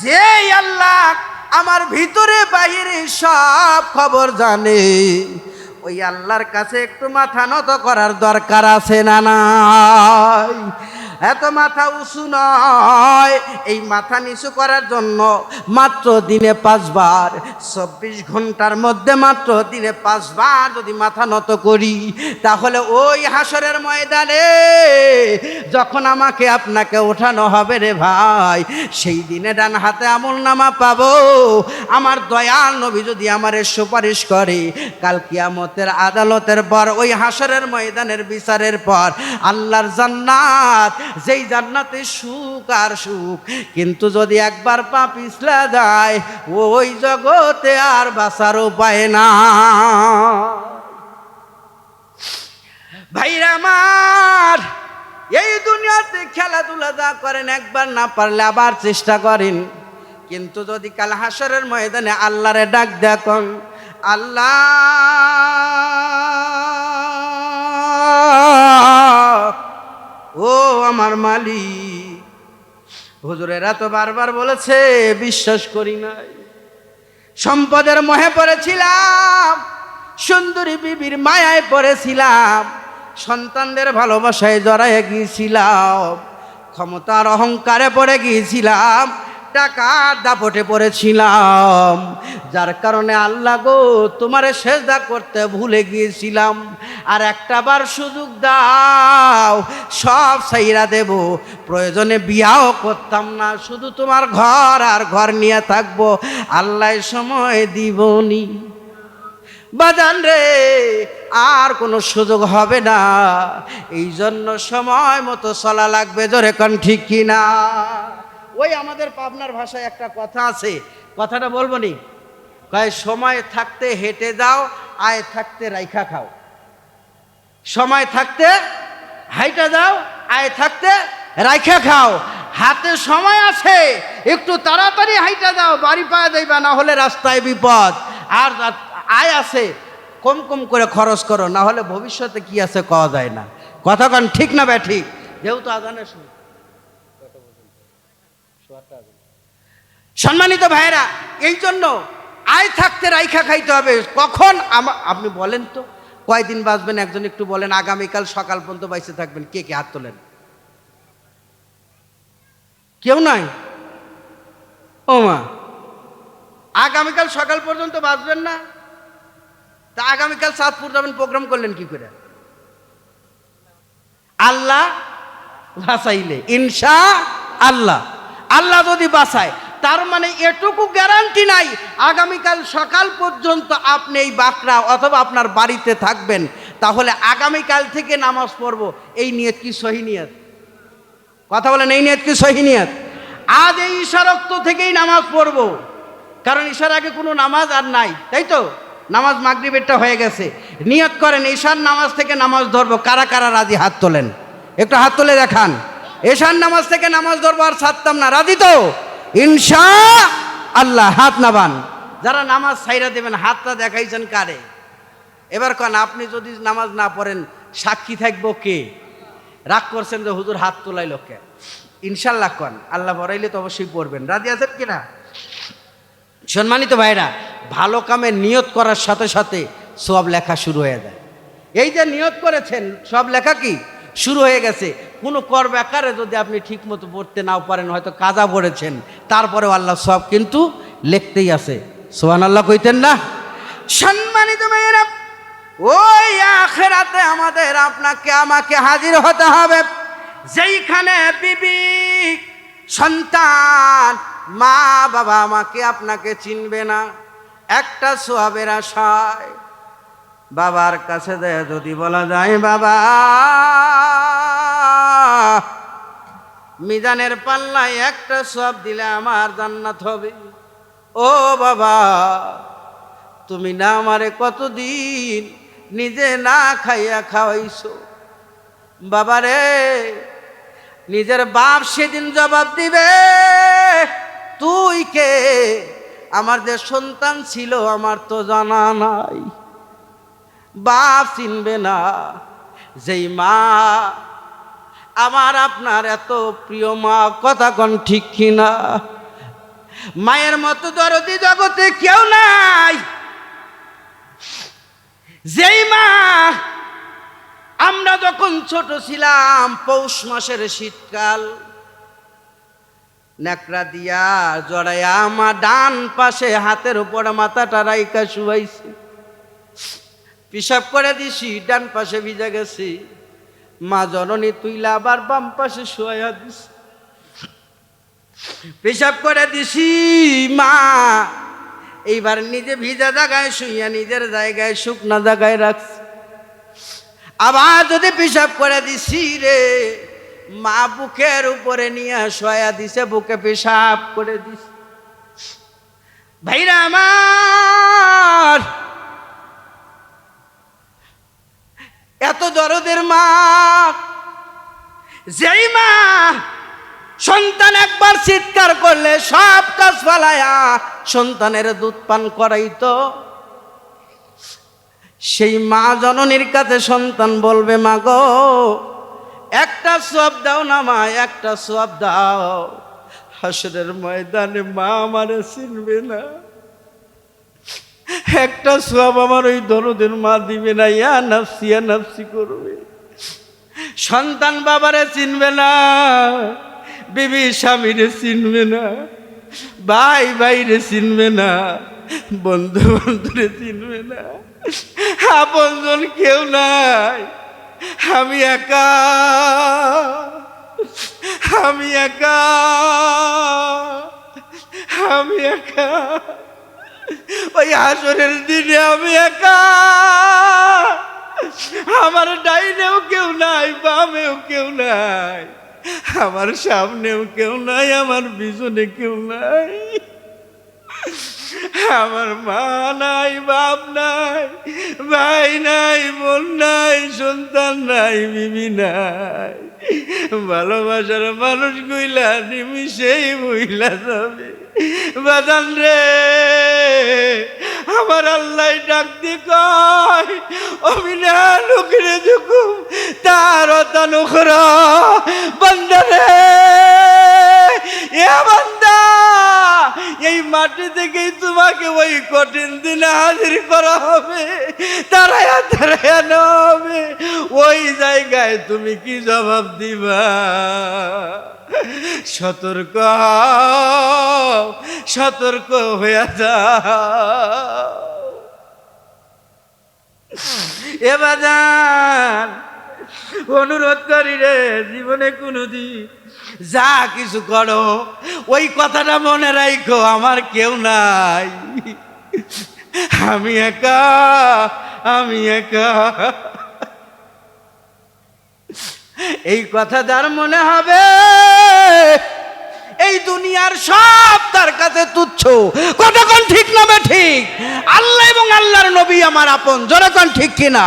যে আল্লাহ আমার ভিতরে বাহিরে সব খবর জানে, ওই আল্লাহর কাছে একটু মাথা নত করার দরকার আছে না নাই? এত মাথা উঁচু নয়। এই মাথা নিচু করার জন্য মাত্র দিনে 5 বার, 24 ঘন্টার মধ্যে মাত্র দিনে 5 বার যদি মাথা নত করি, তাহলে ওই হাসরের ময়দানে যখন আমাকে আপনাকে ওঠানো হবে রে ভাই, সেই দিনে ডান হাতে আমলনামা পাবো। আমার দয়াল নবী যদি আমারে সুপারিশ করে, কাল কিয়ামতের আদালতের পর, ওই হাসরের ময়দানের বিচারের পর, আল্লাহর জান্নাত, যেই জান্নাতে সুখ আর সুখ, কিন্তু যদি একবার পা পিছলা যায়, ওই জগতে আর বাঁচার উপায় না। ভাইরা আমার, এই দুনিয়াতে খেলাধুলা যা করেন, একবার না পারলে আবার চেষ্টা করেন। কিন্তু যদি কাল হাসরের ময়দানে আল্লাহরে ডাক দেখুন, আল্লাহ ও আমার মালিক, হুজুরেরা তো বারবার বলেছে বিশ্বাস করি নাই, সম্পদের মোহে পড়েছিলাম, সুন্দরী বিবির মায়ায় পড়েছিলাম, সন্তানদের ভালোবাসায় জড়ায় গিয়েছিলাম, ক্ষমতার অহংকারে পড়ে গিয়েছিলাম, টাকার দাপটে পড়েছিলাম, যার কারণে আল্লাহ গো তোমারে সেজদা করতে ভুলে গিয়েছিলাম। আর একটাবার সুযোগ দাও, সব ছাইরা দেব, প্রয়োজনে বিয়াও করতাম না, শুধু তোমার ঘর আর ঘর নিয়ে থাকবো, আল্লাহ সময় দিবনি। বাজান রে, আর কোনো সুযোগ হবে না। এই জন্য সময় মতো চলা লাগবে। জোরে কোন ঠিক কিনা? ওই আমাদের পাবনার ভাষায় একটা কথা আছে, কথাটা বলবো নি? কয় সময় থাকতে হেঁটে যাও, আয় থাকতে রাইখা খাও। সময় থাকতে হাইটা যাও, আয় থাকতে রাইখা খাও। হাতে সময় আছে, একটু তাড়াতাড়ি হাইটা যাও, বাড়ি পায়ে যাইবা, না হলে রাস্তায় বিপদ। আর আয় আছে, কম কম করে খরচ করো, না হলে ভবিষ্যতে কি আছে কওয়া যায় না। কথা কন ঠিক না বে ঠিক? যেহেতু আজানের সময়। সম্মানিত ভাইয়েরা, এই জন্য আয় থাকতে রাইখা খাইতে হবে। কখন আপনি বলেন তো কয়দিন বাঁচবেন? একজন একটু বলেন, আগামীকাল সকাল পর্যন্ত বাইসে থাকবেন। কে কে হাত তোলেন? কেউ নাই? ও মা, আগামীকাল সকাল পর্যন্ত বাঁচবেন না? তা আগামীকাল চাঁদপুর যাবেন, প্রোগ্রাম করলেন কি করে? আল্লাহ বাঁচাইলে, ইনশা আল্লাহ। আল্লাহ যদি বাঁচায়, তার মানে এটুকু গ্যারান্টি নাই আগামীকাল সকাল পর্যন্ত আপনি এই বাকরা অথবা আপনার বাড়িতে থাকবেন। তাহলে আগামীকাল থেকে নামাজ পড়ব, এই নিয়ত কি সহি নিয়ত? কথা বলেন, এই নিয়ত কি সহি নিয়ত? আজ এই ঈশারক্ত থেকেই নামাজ পড়ব, কারণ ঈশার আগে কোনো নামাজ আর নাই, তাই তো? নামাজ মাগরিবেরটা হয়ে গেছে। নিয়ত করেন ঈশার নামাজ থেকে নামাজ ধরবো। কারা কারা রাজি? হাত তোলেন, একটু হাত তুলে দেখান। ঈশার নামাজ থেকে নামাজ ধরবো, আর ছাড়তাম না। রাজি তো ইনশা আল্লাহ? হাত নামান। যারা নামাজ ছাইরা দেবেন, হাতটা দেখাইছেন কারে? এবার কন, আপনি যদি নামাজ না পড়েন সাক্ষী থাকবো কে? রাগ করছেন যে হুজুর হাত তোলাই লোককে। ইনশাল্লাহ কন, আল্লাহ বড়াইলে তো অবশ্যই পড়বেন। রাজি আছেন কিনা? সম্মানিত ভাইরা, ভালো কামে নিয়ত করার সাথে সাথে সব লেখা শুরু হয়ে যায়। এই যে নিয়ত করেছেন, সব লেখা কি শুরু হয়ে গেছে। কোনো কর ব্যাকারে যদি আপনি ঠিক মতো পড়তে নাও পারেন, হয়তো কাজা পড়েছেন, তারপরেও আল্লাহ সব কিন্তু লিখতেই আছে। সুবহানাল্লাহ কইতেন না? সম্মানিত ভাইরা, ওই আখিরাতে আমাদের আপনাকে আমাকে হাজির হতে হবে, যেইখানে বিবি, সন্তান, মা বাবা আমাকে আপনাকে চিনবে না। একটা সোয়াবের আশায় বাবার কাছে দেয় যদি বলা যায়, বাবা মিজানের পাল্লায় একটা সোয়াব দিলে আমার জান্নাত হবে। ও বাবা, তুমি না আমারে কতদিন নিজে না খাইয়া খাওয়াইছো। বাবারে, নিজের বাপ সেদিন জবাব দিবে, তুই কে? আমার যে সন্তান ছিল আমার তো জানা নাই। বাপ চিনবে না। যেই মা আমার আপনার এত প্রিয় মা, কথা কন ঠিক কিনা? মায়ের মতো দরদি জগতে কেউ নাই। যেই মা আমরা যখন ছোট ছিলাম, পৌষ মাসের শীতকাল, ন্যাকড়া দিয়া জড়াইয়া আমার ডান পাশে হাতের উপর মাথাটা রাইকা শুয়াইছি। পিসাব করে দিছি, ডান পাশে ভিজে গেছি। মা জননী তুইলা আবার বাম পাশে শুয়াইয়া দিছি। পিসাব করে দিছি, মা এইবার নিজে ভিজা জায়গায় শুইয়া নিজের জায়গায় শুকনা জায়গায় রাখছি। আবার যদি পিসাব করে দিছি রে, মা বুকের উপরে নিয়ে শোয়া দিছে, বুকে পেশাব করে দিছে। ভাইরা আমার, এত দরদের মা, যেই মা সন্তান একবার চিৎকার করলে সব কাজ ফালায়া সন্তানের দুধ পান করাইতো, সেই মা জননীর কাছে সন্তান বলবে, মা গো একটা সওয়াব দাও না মা, একটা সওয়াব দাও। হাসরের ময়দানে মা আমারে চিনবে না, একটা সওয়াব আমার ওই দরদের মা দিবে না, ইয়া নাফসি করবে। সন্তান বাবারে চিনবে না, বিবি স্বামীরে চিনবে না, ভাই ভাইরে চিনবে না, বন্ধু বন্ধুরে চিনবে না, আপনজন কেউ নাই। আমি একা, আমি একা, আমি একা। ওই হাসরের দিনে আমি একা। আমার ডাইনেও কেউ নাই, বামেও কেউ নাই, আমার সামনেও কেউ নাই, আমার পিছনে কেউ নাই। আমার মা নাই, বাপ নাই, ভাই নাই, বোন নাই, সন্তান নাই, বিবি নাই। ভালোবাসার মানুষ গুইলা নিমিশেই বইলা যাবে। বাজান রে, আমার আল্লাহ ডাক দি কয়, অমিনা লোকের যুকুম তার মারাতান উখরা, বান্দা রে, এ বান্দা, এই মাটি থেকেই তোমাকে ওই কঠিন দিনে হাজির করা হবে, তারায়া তারায়া নেওয়া হবে। ওই জায়গায় তুমি কি জবাব দিবা? সতর্ক হও, সতর্ক হয়ে যাও। এ বাজান, অনুরোধ করি রে, জীবনে কোনোদিন যা কিছু করো ওই কথাটা মনে রাখো, আমার কেউ নাই, আমি একা, আমি একা। এই কথা যার মনে হবে এই দুনিয়ার সব তার কাছে তুচ্ছ। কতক্ষণ ঠিক না ঠিক? আল্লাহ এবং আল্লাহর নবী আমার আপন, যতক্ষণ ঠিক কিনা?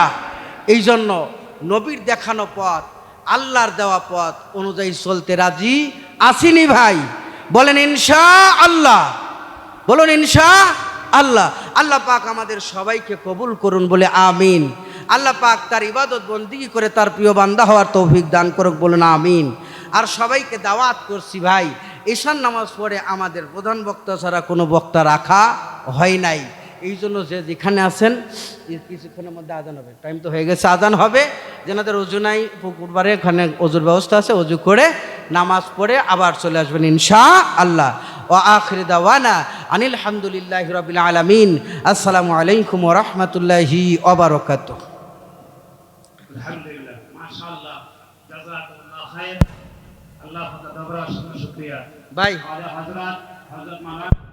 এই জন্য নবীর দেখানো পথ, আল্লাহর দেওয়া পথ অনুযায়ী চলতে রাজি আসিনি ভাই? বলেন ইনশা আল্লাহ, বলুন ইনশা আল্লাহ। আল্লাহ পাক আমাদের সবাইকে কবুল করুন বলে আমিন। আল্লাহ পাক তার ইবাদত বন্দেগী করে তার প্রিয় বান্দা হওয়ার তৌফিক দান করুক, বলুন আমিন। আর সবাইকে দাওয়াত করছি ভাই, ঈশান নামাজ পড়ে আমাদের প্রধান বক্তা ছাড়া কোনো বক্তা রাখা হয় নাই। এই জন্য যে যেখানে আছেন কিছুক্ষণের মধ্যে আজান হবে, টাইম তো হয়ে গেছে, আজান হবে। যেনাদের অজু নাই পুকুরবারে এখানে অজুর ব্যবস্থা আছে, অজু করে নামাজ পড়ে আবার চলে আসবেন ইনশা আল্লাহ। ও আখির দাওয়ানা আনিল হামদুলিল্লাহি রাব্বিল আলামিন। আসসালামু আলাইকুম ওয়া রাহমাতুল্লাহি ওয়া বারাকাতুহু। আলহামদুলিল্লাহ, মাশাআল্লাহ, জাযাকুল্লাহ খাইর। আল্লাহ পাকের দরবারে শুকরিয়া ভাই হযরত মাওলানা